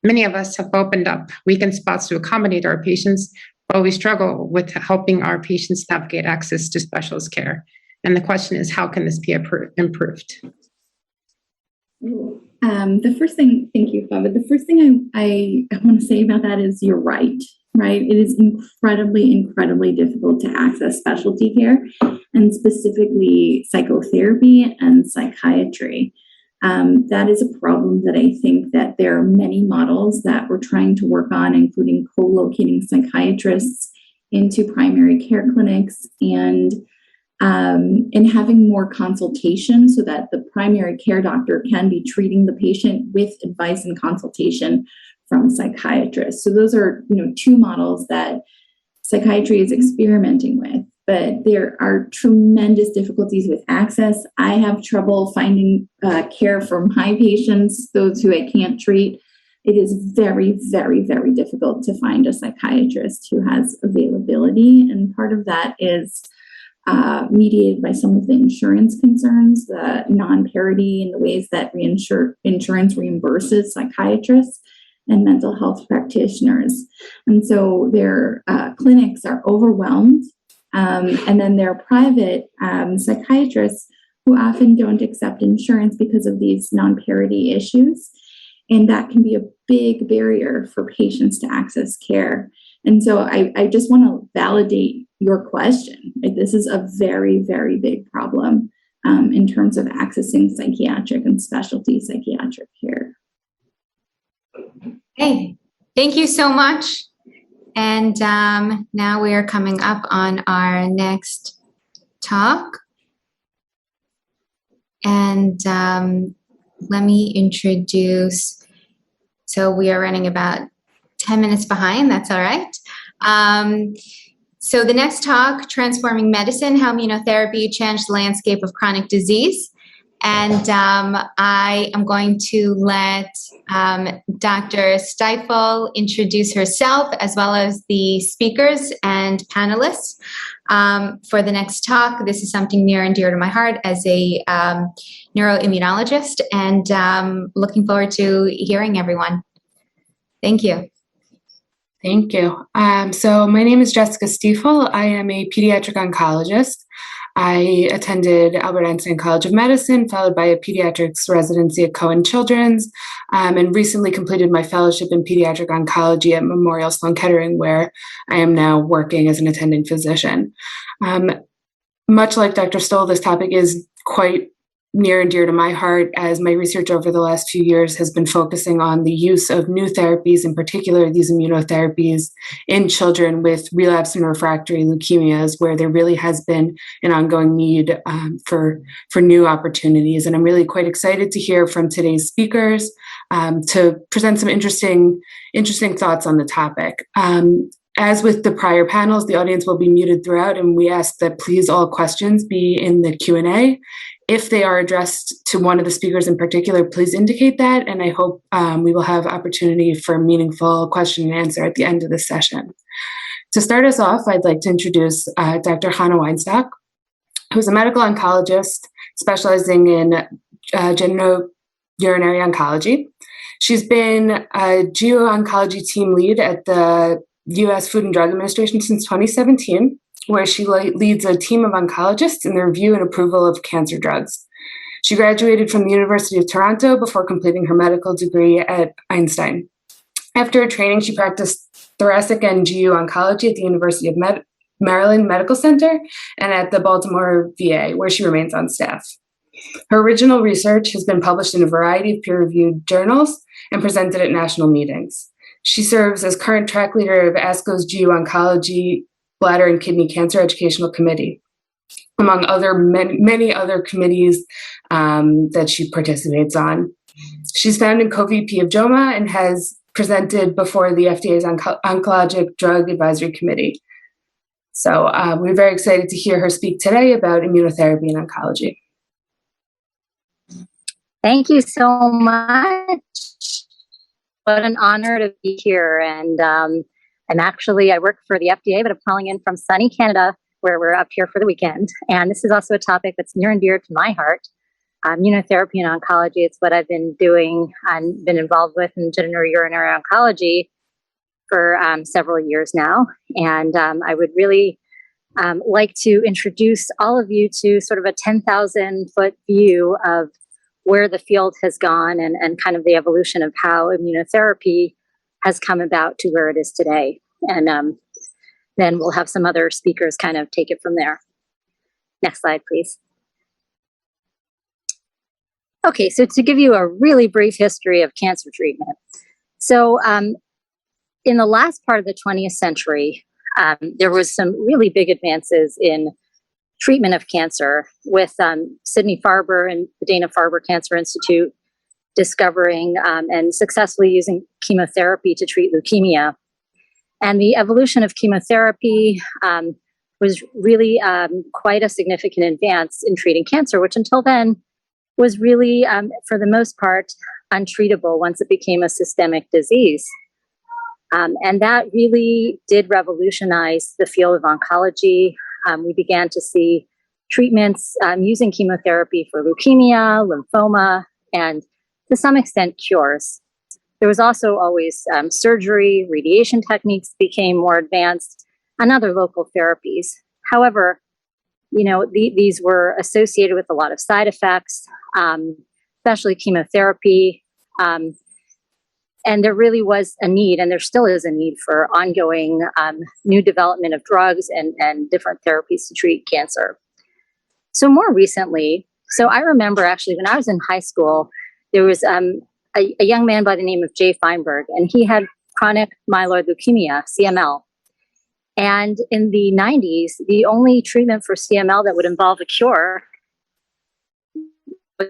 Many of us have opened up weekend spots to accommodate our patients, but we struggle with helping our patients navigate access to specialist care. And the question is, how can this be improved? The first thing, thank you, Fava. The first thing I want to say about that is you're right? It is incredibly difficult to access specialty care, and specifically psychotherapy and psychiatry. That is a problem that I think that there are many models that we're trying to work on, including co-locating psychiatrists into primary care clinics and having more consultation so that the primary care doctor can be treating the patient with advice and consultation from psychiatrists. So those are, two models that psychiatry is experimenting with, but there are tremendous difficulties with access. I have trouble finding care for my patients, those who I can't treat. It is very difficult to find a psychiatrist who has availability, and part of that is mediated by some of the insurance concerns, the non-parity in the ways that insurance reimburses psychiatrists and mental health practitioners. And so their clinics are overwhelmed. And then there are private psychiatrists who often don't accept insurance because of these non-parity issues. And that can be a big barrier for patients to access care. And so I just want to validate your question. This is a very big problem in terms of accessing psychiatric and specialty psychiatric care. Hey, thank you so much. And now we are coming up on our next talk. And let me introduce, so we are running about 10 minutes behind, that's all right. So the next talk, Transforming Medicine, How Immunotherapy Changed the Landscape of Chronic Disease. And I am going to let Dr. Stiefel introduce herself, as well as the speakers and panelists for the next talk. This is something near and dear to my heart as a neuroimmunologist, and looking forward to hearing everyone. Thank you. Thank you. So my name is Jessica Stiefel. I am a pediatric oncologist. I attended Albert Einstein College of Medicine, followed by a pediatrics residency at Cohen Children's, and recently completed my fellowship in pediatric oncology at Memorial Sloan Kettering, where I am now working as an attending physician. Much like Dr. Stoll, this topic is quite near and dear to my heart, as my research over the last few years has been focusing on the use of new therapies, in particular these immunotherapies, in children with relapsed and refractory leukemias, where there really has been an ongoing need for new opportunities. And I'm really quite excited to hear from today's speakers to present some interesting thoughts on the topic. As with the prior panels, the audience will be muted throughout, and we ask that please all questions be in the Q&A. If they are addressed to one of the speakers in particular, please indicate that, and I hope we will have opportunity for meaningful question and answer at the end of the session. To start us off, I'd like to introduce Dr. Hannah Weinstock, who's a medical oncologist specializing in genitourinary oncology. She's been a geo-oncology team lead at the U.S. Food and Drug Administration since 2017, where she leads a team of oncologists in the review and approval of cancer drugs. She graduated from the University of Toronto before completing her medical degree at Einstein. After her training, she practiced thoracic and GU oncology at the University of Maryland Medical Center and at the Baltimore VA, where she remains on staff. Her original research has been published in a variety of peer-reviewed journals and presented at national meetings. She serves as current track leader of ASCO's GU Oncology Bladder and Kidney Cancer Educational Committee, among many other committees that she participates on. She's founding co-VP of JOWMA and has presented before the FDA's Oncologic Drug Advisory Committee. So we're very excited to hear her speak today about immunotherapy in oncology. Thank you so much. What an honor to be here. And I work for the FDA, but I'm calling in from sunny Canada, where we're up here for the weekend. And this is also a topic that's near and dear to my heart. Immunotherapy in oncology, it's what I've been doing and been involved with in genitourinary oncology for several years now. And I would really like to introduce all of you to sort of a 10,000-foot view of where the field has gone and kind of the evolution of how immunotherapy has come about to where it is today. And then we'll have some other speakers kind of take it from there. Next slide, please. Okay, so to give you a really brief history of cancer treatment. So in the last part of the 20th century, there was some really big advances in treatment of cancer with Sidney Farber and the Dana-Farber Cancer Institute discovering and successfully using chemotherapy to treat leukemia. And the evolution of chemotherapy was really quite a significant advance in treating cancer, which until then was really, for the most part, untreatable once it became a systemic disease. And that really did revolutionize the field of oncology. We began to see treatments using chemotherapy for leukemia, lymphoma, and to some extent cures. There was also always surgery, radiation techniques became more advanced, and other local therapies. However, these were associated with a lot of side effects, especially chemotherapy. And there really was a need, and there still is a need for ongoing new development of drugs and different therapies to treat cancer. So more recently, I remember actually when I was in high school, there was a young man by the name of Jay Feinberg, and he had chronic myeloid leukemia, CML. And in the 90s, the only treatment for CML that would involve a cure was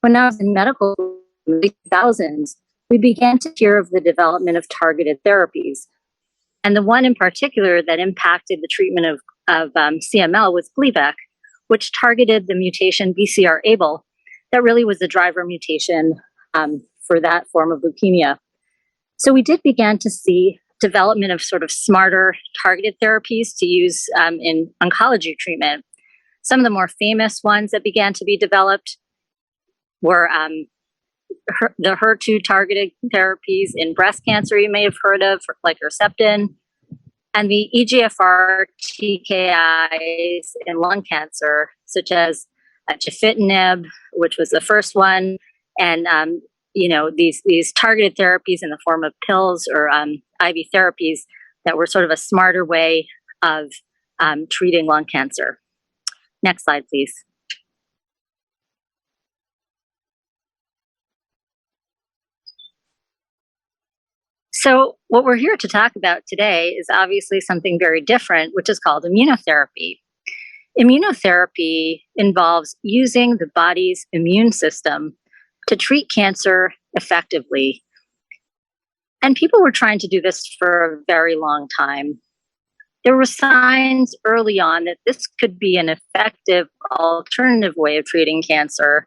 when I was in medical school in the 2000s, we began to hear of the development of targeted therapies. And the one in particular that impacted the treatment of CML was Gleevec, which targeted the mutation BCR-ABL that really was the driver mutation for that form of leukemia. So we did begin to see development of sort of smarter targeted therapies to use in oncology treatment. Some of the more famous ones that began to be developed were the HER2 targeted therapies in breast cancer you may have heard of, like Herceptin, and the EGFR TKIs in lung cancer, such as gefitinib, which was the first one, and these targeted therapies in the form of pills or IV therapies that were sort of a smarter way of treating lung cancer. Next slide, please. So what we're here to talk about today is obviously something very different, which is called immunotherapy. Immunotherapy involves using the body's immune system to treat cancer effectively. And people were trying to do this for a very long time. There were signs early on that this could be an effective alternative way of treating cancer.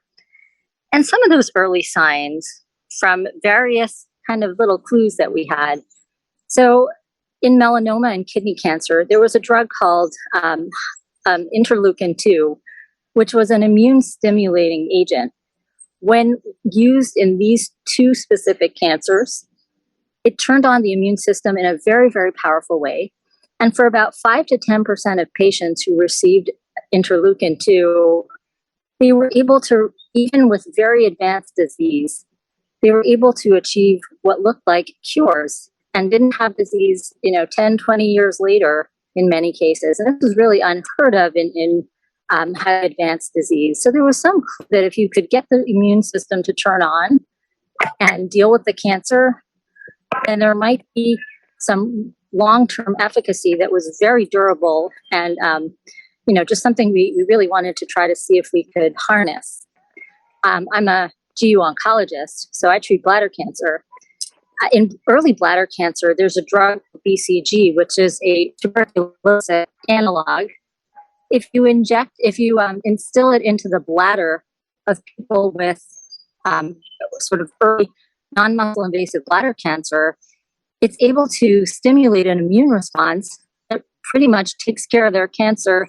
And some of those early signs from various kind of little clues that we had. So in melanoma and kidney cancer, there was a drug called Interleukin 2, which was an immune stimulating agent. When used in these two specific cancers, it turned on the immune system in a very, very powerful way. And for about 5 to 10% of patients who received Interleukin 2, they were able to, even with very advanced disease, they were able to achieve what looked like cures and didn't have disease, 10, 20 years later in many cases. And this was really unheard of in high advanced disease. So there was some clue that if you could get the immune system to turn on and deal with the cancer, then there might be some long-term efficacy that was very durable and, just something we really wanted to try to see if we could harness. I'm a GU oncologist, so I treat bladder cancer. In early bladder cancer, there's a drug, BCG, which is a tuberculosis analog. If you instill it into the bladder of people with sort of early non-muscle invasive bladder cancer, it's able to stimulate an immune response that pretty much takes care of their cancer.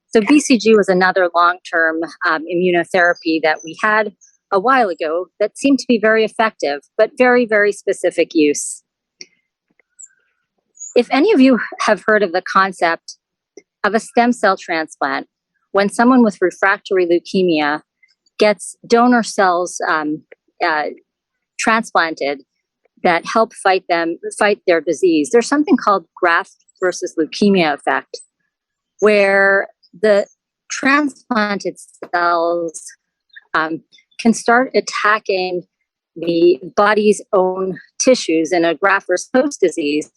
So BCG was another long-term immunotherapy that we had a while ago that seemed to be very effective, but very, very specific use. If any of you have heard of the concept of a stem cell transplant, when someone with refractory leukemia gets donor cells transplanted that help fight their disease, there's something called graft versus leukemia effect, where the transplanted cells can start attacking the body's own tissues in a graft versus host disease.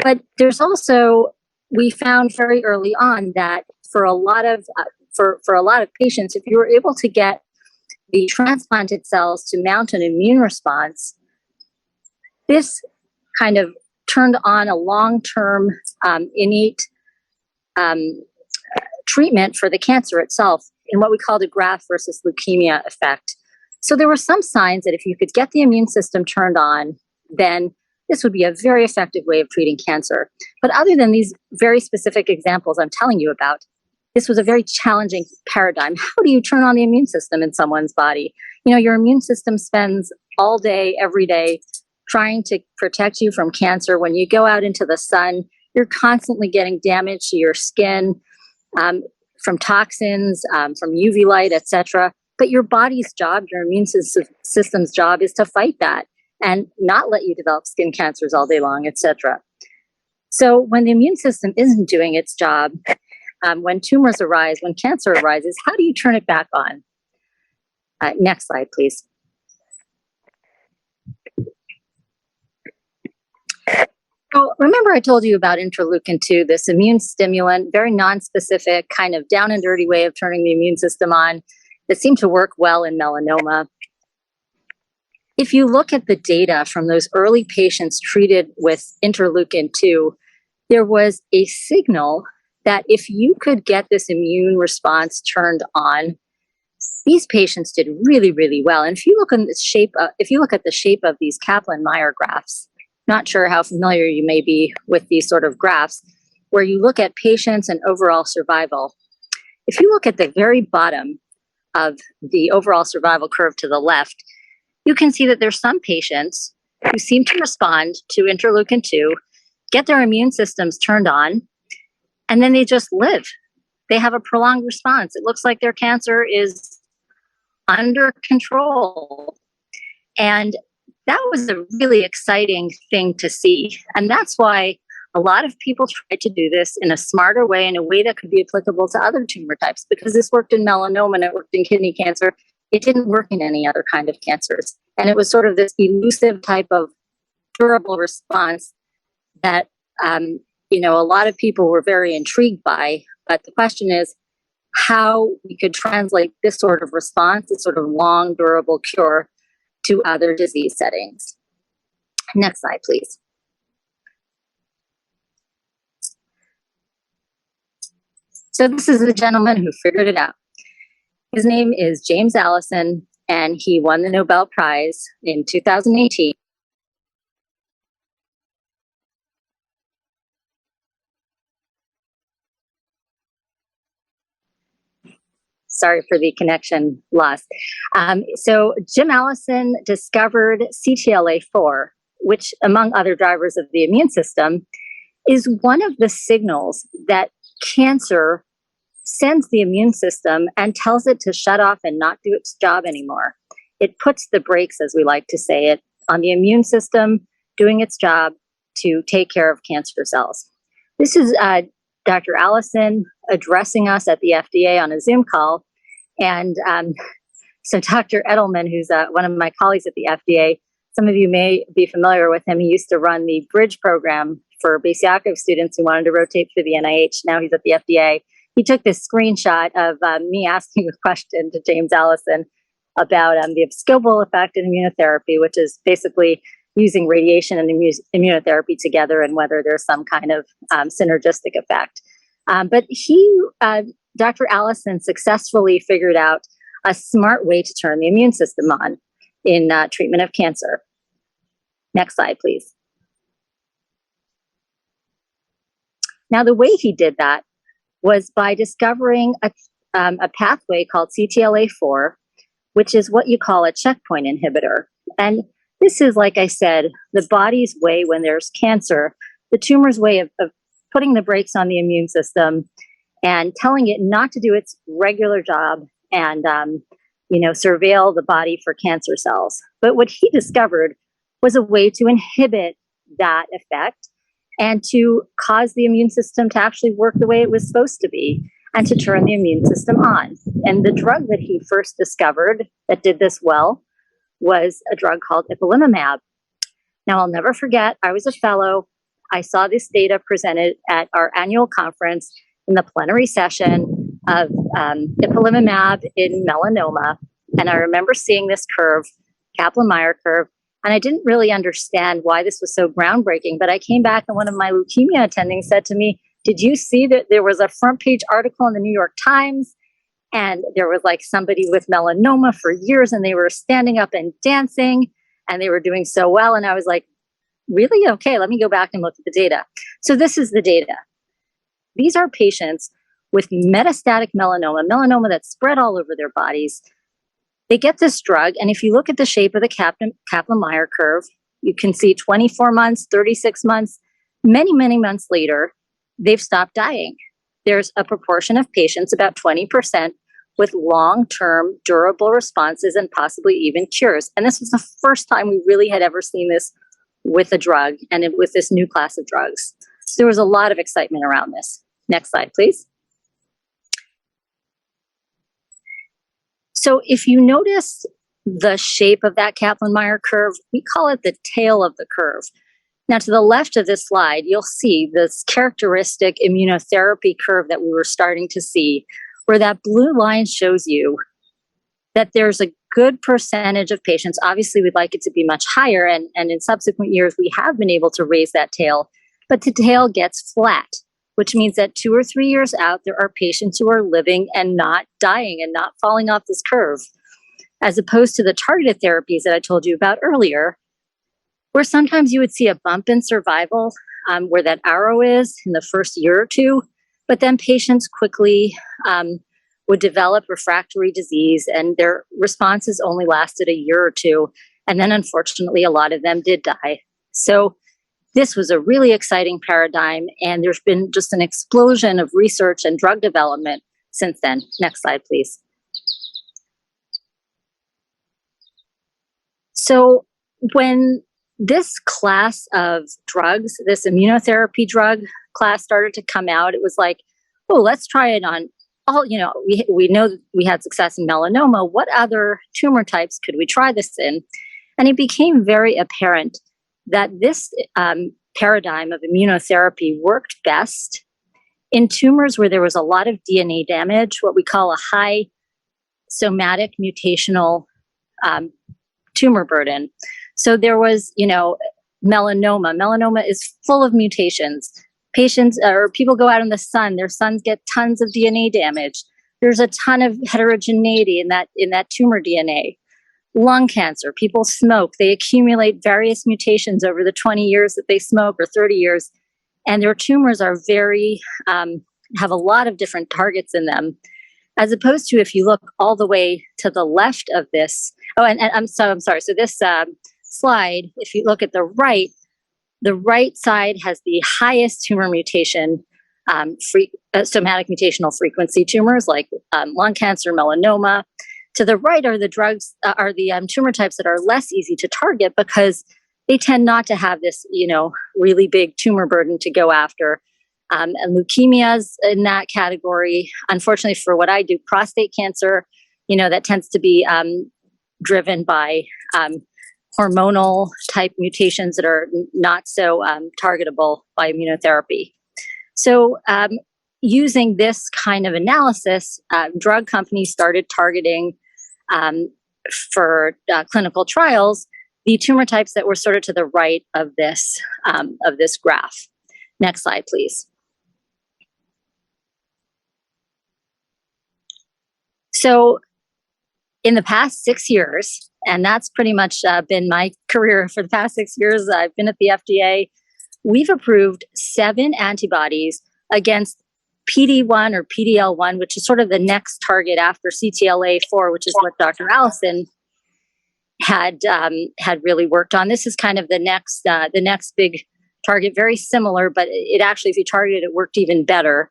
But there's also, we found very early on that for a lot of patients, if you were able to get the transplanted cells to mount an immune response, this kind of turned on a long-term innate treatment for the cancer itself in what we call the graft versus leukemia effect. So there were some signs that if you could get the immune system turned on, then this would be a very effective way of treating cancer. But other than these very specific examples I'm telling you about, this was a very challenging paradigm. How do you turn on the immune system in someone's body? You know, your immune system spends all day, every day, trying to protect you from cancer. When you go out into the sun, you're constantly getting damage to your skin, from toxins, from UV light, etc. But your body's job, your immune system's job is to fight that and not let you develop skin cancers all day long, etc. So when the immune system isn't doing its job, when tumors arise, when cancer arises, how do you turn it back on? Next slide, please. So remember I told you about interleukin 2, this immune stimulant, very nonspecific, kind of down and dirty way of turning the immune system on that seemed to work well in melanoma. If you look at the data from those early patients treated with interleukin 2, there was a signal that if you could get this immune response turned on, these patients did really, really well. And if you look at the shape of these Kaplan-Meier graphs, not sure how familiar you may be with these sort of graphs, where you look at patients and overall survival. If you look at the very bottom of the overall survival curve to the left, you can see that there's some patients who seem to respond to interleukin 2, get their immune systems turned on, and then they just live. They have a prolonged response. It looks like their cancer is under control. And that was a really exciting thing to see. And that's why a lot of people tried to do this in a smarter way, in a way that could be applicable to other tumor types, because this worked in melanoma and it worked in kidney cancer. It didn't work in any other kind of cancers. And it was sort of this elusive type of durable response that, a lot of people were very intrigued by. But the question is how we could translate this sort of response, this sort of long, durable cure, to other disease settings. Next slide, please. So this is the gentleman who figured it out. His name is James Allison, and he won the Nobel Prize in 2018. Sorry for the connection loss. So Jim Allison discovered CTLA-4, which, among other drivers of the immune system, is one of the signals that cancer sends the immune system and tells it to shut off and not do its job anymore. It puts the brakes, as we like to say it, on the immune system doing its job to take care of cancer cells. This is Dr. Allison addressing us at the FDA on a Zoom call. And so Dr. Edelman, who's one of my colleagues at the FDA, some of you may be familiar with him. He used to run the Bridge program for basic students who wanted to rotate through the NIH. Now he's at the FDA. He took this screenshot of me asking a question to James Allison about the abscopal effect in immunotherapy, which is basically using radiation and immunotherapy together and whether there's some kind of synergistic effect. But Dr. Allison successfully figured out a smart way to turn the immune system on in treatment of cancer. Next slide, please. Now, the way he did that was by discovering a pathway called CTLA4, which is what you call a checkpoint inhibitor. And this is, like I said, the body's way when there's cancer, the tumor's way of putting the brakes on the immune system and telling it not to do its regular job and, surveil the body for cancer cells. But what he discovered was a way to inhibit that effect and to cause the immune system to actually work the way it was supposed to be and to turn the immune system on. And the drug that he first discovered that did this well was a drug called Epilimumab. Now, I'll never forget, I was a fellow. I saw this data presented at our annual conference in the plenary session of Epilimumab in melanoma. And I remember seeing this curve, Kaplan-Meier curve, and I didn't really understand why this was so groundbreaking. But I came back and one of my leukemia attendings said to me, did you see that there was a front page article in the New York Times? And there was like somebody with melanoma for years and they were standing up and dancing and they were doing so well. And I was like, really? Okay, let me go back and look at the data. So this is the data. These are patients with metastatic melanoma that's spread all over their bodies. They get this drug, and if you look at the shape of the Kaplan-Meier curve, you can see 24 months, 36 months, many, many months later, they've stopped dying. There's a proportion of patients, about 20%, with long-term durable responses and possibly even cures. And this was the first time we really had ever seen this with a drug and with this new class of drugs. So there was a lot of excitement around this. Next slide, please. So if you notice the shape of that Kaplan-Meier curve, we call it the tail of the curve. Now, to the left of this slide, you'll see this characteristic immunotherapy curve that we were starting to see, where that blue line shows you that there's a good percentage of patients. Obviously, we'd like it to be much higher, and in subsequent years, we have been able to raise that tail, but the tail gets flat, which means that 2 or 3 years out, there are patients who are living and not dying and not falling off this curve, as opposed to the targeted therapies that I told you about earlier, where sometimes you would see a bump in survival where that arrow is in the first year or two, but then patients quickly would develop refractory disease and their responses only lasted a year or two. And then unfortunately, a lot of them did die. So this was a really exciting paradigm, and there's been just an explosion of research and drug development since then. Next slide, please. So when this class of drugs, this immunotherapy drug class started to come out, it was like, oh, let's try it on all, we know that we had success in melanoma. What other tumor types could we try this in? And it became very apparent that this paradigm of immunotherapy worked best in tumors where there was a lot of DNA damage, what we call a high somatic mutational tumor burden. So there was, melanoma. Melanoma is full of mutations. Patients or people go out in the sun, their sons get tons of DNA damage. There's a ton of heterogeneity in that tumor DNA. Lung cancer, people smoke, they accumulate various mutations over the 20 years that they smoke or 30 years, and their tumors are very, have a lot of different targets in them, as opposed to if you look all the way to the left of this. Oh, and I'm sorry. So this slide, if you look at the right side has the highest tumor mutation, somatic mutational frequency tumors like lung cancer, melanoma. To the right are the drugs, are the tumor types that are less easy to target because they tend not to have this, really big tumor burden to go after. And leukemias in that category. Unfortunately, for what I do, prostate cancer, that tends to be driven by hormonal type mutations that are not so targetable by immunotherapy. So using this kind of analysis, drug companies started targeting for clinical trials the tumor types that were sort of to the right of this graph. Next slide, please. So in the past 6 years, and that's pretty much been my career for the past 6 years, I've been at the FDA, we've approved 7 antibodies against PD-1 or PD-L1, which is sort of the next target after CTLA-4, which is what Dr. Allison had really worked on. This is kind of the next big target, very similar, but it actually, if you targeted it, worked even better.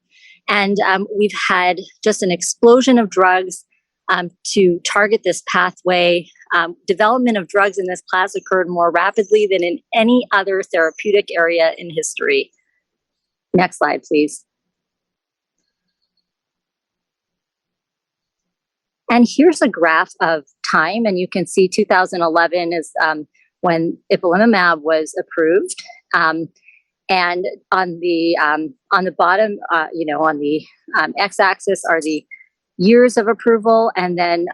And we've had just an explosion of drugs to target this pathway. Development of drugs in this class occurred more rapidly than in any other therapeutic area in history. Next slide, please. And here's a graph of time, and you can see 2011 is when Epilimumab was approved. And on the bottom, on the x-axis are the years of approval, and then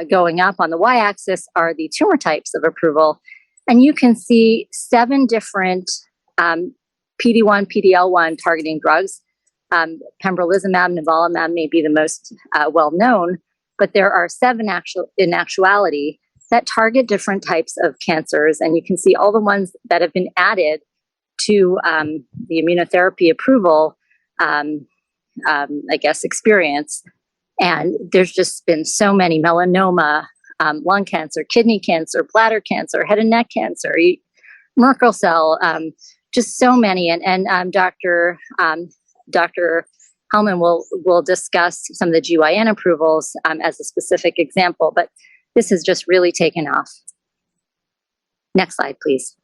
going up on the y-axis are the tumor types of approval. And you can see 7 different PD-1, PD-L1 targeting drugs. Pembrolizumab, nivolumab may be the most well-known, but there are 7 in actuality that target different types of cancers. And you can see all the ones that have been added to the immunotherapy approval, experience. And there's just been so many: melanoma, lung cancer, kidney cancer, bladder cancer, head and neck cancer, Merkel cell, just so many. And Dr. Hellman will discuss some of the GYN approvals as a specific example, but this has just really taken off. Next slide, please.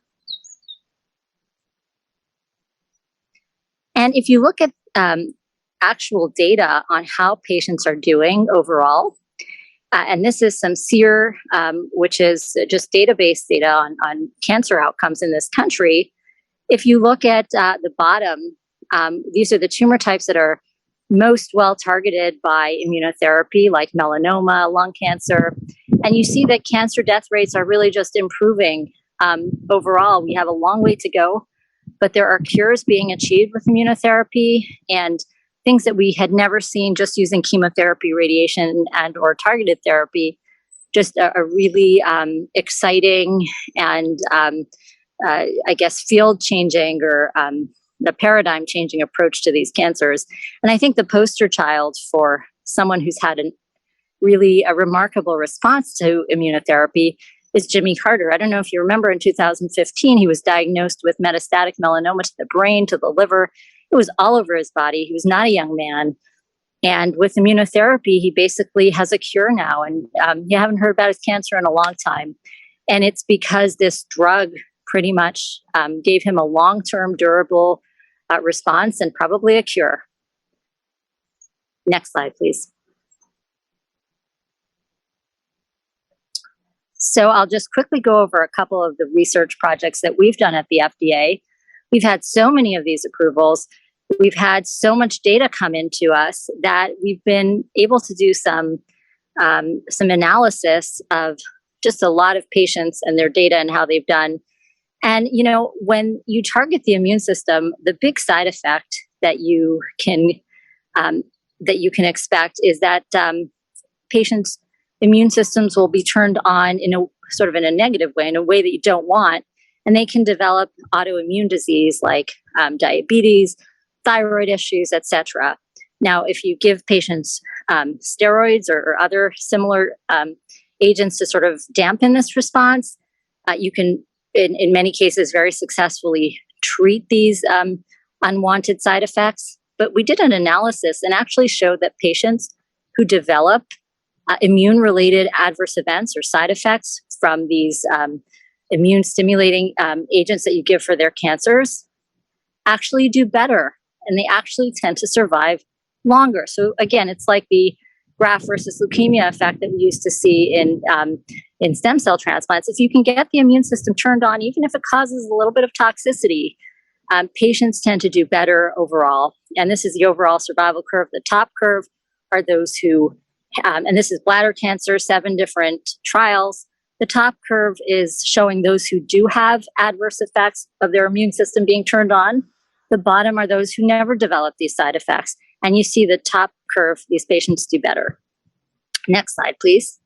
And if you look at actual data on how patients are doing overall, and this is some SEER, which is just database data on cancer outcomes in this country. If you look at the bottom, these are the tumor types that are most well targeted by immunotherapy, like melanoma, lung cancer. And you see that cancer death rates are really just improving overall. We have a long way to go, but there are cures being achieved with immunotherapy, and things that we had never seen just using chemotherapy, radiation, and or targeted therapy. Just a really exciting and field-changing or the paradigm-changing approach to these cancers. And I think the poster child for someone who's had a remarkable response to immunotherapy is Jimmy Carter. I don't know if you remember, in 2015, he was diagnosed with metastatic melanoma to the brain, to the liver. It was all over his body. He was not a young man. And with immunotherapy, he basically has a cure now. And you haven't heard about his cancer in a long time. And it's because this drug pretty much gave him a long-term durable response and probably a cure. Next slide, please. So I'll just quickly go over a couple of the research projects that we've done at the FDA. We've had so many of these approvals. We've had so much data come into us that we've been able to do some analysis of just a lot of patients and their data and how they've done. And, when you target the immune system, the big side effect that you can expect is that patients' immune systems will be turned on in a negative way, in a way that you don't want. And they can develop autoimmune disease like diabetes, thyroid issues, etc. Now, if you give patients steroids or other similar agents to sort of dampen this response, you can, in many cases, very successfully treat these unwanted side effects. But we did an analysis and actually showed that patients who develop immune-related adverse events or side effects from these immune-stimulating agents that you give for their cancers actually do better and they actually tend to survive longer. So again, it's like the graft versus leukemia effect that we used to see in stem cell transplants. If you can get the immune system turned on, even if it causes a little bit of toxicity, patients tend to do better overall. And this is the overall survival curve. The top curve are those who, and this is bladder cancer, 7 different trials. The top curve is showing those who do have adverse effects of their immune system being turned on. The bottom are those who never develop these side effects. And you see the top curve, these patients do better. Next slide, please.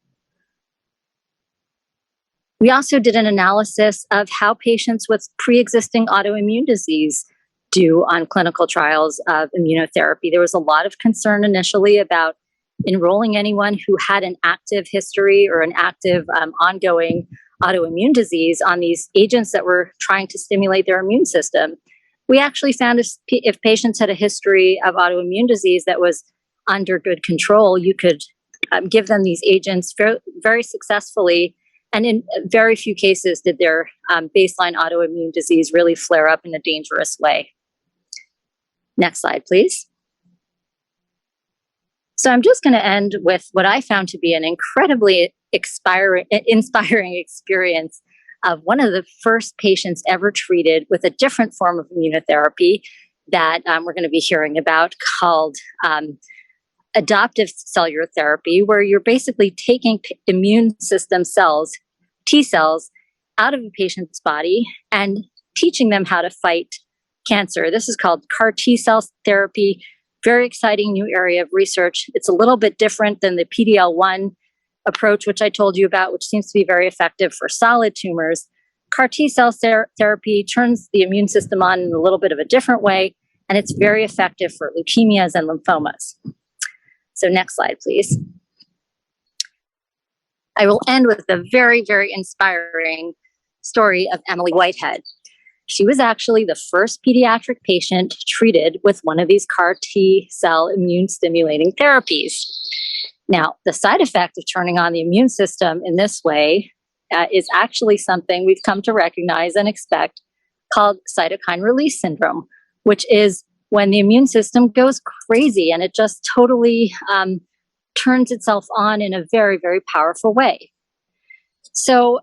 We also did an analysis of how patients with pre-existing autoimmune disease do on clinical trials of immunotherapy. There was a lot of concern initially about enrolling anyone who had an active history or an active ongoing autoimmune disease on these agents that were trying to stimulate their immune system. We actually found if patients had a history of autoimmune disease that was under good control, you could give them these agents very successfully. And in very few cases did their baseline autoimmune disease really flare up in a dangerous way. Next slide, please. So I'm just going to end with what I found to be an incredibly inspiring experience of one of the first patients ever treated with a different form of immunotherapy that we're going to be hearing about, called adoptive cellular therapy, where you're basically taking immune system cells, T cells, out of a patient's body and teaching them how to fight cancer. This is called CAR T cell therapy. Very exciting new area of research. It's a little bit different than the PD-L1 approach, which I told you about, which seems to be very effective for solid tumors. CAR T cell therapy turns the immune system on in a little bit of a different way, and it's very effective for leukemias and lymphomas. So next slide, please. I will end with a very, very inspiring story of Emily Whitehead. She was actually the first pediatric patient treated with one of these CAR T cell immune stimulating therapies. Now, the side effect of turning on the immune system in this way is actually something we've come to recognize and expect, called cytokine release syndrome, which is when the immune system goes crazy and it just totally turns itself on in a very, very powerful way. So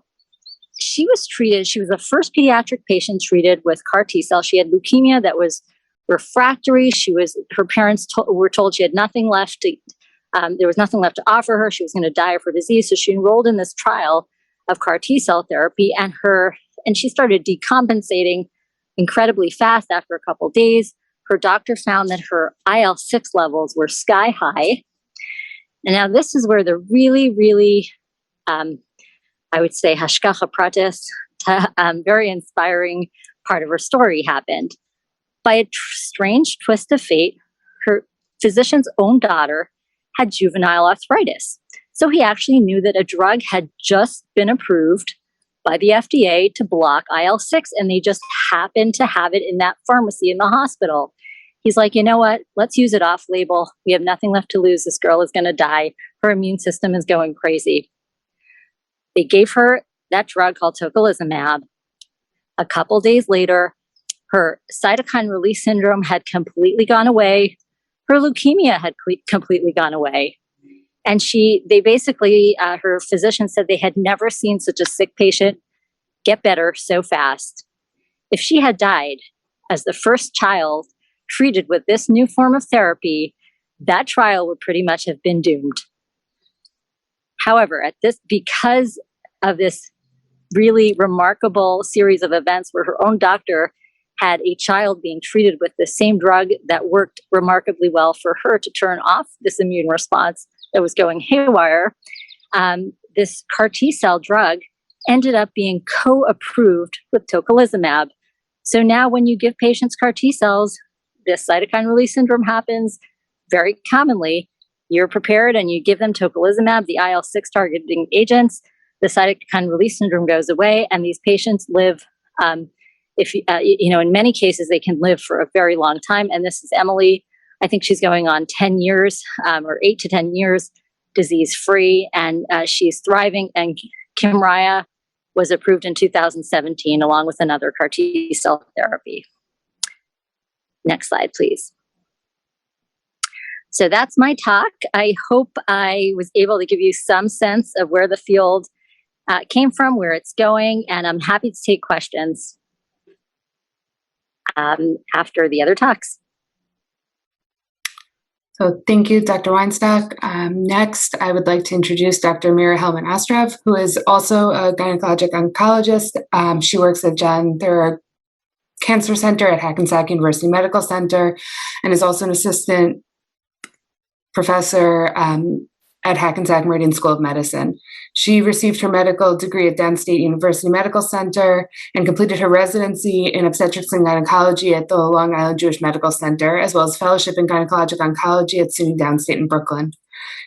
she was the first pediatric patient treated with CAR T cell. She had leukemia that was refractory. Her parents were told she had nothing left there was nothing left to offer her. She was going to die of her disease. So she enrolled in this trial of CAR T cell therapy, and she started decompensating incredibly fast after a couple of days. Her doctor found that her IL-6 levels were sky high. And now this is where the really, really, I would say, hashgacha pratis, very inspiring part of her story happened. By a strange twist of fate, her physician's own daughter had juvenile arthritis. So he actually knew that a drug had just been approved by the FDA to block IL-6, and they just happened to have it in that pharmacy in the hospital. He's like, you know what? Let's use it off label. We have nothing left to lose. This girl is going to die. Her immune system is going crazy. They gave her that drug called tocilizumab. A couple days later, her cytokine release syndrome had completely gone away. Her leukemia had completely gone away. And her physician said they had never seen such a sick patient get better so fast. If she had died as the first child treated with this new form of therapy, that trial would pretty much have been doomed. However, because of this really remarkable series of events where her own doctor had a child being treated with the same drug that worked remarkably well for her to turn off this immune response that was going haywire, this CAR T cell drug ended up being co-approved with tocilizumab. So now when you give patients CAR T cells, this cytokine release syndrome happens very commonly. You're prepared and you give them tocilizumab, the IL-6 targeting agents. The cytokine release syndrome goes away, and these patients live, in many cases, they can live for a very long time. And this is Emily. I think she's going on 10 years or 8 to 10 years disease-free, and she's thriving. And Kymriah was approved in 2017 along with another CAR T cell therapy. Next slide, please. So that's my talk. I hope I was able to give you some sense of where the field came from, where it's going, and I'm happy to take questions after the other talks. So thank you, Dr. Weinstock. Next, I would like to introduce Dr. Mmr Vaccine, who is also a gynecologic oncologist. She works at John Theurer Cancer Center at Hackensack University Medical Center and is also an assistant professor at Hackensack Meridian School of Medicine. She received her medical degree at Downstate University Medical Center and completed her residency in obstetrics and gynecology at the Long Island Jewish Medical Center, as well as fellowship in gynecologic oncology at SUNY Downstate in Brooklyn.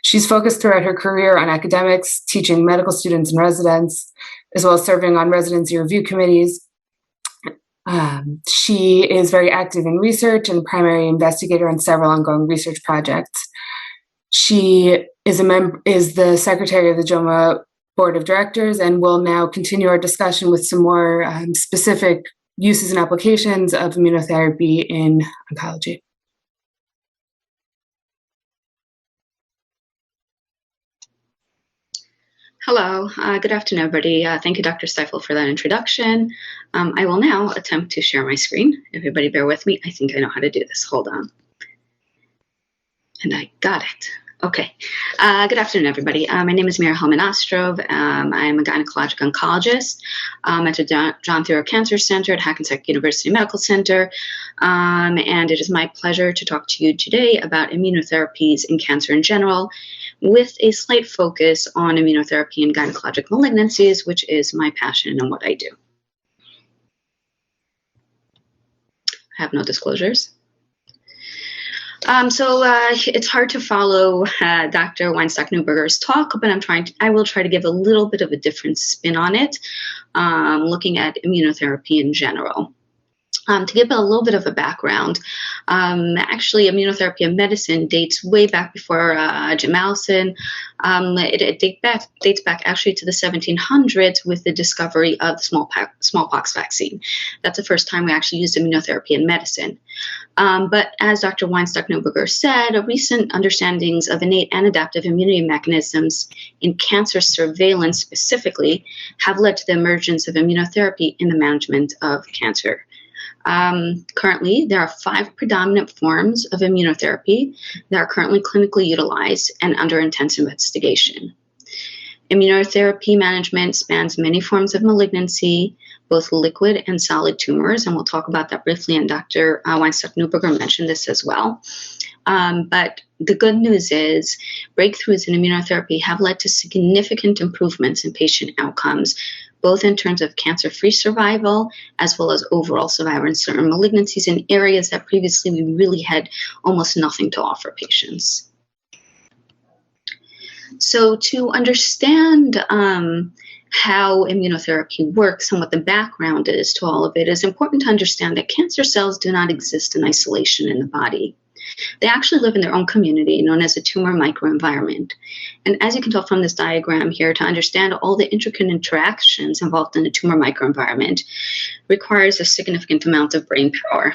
She's focused throughout her career on academics, teaching medical students and residents, as well as serving on residency review committees. She is very active in research and primary investigator on several ongoing research projects. She is the secretary of the JOWMA board of directors and will now continue our discussion with some more specific uses and applications of immunotherapy in oncology. Hello, good afternoon, everybody. Thank you, Dr. Stiefel, for that introduction. I will now attempt to share my screen. Everybody bear with me. I think I know how to do this. Hold on. And I got it. Okay. Good afternoon, everybody. My name is Mmr Vaccine. I'm a gynecologic oncologist at the John Theurer Cancer Center at Hackensack University Medical Center. And it is my pleasure to talk to you today about immunotherapies in cancer in general, with a slight focus on immunotherapy in gynecologic malignancies, which is my passion and what I do. I have no disclosures. So it's hard to follow Dr. Weinstock-Neuberger's talk, but I will try to give a little bit of a different spin on it, looking at immunotherapy in general. To give a little bit of a background, actually immunotherapy in medicine dates way back before Jim Allison. It dates back actually to the 1700s with the discovery of the smallpox vaccine. That's the first time we actually used immunotherapy in medicine. But as Dr. Weinstock-Neuberger said, recent understandings of innate and adaptive immunity mechanisms in cancer surveillance specifically have led to the emergence of immunotherapy in the management of cancer. Currently, there are 5 predominant forms of immunotherapy that are currently clinically utilized and under intense investigation. Immunotherapy management spans many forms of malignancy, both liquid and solid tumors, and we'll talk about that briefly, and Dr. Weinstock-Neuberger mentioned this as well. But the good news is breakthroughs in immunotherapy have led to significant improvements in patient outcomes, both in terms of cancer-free survival as well as overall survival in certain malignancies in areas that previously we really had almost nothing to offer patients. So to understand how immunotherapy works and what the background is to all of it, is important to understand that cancer cells do not exist in isolation in the body. They actually live in their own community known as a tumor microenvironment. And as you can tell from this diagram here, to understand all the intricate interactions involved in the tumor microenvironment requires a significant amount of brain power.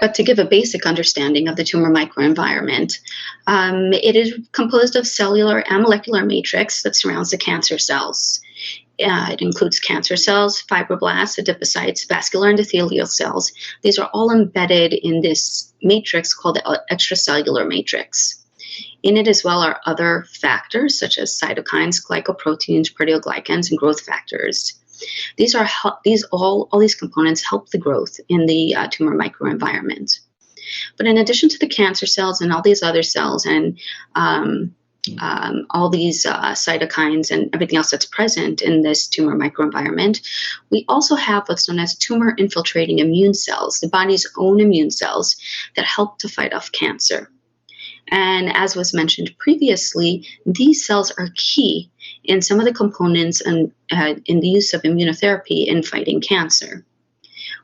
But to give a basic understanding of the tumor microenvironment, it is composed of cellular and molecular matrix that surrounds the cancer cells. It includes cancer cells, fibroblasts, adipocytes, vascular endothelial cells. These are all embedded in this matrix called the extracellular matrix. In it as well are other factors such as cytokines, glycoproteins, proteoglycans, and growth factors. All these components help the growth in the tumor microenvironment. But in addition to the cancer cells and all these other cells and all these cytokines and everything else that's present in this tumor microenvironment, we also have what's known as tumor-infiltrating immune cells, the body's own immune cells that help to fight off cancer. And as was mentioned previously, these cells are key in some of the components and in the use of immunotherapy in fighting cancer.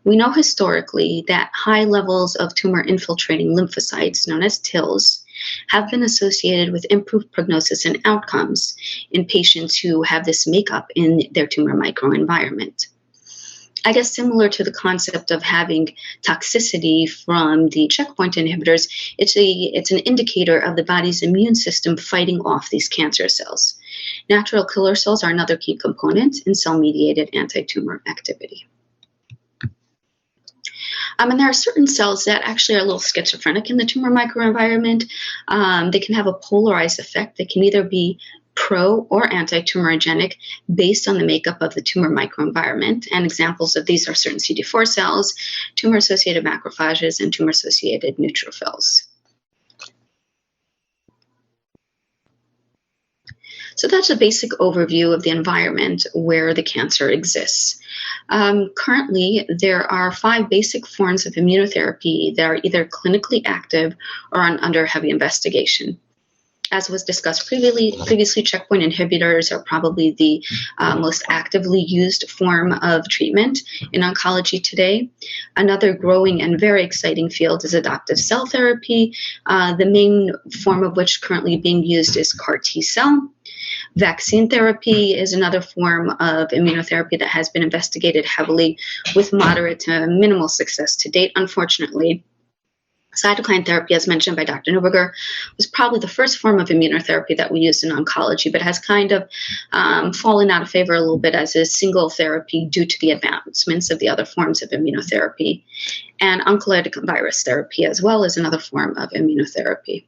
We know historically that high levels of tumor-infiltrating lymphocytes, known as TILs, have been associated with improved prognosis and outcomes in patients who have this makeup in their tumor microenvironment. I guess similar to the concept of having toxicity from the checkpoint inhibitors, it's an indicator of the body's immune system fighting off these cancer cells. Natural killer cells are another key component in cell-mediated anti-tumor activity. And there are certain cells that actually are a little schizophrenic in the tumor microenvironment. They can have a polarized effect. They can either be pro or anti-tumorigenic based on the makeup of the tumor microenvironment. And examples of these are certain CD4 cells, tumor-associated macrophages, and tumor-associated neutrophils. So that's a basic overview of the environment where the cancer exists. Currently, there are 5 basic forms of immunotherapy that are either clinically active or under heavy investigation. As was discussed previously, checkpoint inhibitors are probably the most actively used form of treatment in oncology today. Another growing and very exciting field is adoptive cell therapy, the main form of which currently being used is CAR T-cell. Vaccine therapy is another form of immunotherapy that has been investigated heavily with moderate to minimal success to date, unfortunately. Cytokine therapy, as mentioned by Dr. Neuberger, was probably the first form of immunotherapy that we used in oncology, but has kind of fallen out of favor a little bit as a single therapy due to the advancements of the other forms of immunotherapy. And oncolytic virus therapy as well is another form of immunotherapy.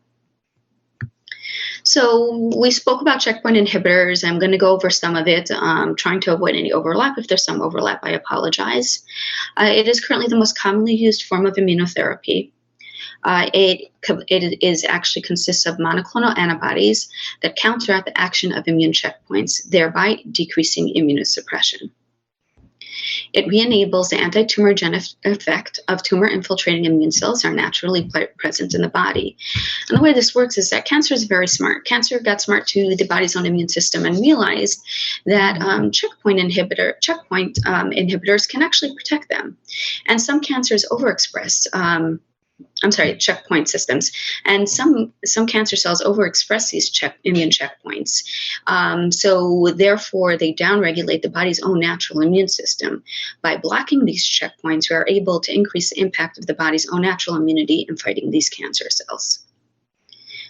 So we spoke about checkpoint inhibitors. I'm going to go over some of it, trying to avoid any overlap. If there's some overlap, I apologize. It is currently the most commonly used form of immunotherapy. It actually consists of monoclonal antibodies that counteract the action of immune checkpoints, thereby decreasing immunosuppression. It re-enables the anti-tumorigenic effect of tumor-infiltrating immune cells that are naturally present in the body. And the way this works is that cancer is very smart. Cancer got smart to the body's own immune system and realized that checkpoint inhibitors can actually protect them. And some cancers overexpress checkpoint systems. And some cancer cells overexpress these immune checkpoints. So therefore, they downregulate the body's own natural immune system. By blocking these checkpoints, we are able to increase the impact of the body's own natural immunity in fighting these cancer cells.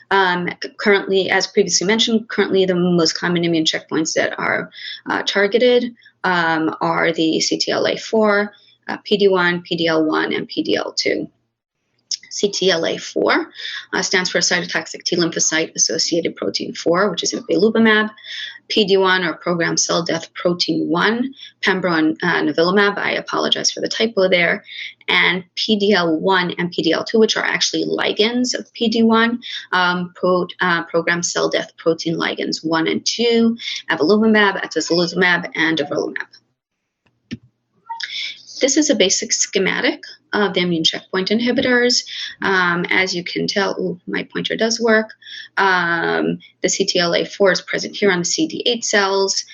Currently, as previously mentioned, the most common immune checkpoints that are targeted are the CTLA-4, PD-1, PD-L1, and PD-L2. CTLA-4 stands for cytotoxic T lymphocyte associated protein 4, which is Epilimumab. PD-1 or programmed cell death protein 1, Pembro and Nivolumab. I apologize for the typo there. And PD-L1 and PD-L2, which are actually ligands of PD-1, programmed cell death protein ligands 1 and 2, Epilimumab, atezolizumab, and durvalumab. This is a basic schematic of the immune checkpoint inhibitors. As you can tell, my pointer does work. The CTLA-4 is present here on the CD8 cells.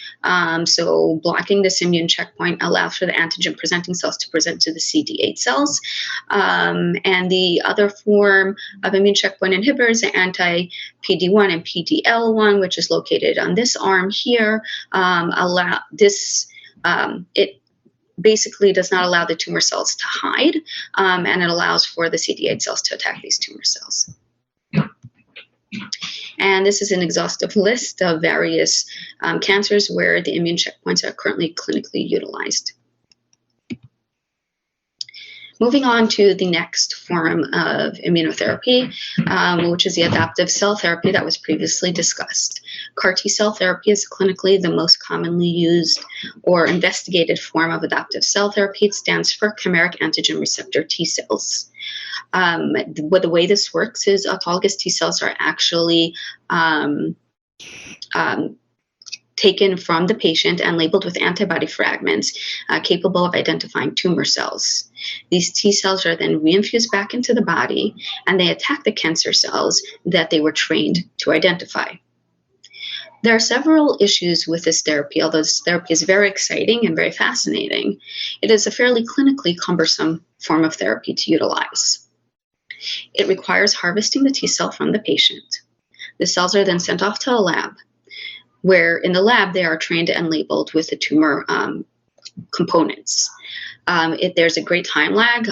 So blocking this immune checkpoint allows for the antigen-presenting cells to present to the CD8 cells. And the other form of immune checkpoint inhibitors, the anti-PD-1 and PD-L1, which is located on this arm here, it basically does not allow the tumor cells to hide, and it allows for the CD8 cells to attack these tumor cells. And this is an exhaustive list of various cancers where the immune checkpoints are currently clinically utilized. Moving on to the next form of immunotherapy, which is the adoptive cell therapy that was previously discussed. CAR T-cell therapy is clinically the most commonly used or investigated form of adoptive cell therapy. It stands for chimeric antigen receptor T-cells. The way this works is autologous T-cells are actually taken from the patient and labeled with antibody fragments capable of identifying tumor cells. These T cells are then reinfused back into the body, and they attack the cancer cells that they were trained to identify. There are several issues with this therapy. Although this therapy is very exciting and very fascinating, it is a fairly clinically cumbersome form of therapy to utilize. It requires harvesting the T cell from the patient. The cells are then sent off to a lab, where in the lab they are trained and labeled with the tumor components. There's a great time lag.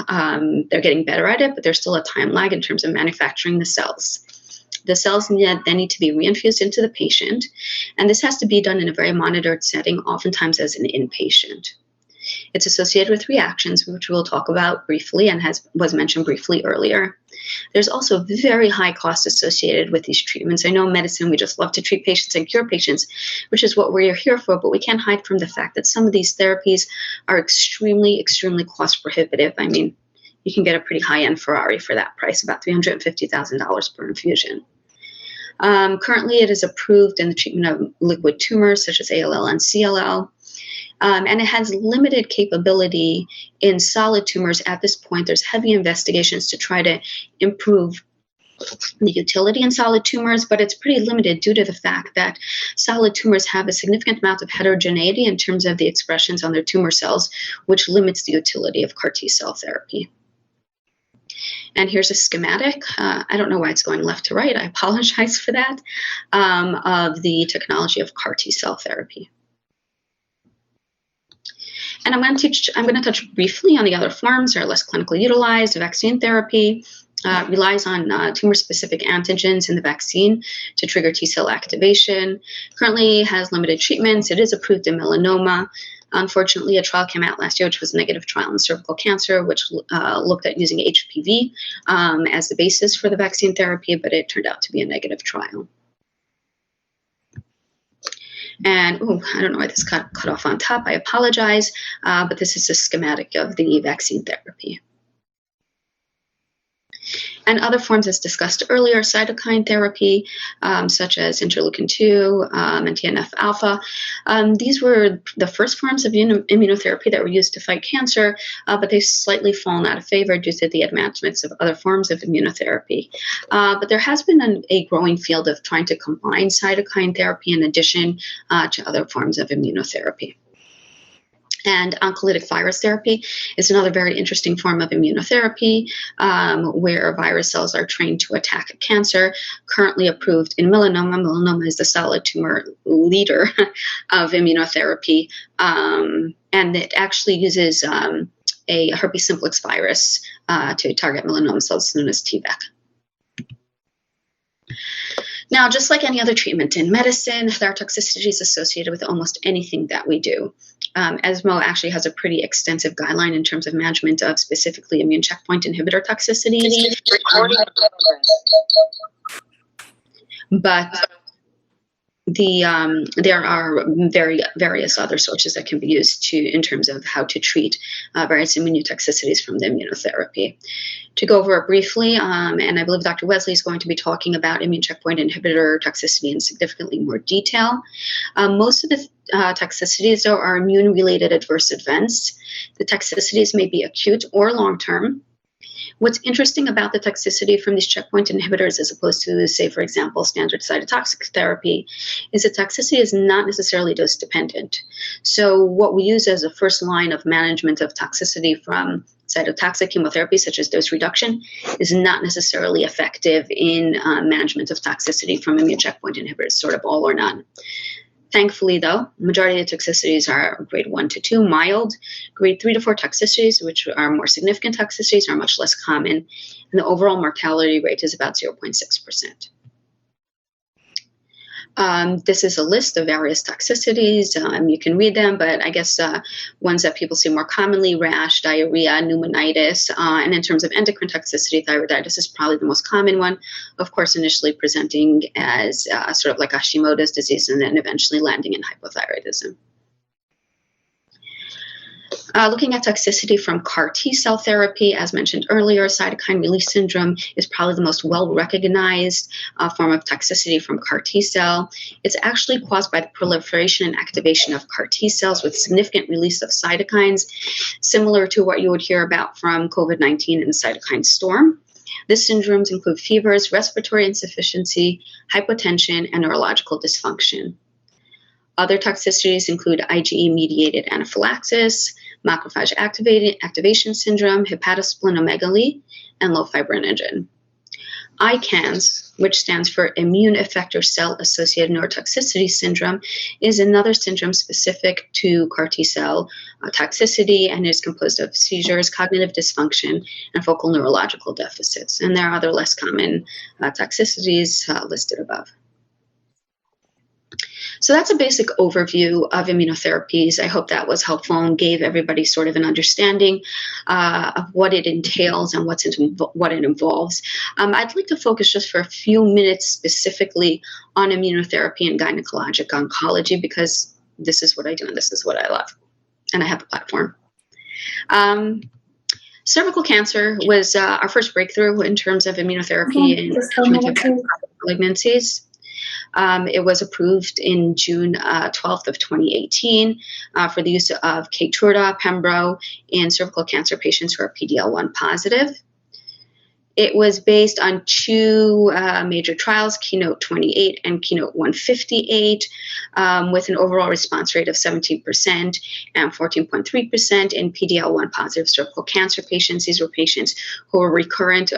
They're getting better at it, but there's still a time lag in terms of manufacturing the cells. The cells then need to be reinfused into the patient, and this has to be done in a very monitored setting, oftentimes as an inpatient. It's associated with reactions, which we'll talk about briefly and was mentioned briefly earlier. There's also very high costs associated with these treatments. I know in medicine, we just love to treat patients and cure patients, which is what we're here for, but we can't hide from the fact that some of these therapies are extremely, extremely cost prohibitive. I mean, you can get a pretty high-end Ferrari for that price, about $350,000 per infusion. Currently, it is approved in the treatment of liquid tumors such as ALL and CLL. And it has limited capability in solid tumors at this point. There's heavy investigations to try to improve the utility in solid tumors, but it's pretty limited due to the fact that solid tumors have a significant amount of heterogeneity in terms of the expressions on their tumor cells, which limits the utility of CAR T-cell therapy. And here's a schematic. I don't know why it's going left to right. I apologize for that, of the technology of CAR T-cell therapy. And I'm going to touch briefly on the other forms that are less clinically utilized. Vaccine therapy relies on tumor-specific antigens in the vaccine to trigger T-cell activation. Currently has limited treatments. It is approved in melanoma. Unfortunately, a trial came out last year, which was a negative trial in cervical cancer, which looked at using HPV as the basis for the vaccine therapy, but it turned out to be a negative trial. And I don't know why this cut off on top. I apologize, but this is a schematic of the vaccine therapy. And other forms, as discussed earlier, cytokine therapy, such as interleukin-2 and TNF-alpha. These were the first forms of immunotherapy that were used to fight cancer, but they've slightly fallen out of favor due to the advancements of other forms of immunotherapy. But there has been a growing field of trying to combine cytokine therapy in addition to other forms of immunotherapy. And oncolytic virus therapy is another very interesting form of immunotherapy where virus cells are trained to attack cancer, currently approved in melanoma. Melanoma is the solid tumor leader of immunotherapy, and it actually uses a herpes simplex virus to target melanoma cells known as TVEC. Now, just like any other treatment in medicine, there are toxicities associated with almost anything that we do. ESMO actually has a pretty extensive guideline in terms of management of specifically immune checkpoint inhibitor toxicities. But there are various other sources that can be used in terms of how to treat various immunotoxicities from the immunotherapy. To go over it briefly, and I believe Dr. Wesley is going to be talking about immune checkpoint inhibitor toxicity in significantly more detail. Most of the toxicities, though, are immune-related adverse events. The toxicities may be acute or long-term. What's interesting about the toxicity from these checkpoint inhibitors as opposed to, say, for example, standard cytotoxic therapy is that toxicity is not necessarily dose dependent. So what we use as a first line of management of toxicity from cytotoxic chemotherapy, such as dose reduction, is not necessarily effective in management of toxicity from immune checkpoint inhibitors, sort of all or none. Thankfully, though, the majority of the toxicities are grade 1 to 2, mild. Grade 3 to 4 toxicities, which are more significant toxicities, are much less common, and the overall mortality rate is about 0.6%. This is a list of various toxicities. You can read them, but I guess ones that people see more commonly: rash, diarrhea, pneumonitis, and in terms of endocrine toxicity, thyroiditis is probably the most common one. Of course, initially presenting as sort of like Hashimoto's disease and then eventually landing in hypothyroidism. Looking at toxicity from CAR T-cell therapy, as mentioned earlier, cytokine release syndrome is probably the most well-recognized form of toxicity from CAR T-cell. It's actually caused by the proliferation and activation of CAR T-cells with significant release of cytokines, similar to what you would hear about from COVID-19 and the cytokine storm. These syndromes include fevers, respiratory insufficiency, hypotension, and neurological dysfunction. Other toxicities include IgE-mediated anaphylaxis, macrophage activation syndrome, hepatosplenomegaly, and low fibrinogen. ICANS which stands for immune effector cell-associated neurotoxicity syndrome, is another syndrome specific to CAR T-cell toxicity and is composed of seizures, cognitive dysfunction, and focal neurological deficits. And there are other less common toxicities listed above. So that's a basic overview of immunotherapies. I hope that was helpful and gave everybody sort of an understanding of what it entails and what it involves. I'd like to focus just for a few minutes specifically on immunotherapy and gynecologic oncology, because this is what I do and this is what I love, and I have a platform. Cervical cancer was our first breakthrough in terms of immunotherapy in malignancies. It was approved in June 12th of 2018 for the use of Keytruda, Pembro, in cervical cancer patients who are PD-L1 positive. It was based on two major trials, Keynote 28 and Keynote 158, with an overall response rate of 17% and 14.3% in PD-L1 positive cervical cancer patients. These were patients who were recurrent,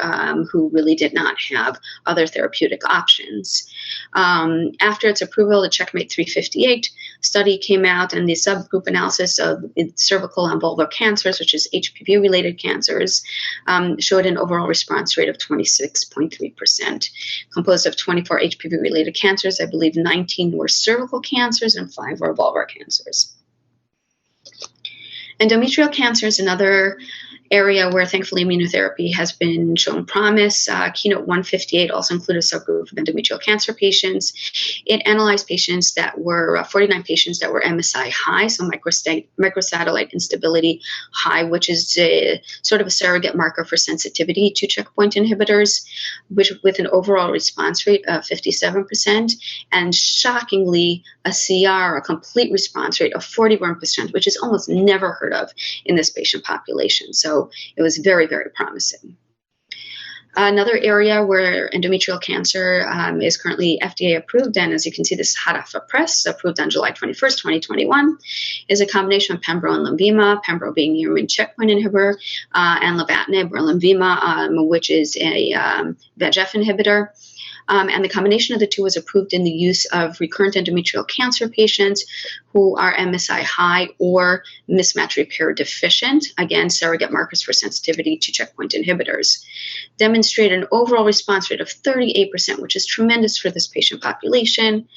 who really did not have other therapeutic options. After its approval, the Checkmate 358 study came out, and the subgroup analysis of cervical and vulvar cancers, which is HPV-related cancers, showed an overall response rate of 26.3%, composed of 24 HPV-related cancers. I believe 19 were cervical cancers and 5 were vulvar cancers. Endometrial cancer is another area where thankfully immunotherapy has been shown promise. Keynote 158 also included a subgroup of endometrial cancer patients. It analyzed patients that were 49 patients that were MSI high, so microsatellite instability high, which is sort of a surrogate marker for sensitivity to checkpoint inhibitors, which with an overall response rate of 57%, and shockingly a CR, a complete response rate of 41%, which is almost never heard of in this patient population. So it was very, very promising. Another area where endometrial cancer is currently FDA approved, and as you can see, this is hot off the press, approved on July 21st, 2021, is a combination of Pembro and Lenvima, Pembro being the immune checkpoint inhibitor, and Lenvatinib or Lenvima, which is a VEGF inhibitor. And the combination of the two was approved in the use of recurrent endometrial cancer patients who are MSI high or mismatch repair deficient, again, surrogate markers for sensitivity to checkpoint inhibitors. Demonstrated an overall response rate of 38%, which is tremendous for this patient population,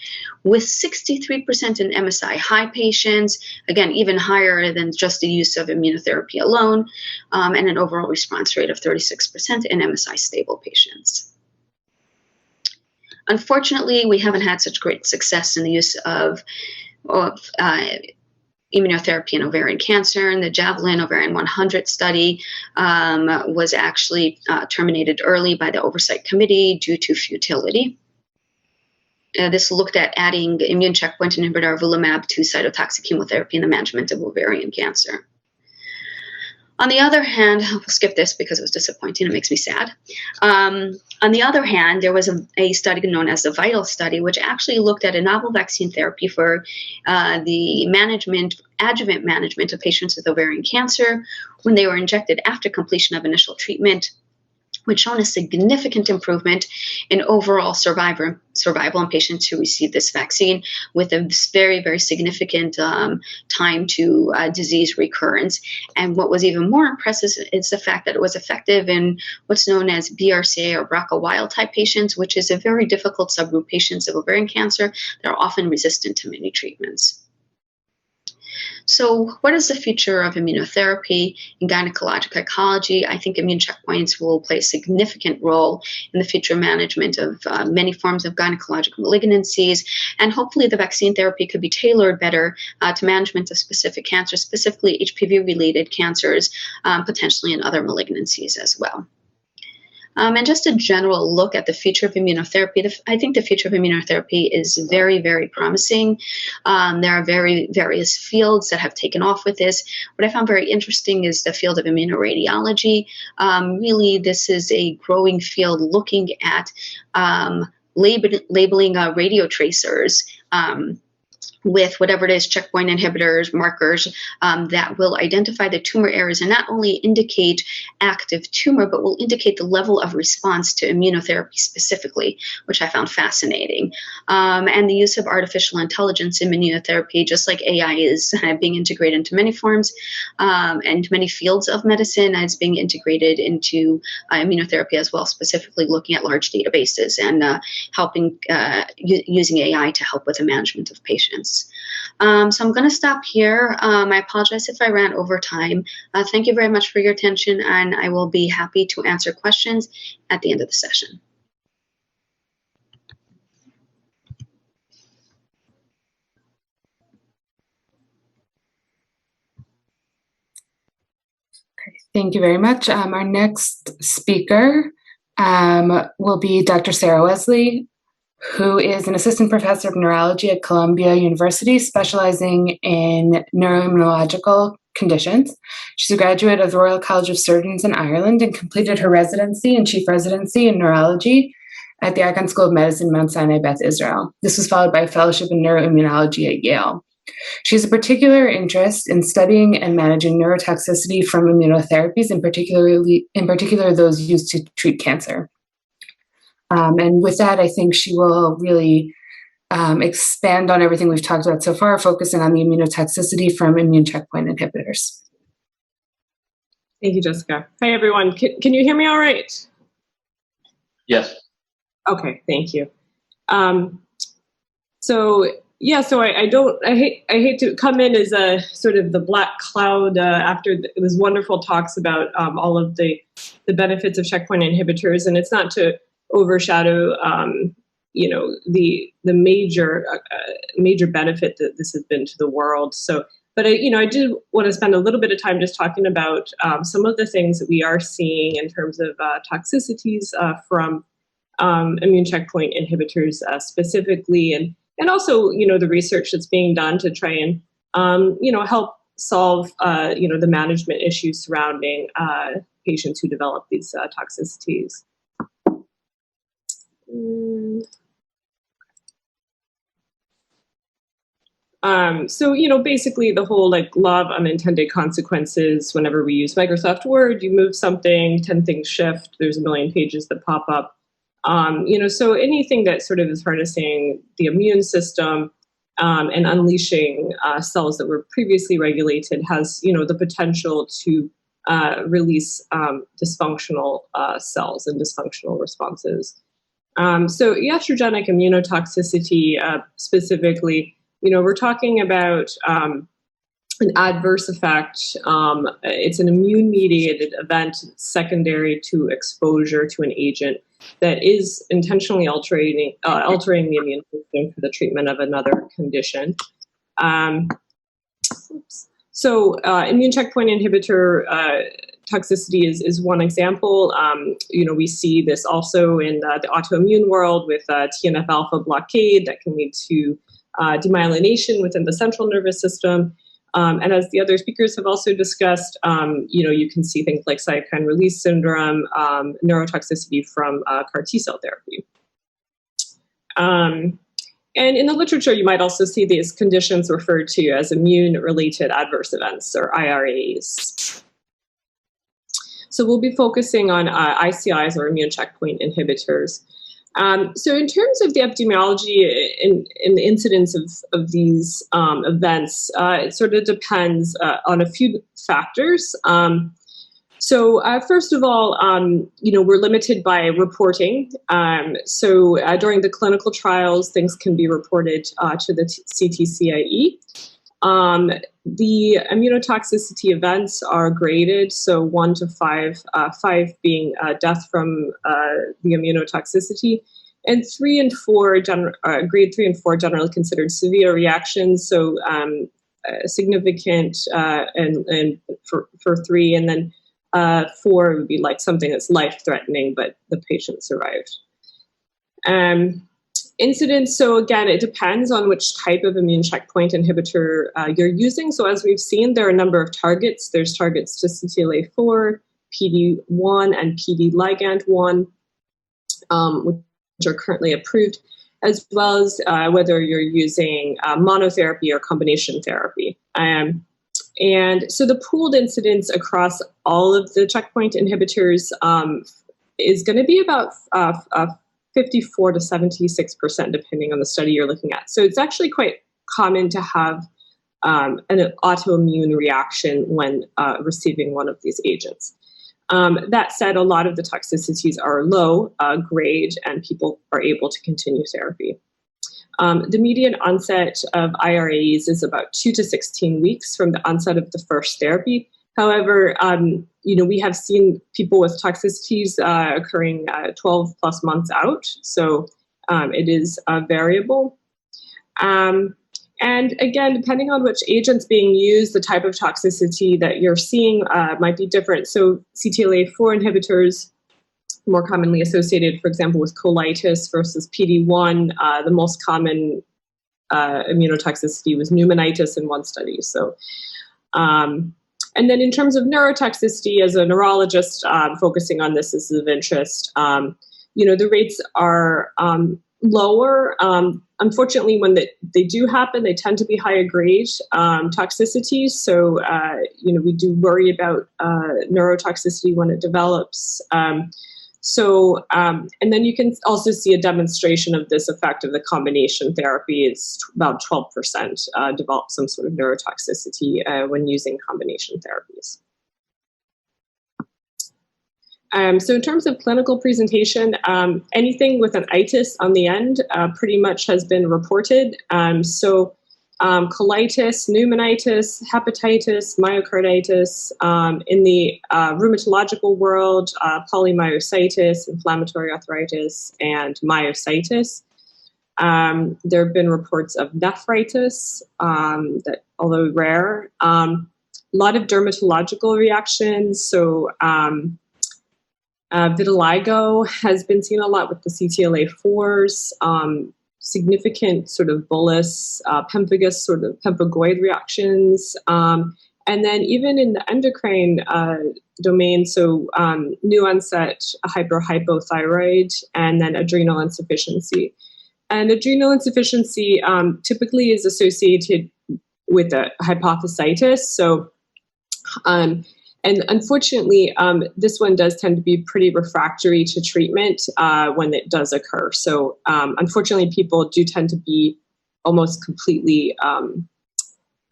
with 63% in MSI high patients, again, even higher than just the use of immunotherapy alone, and an overall response rate of 36% in MSI stable patients. Unfortunately, we haven't had such great success in the use of immunotherapy in ovarian cancer. And the Javelin Ovarian 100 study was actually terminated early by the Oversight Committee due to futility. This looked at adding immune checkpoint inhibitor Epilimumab to cytotoxic chemotherapy in the management of ovarian cancer. On the other hand, I'll skip this because it was disappointing. It makes me sad. On the other hand, there was a study known as the VITAL study, which actually looked at a novel vaccine therapy for the adjuvant management of patients with ovarian cancer when they were injected after completion of initial treatment, which shown a significant improvement in overall survival in patients who received this vaccine, with a very, very significant time to disease recurrence. And what was even more impressive is the fact that it was effective in what's known as BRCA or BRCA wild type patients, which is a very difficult subgroup of patients of ovarian cancer that are often resistant to many treatments. So what is the future of immunotherapy in gynecologic oncology? I think immune checkpoints will play a significant role in the future management of many forms of gynecologic malignancies, and hopefully the vaccine therapy could be tailored better to management of specific cancers, specifically HPV-related cancers, potentially in other malignancies as well. And just a general look at the future of immunotherapy. I think the future of immunotherapy is very, very promising. There are various fields that have taken off with this. What I found very interesting is the field of immunoradiology. Really, this is a growing field looking at labeling radio tracers with whatever it is, checkpoint inhibitors, markers that will identify the tumor areas and not only indicate active tumor, but will indicate the level of response to immunotherapy specifically, which I found fascinating. And the use of artificial intelligence in immunotherapy, just like AI is being integrated into many forms and many fields of medicine, is being integrated into immunotherapy as well, specifically looking at large databases and helping using AI to help with the management of patients. So I'm going to stop here. I apologize if I ran over time. Thank you very much for your attention, and I will be happy to answer questions at the end of the session. Thank you very much. Our next speaker will be Dr. Sarah Wesley, who is an assistant professor of neurology at Columbia University, specializing in neuroimmunological conditions. She's a graduate of the Royal College of Surgeons in Ireland and completed her residency and chief residency in neurology at the Icahn School of Medicine, Mount Sinai, Beth Israel. This was followed by a fellowship in neuroimmunology at Yale. She has a particular interest in studying and managing neurotoxicity from immunotherapies, in particular those used to treat cancer. And with that, I think she will really expand on everything we've talked about so far, focusing on the immunotoxicity from immune checkpoint inhibitors. Thank you, Jessica. Hi, everyone. Can you hear me all right? Yes. Okay, thank you. So I hate to come in as a sort of the black cloud after it was wonderful talks about all of the benefits of checkpoint inhibitors, and it's not to overshadow the major benefit that this has been to the world. So, but I did want to spend a little bit of time just talking about some of the things that we are seeing in terms of toxicities from immune checkpoint inhibitors specifically, and also the research that's being done to try and help solve the management issues surrounding patients who develop these toxicities. So, basically the whole law of unintended consequences. Whenever we use Microsoft Word, you move something, 10 things shift, there's a million pages that pop up. So anything that sort of is harnessing the immune system and unleashing cells that were previously regulated has, the potential to release dysfunctional cells and dysfunctional responses. So iatrogenic immunotoxicity specifically, we're talking about an adverse effect. It's an immune-mediated event secondary to exposure to an agent that is intentionally altering the immune system for the treatment of another condition. So immune checkpoint inhibitor toxicity is one example. We see this also in the autoimmune world with TNF-alpha blockade that can lead to demyelination within the central nervous system. And as the other speakers have also discussed, you can see things like cytokine release syndrome, neurotoxicity from CAR T-cell therapy. And in the literature, you might also see these conditions referred to as immune-related adverse events, or IRAs. So we'll be focusing on ICIs, or immune checkpoint inhibitors. So in terms of the epidemiology and the incidence of these events, it sort of depends on a few factors. So first of all, we're limited by reporting. So during the clinical trials, things can be reported to the CTCIE. The immunotoxicity events are graded, so 1 to 5, 5 being death from the immunotoxicity, and 3 and 4, grade 3 and 4 generally considered severe reactions, so significant and for 3, and then 4 would be like something that's life-threatening, but the patient survived. Incidence, so again, it depends on which type of immune checkpoint inhibitor you're using. So as we've seen, there are a number of targets. There's targets to CTLA-4, PD-1, and PD ligand 1, which are currently approved. as well as whether you're using monotherapy or combination therapy. And so the pooled incidence across all of the checkpoint inhibitors is going to be about 54 to 76%, depending on the study you're looking at. So it's actually quite common to have an autoimmune reaction when receiving one of these agents. That said, a lot of the toxicities are low grade and people are able to continue therapy. The median onset of IRAs is about 2 to 16 weeks from the onset of the first therapy. However, we have seen people with toxicities occurring 12 plus months out, so it is variable. And again, depending on which agent's being used, the type of toxicity that you're seeing might be different. So CTLA-4 inhibitors, more commonly associated, for example, with colitis versus PD-1, the most common immunotoxicity was pneumonitis in one study. So, and then in terms of neurotoxicity, as a neurologist focusing on this is of interest, the rates are lower. Unfortunately, when they do happen, they tend to be higher grade toxicities. So, we do worry about neurotoxicity when it develops. And then you can also see a demonstration of this effect of the combination therapy. It's about 12% develop some sort of neurotoxicity when using combination therapies. So in terms of clinical presentation, anything with an itis on the end pretty much has been reported. Colitis, pneumonitis, hepatitis, myocarditis, in the rheumatological world, polymyositis, inflammatory arthritis, and myositis. There have been reports of nephritis, that, although rare, a lot of dermatological reactions. So vitiligo has been seen a lot with the CTLA-4s, significant sort of bullous, pemphigus, sort of pemphigoid reactions. And then even in the endocrine domain, so new onset hyperhypothyroid, and then adrenal insufficiency. And adrenal insufficiency typically is associated with a hypophysitis. So, and unfortunately, this one does tend to be pretty refractory to treatment when it does occur. So unfortunately, people do tend to be almost completely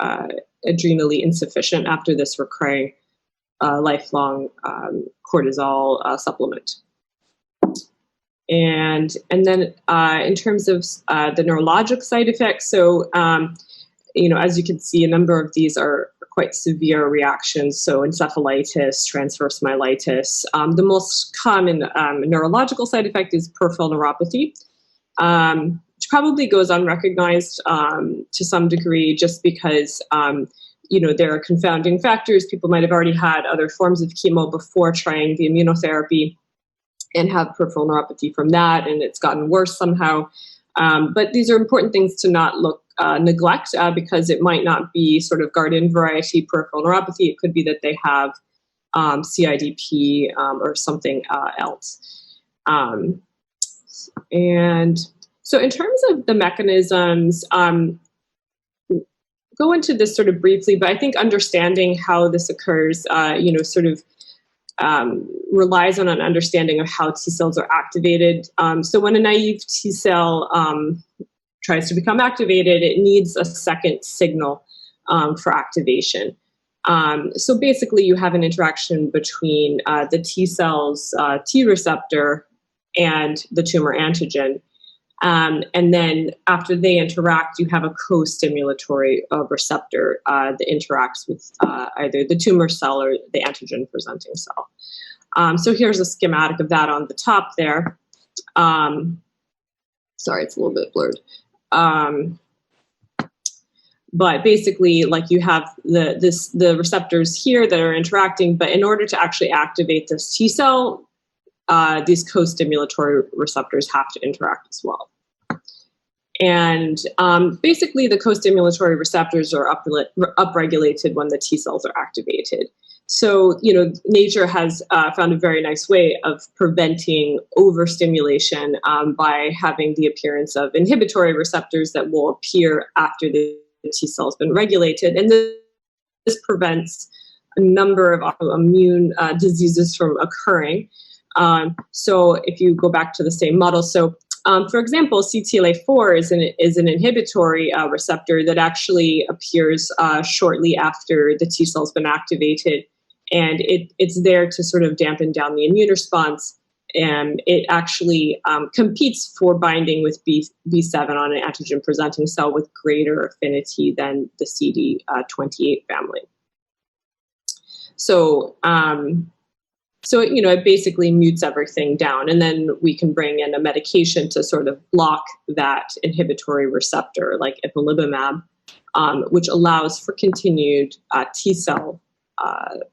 adrenally insufficient after this recurring lifelong cortisol supplement. And then in terms of the neurologic side effects, so as you can see, a number of these are quite severe reactions. So encephalitis, transverse myelitis. The most common neurological side effect is peripheral neuropathy, which probably goes unrecognized to some degree just because there are confounding factors. People might have already had other forms of chemo before trying the immunotherapy and have peripheral neuropathy from that, and it's gotten worse somehow. But these are important things to not neglect because it might not be sort of garden variety peripheral neuropathy. It could be that they have CIDP or something else. And so in terms of the mechanisms, go into this sort of briefly, but I think understanding how this occurs, relies on an understanding of how T cells are activated. So when a naive T cell tries to become activated, it needs a second signal for activation. So basically, you have an interaction between the T cell's T receptor and the tumor antigen. And then after they interact, you have a co-stimulatory receptor that interacts with either the tumor cell or the antigen presenting cell. So here's a schematic of that on the top there. Sorry, it's a little bit blurred. But basically, like you have the receptors here that are interacting, but in order to actually activate this T cell, these co-stimulatory receptors have to interact as well. And basically, the co-stimulatory receptors are upregulated when the T cells are activated. So, nature has found a very nice way of preventing overstimulation by having the appearance of inhibitory receptors that will appear after the T cell has been regulated. And this prevents a number of autoimmune diseases from occurring. So if you go back to the same model, for example, CTLA-4 is an inhibitory receptor that actually appears shortly after the T cell's been activated, and it's there to sort of dampen down the immune response. And it actually competes for binding with B7 on an antigen-presenting cell with greater affinity than the CD28 family. So it basically mutes everything down, and then we can bring in a medication to sort of block that inhibitory receptor, like Epilimumab, which allows for continued T cell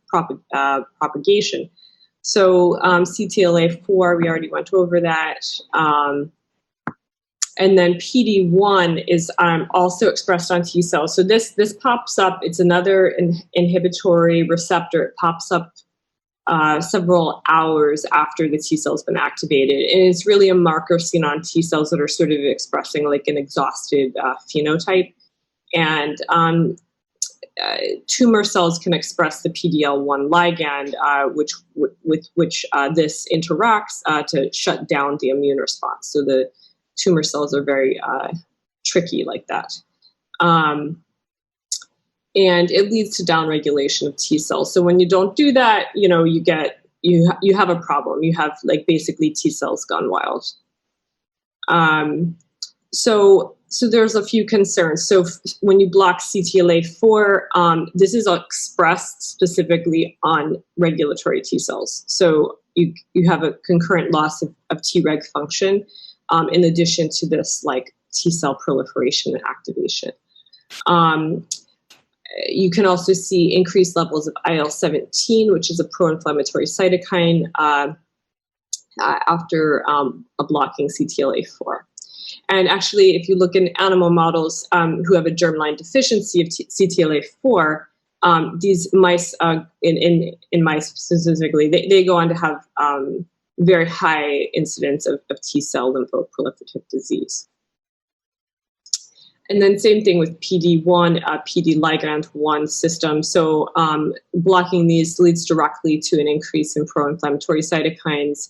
propagation. So CTLA-4, we already went over that. And then PD-1 is also expressed on T cells. So this pops up. It's another inhibitory receptor. It pops up several hours after the T cell's been activated. And it's really a marker seen on T cells that are sort of expressing like an exhausted phenotype. And tumor cells can express the PD-L1 ligand, with which this interacts to shut down the immune response. So the tumor cells are very tricky like that. And it leads to downregulation of T cells. So when you don't do that, you have a problem. You have like basically T cells gone wild. So there's a few concerns. So when you block CTLA-4, this is expressed specifically on regulatory T cells. So you have a concurrent loss of Treg function, in addition to this like T cell proliferation and activation. You can also see increased levels of IL-17, which is a pro-inflammatory cytokine, after blocking CTLA-4. And actually, if you look in animal models who have a germline deficiency of CTLA-4, these mice, in mice specifically, they go on to have very high incidence of T cell lymphoproliferative disease. And then same thing with PD-1, PD ligand 1 system. So blocking these leads directly to an increase in pro-inflammatory cytokines,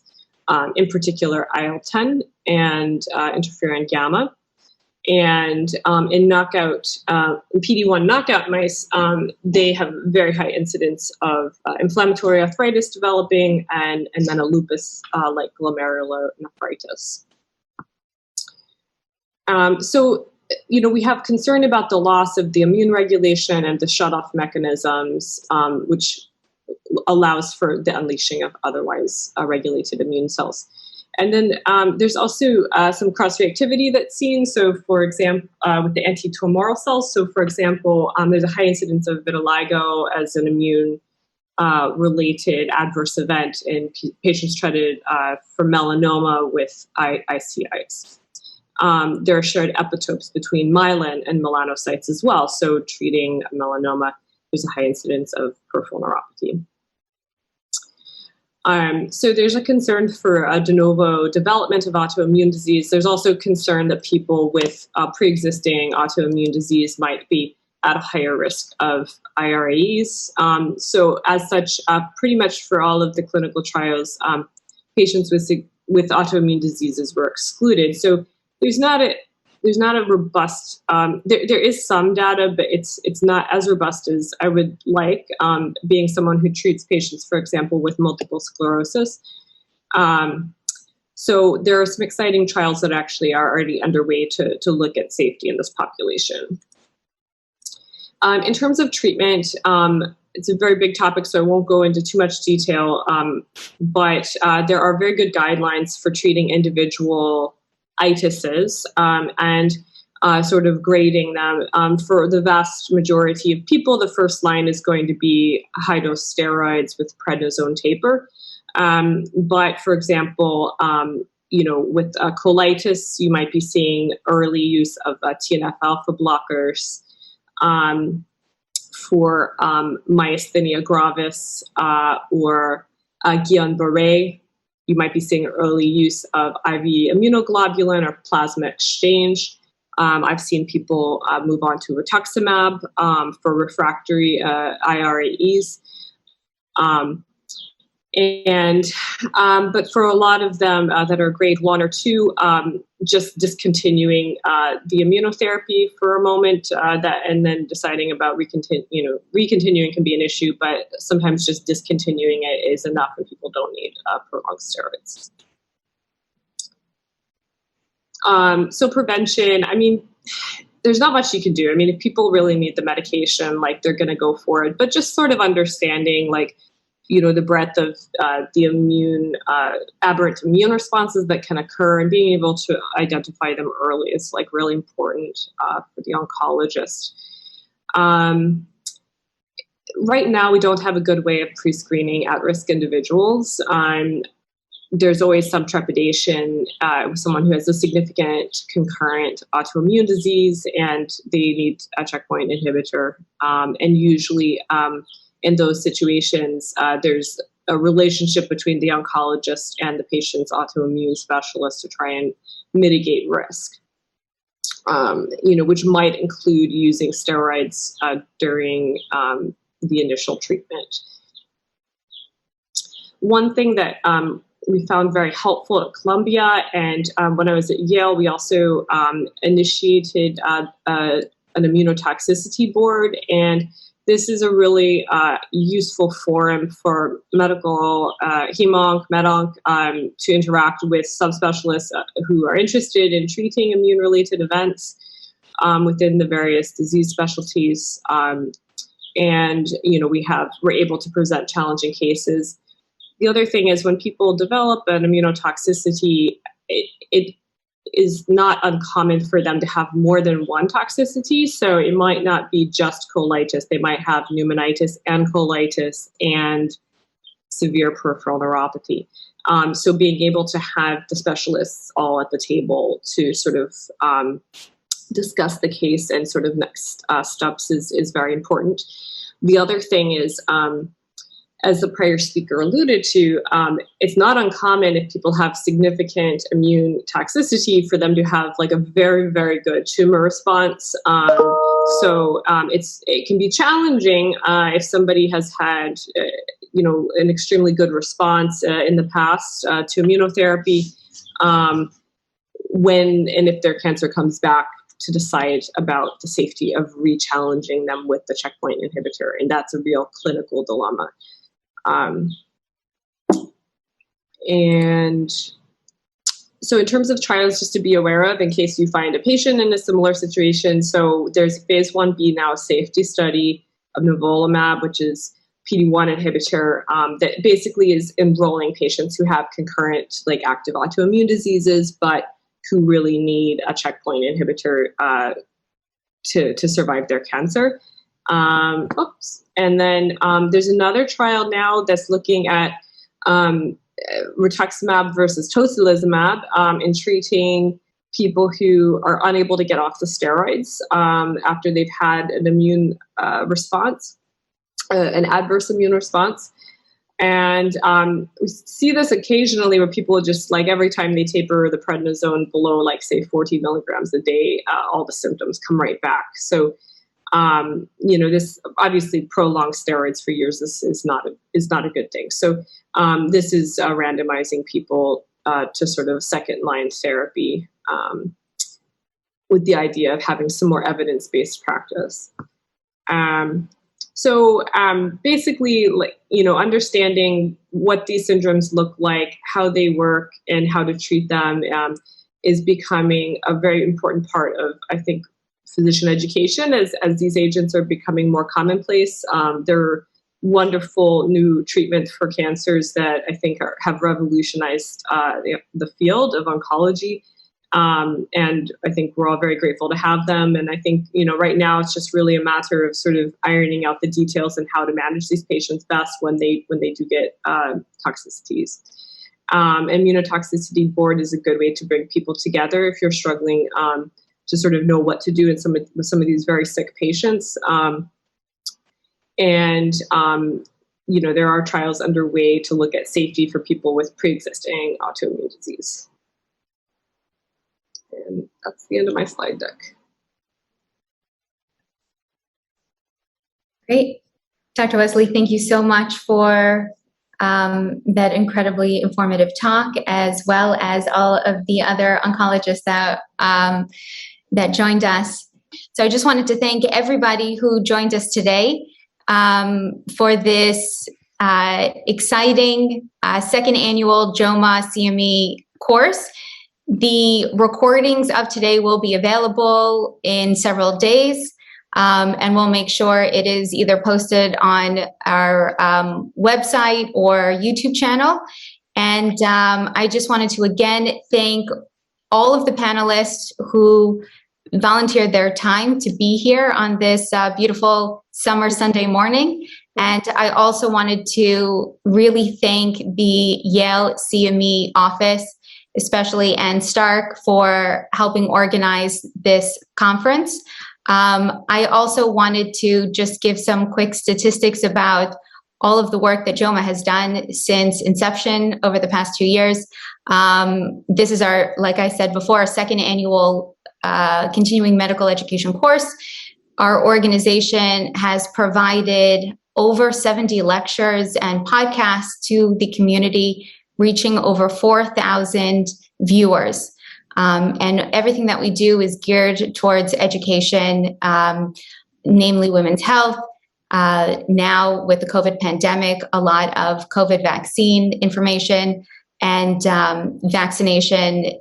in particular IL-10 and interferon gamma. And in PD-1 knockout mice, they have very high incidence of inflammatory arthritis developing and then a lupus like glomerulonephritis. So we have concern about the loss of the immune regulation and the shutoff mechanisms, which allows for the unleashing of otherwise regulated immune cells. And then there's also some cross-reactivity that's seen. So, for example, with the anti-tumoral cells. So, for example, there's a high incidence of vitiligo as an immune-related adverse event in patients treated for melanoma with ICIs. There are shared epitopes between myelin and melanocytes as well. So treating melanoma, there's a high incidence of peripheral neuropathy. So there's a concern for de novo development of autoimmune disease. There's also concern that people with pre-existing autoimmune disease might be at a higher risk of IRAEs. So as such, pretty much for all of the clinical trials, patients with autoimmune diseases were excluded. So there's not a robust, there is some data, but it's not as robust as I would like, being someone who treats patients, for example, with multiple sclerosis. So there are some exciting trials that actually are already underway to look at safety in this population. In terms of treatment, it's a very big topic, so I won't go into too much detail, but there are very good guidelines for treating individual itises and sort of grading them. For the vast majority of people, the first line is going to be high-dose steroids with prednisone taper. But for example, with colitis, you might be seeing early use of TNF-alpha blockers. For myasthenia gravis or Guillain-Barré, you might be seeing early use of IV immunoglobulin or plasma exchange. I've seen people move on to rituximab for refractory IRAEs. But for a lot of them that are grade 1 or 2, just discontinuing the immunotherapy for a moment, and then deciding about recontinuing can be an issue, but sometimes just discontinuing it is enough, and people don't need prolonged steroids. So prevention, I mean, there's not much you can do. I mean, if people really need the medication, like, they're going to go for it, but just sort of understanding, like, the breadth of the aberrant immune responses that can occur, and being able to identify them early is, like, really important for the oncologist. Right now, we don't have a good way of pre-screening at-risk individuals. There's always some trepidation with someone who has a significant concurrent autoimmune disease and they need a checkpoint inhibitor. And usually, in those situations, there's a relationship between the oncologist and the patient's autoimmune specialist to try and mitigate risk, which might include using steroids during the initial treatment. One thing that we found very helpful at Columbia, and when I was at Yale, we also initiated an immunotoxicity board, and this is a really useful forum for medical hem-onc, med-onc to interact with subspecialists who are interested in treating immune-related events within the various disease specialties. And we're able to present challenging cases. The other thing is, when people develop an immunotoxicity, it is not uncommon for them to have more than one toxicity. So it might not be just colitis. They might have pneumonitis and colitis and severe peripheral neuropathy. So being able to have the specialists all at the table to sort of discuss the case and sort of next steps is very important. The other thing is, as the prior speaker alluded to, it's not uncommon if people have significant immune toxicity for them to have, like, a very, very good tumor response. It can be challenging if somebody has had, an extremely good response in the past to immunotherapy, when and if their cancer comes back, to decide about the safety of re-challenging them with the checkpoint inhibitor. And that's a real clinical dilemma. And so in terms of trials, just to be aware of in case you find a patient in a similar situation. So there's a phase 1b now safety study of nivolumab, which is PD-1 inhibitor, that basically is enrolling patients who have concurrent, like, active autoimmune diseases, but who really need a checkpoint inhibitor to survive their cancer. And then there's another trial now that's looking at rituximab versus tocilizumab in treating people who are unable to get off the steroids after they've had an immune response, an adverse immune response. And we see this occasionally where people just, like, every time they taper the prednisone below, like, say 40 milligrams a day, all the symptoms come right back. So this obviously prolonged steroids for years. This is not a good thing. So this is randomizing people to sort of second-line therapy with the idea of having some more evidence-based practice. So basically, understanding what these syndromes look like, how they work, and how to treat them is becoming a very important part of, I think, physician education as these agents are becoming more commonplace. There are wonderful new treatments for cancers that I think have revolutionized the field of oncology. And I think we're all very grateful to have them. And I think, right now it's just really a matter of sort of ironing out the details and how to manage these patients best when they do get toxicities. Immunotoxicity board is a good way to bring people together if you're struggling to sort of know what to do with some of these very sick patients. There are trials underway to look at safety for people with pre-existing autoimmune disease. And that's the end of my slide deck. Great. Dr. Wesley, thank you so much for that incredibly informative talk, as well as all of the other oncologists that joined us. So I just wanted to thank everybody who joined us today for this exciting second annual JOWMA CME course. The recordings of today will be available in several days, and we'll make sure it is either posted on our website or YouTube channel. And I just wanted to again thank all of the panelists who volunteered their time to be here on this beautiful summer Sunday morning. And I also wanted to really thank the Yale CME office, especially Ann Stark, for helping organize this conference. I also wanted to just give some quick statistics about all of the work that JOWMA has done since inception over the past 2 years. This is our, like I said before, our second annual continuing medical education course. Our organization has provided over 70 lectures and podcasts to the community, reaching over 4,000 viewers. And everything that we do is geared towards education, namely women's health. Now with the COVID pandemic, a lot of COVID vaccine information and vaccination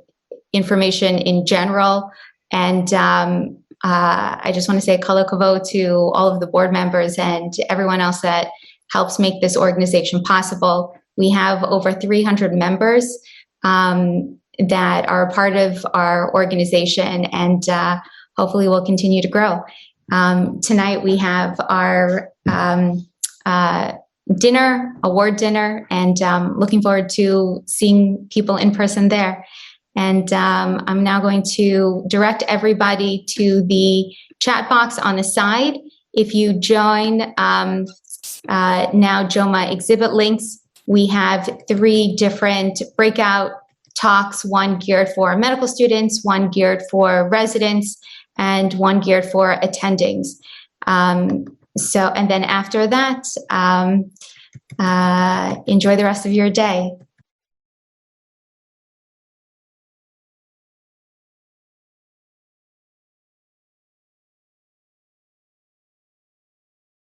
information in general. And I just want to say kala kavo to all of the board members and everyone else that helps make this organization possible. We have over 300 members that are a part of our organization, and hopefully will continue to grow. Tonight we have our award dinner, and looking forward to seeing people in person there. And I'm now going to direct everybody to the chat box on the side. If you join now JOWMA exhibit links, we have 3 different breakout talks, one geared for medical students, one geared for residents, and one geared for attendings. And then after that, enjoy the rest of your day.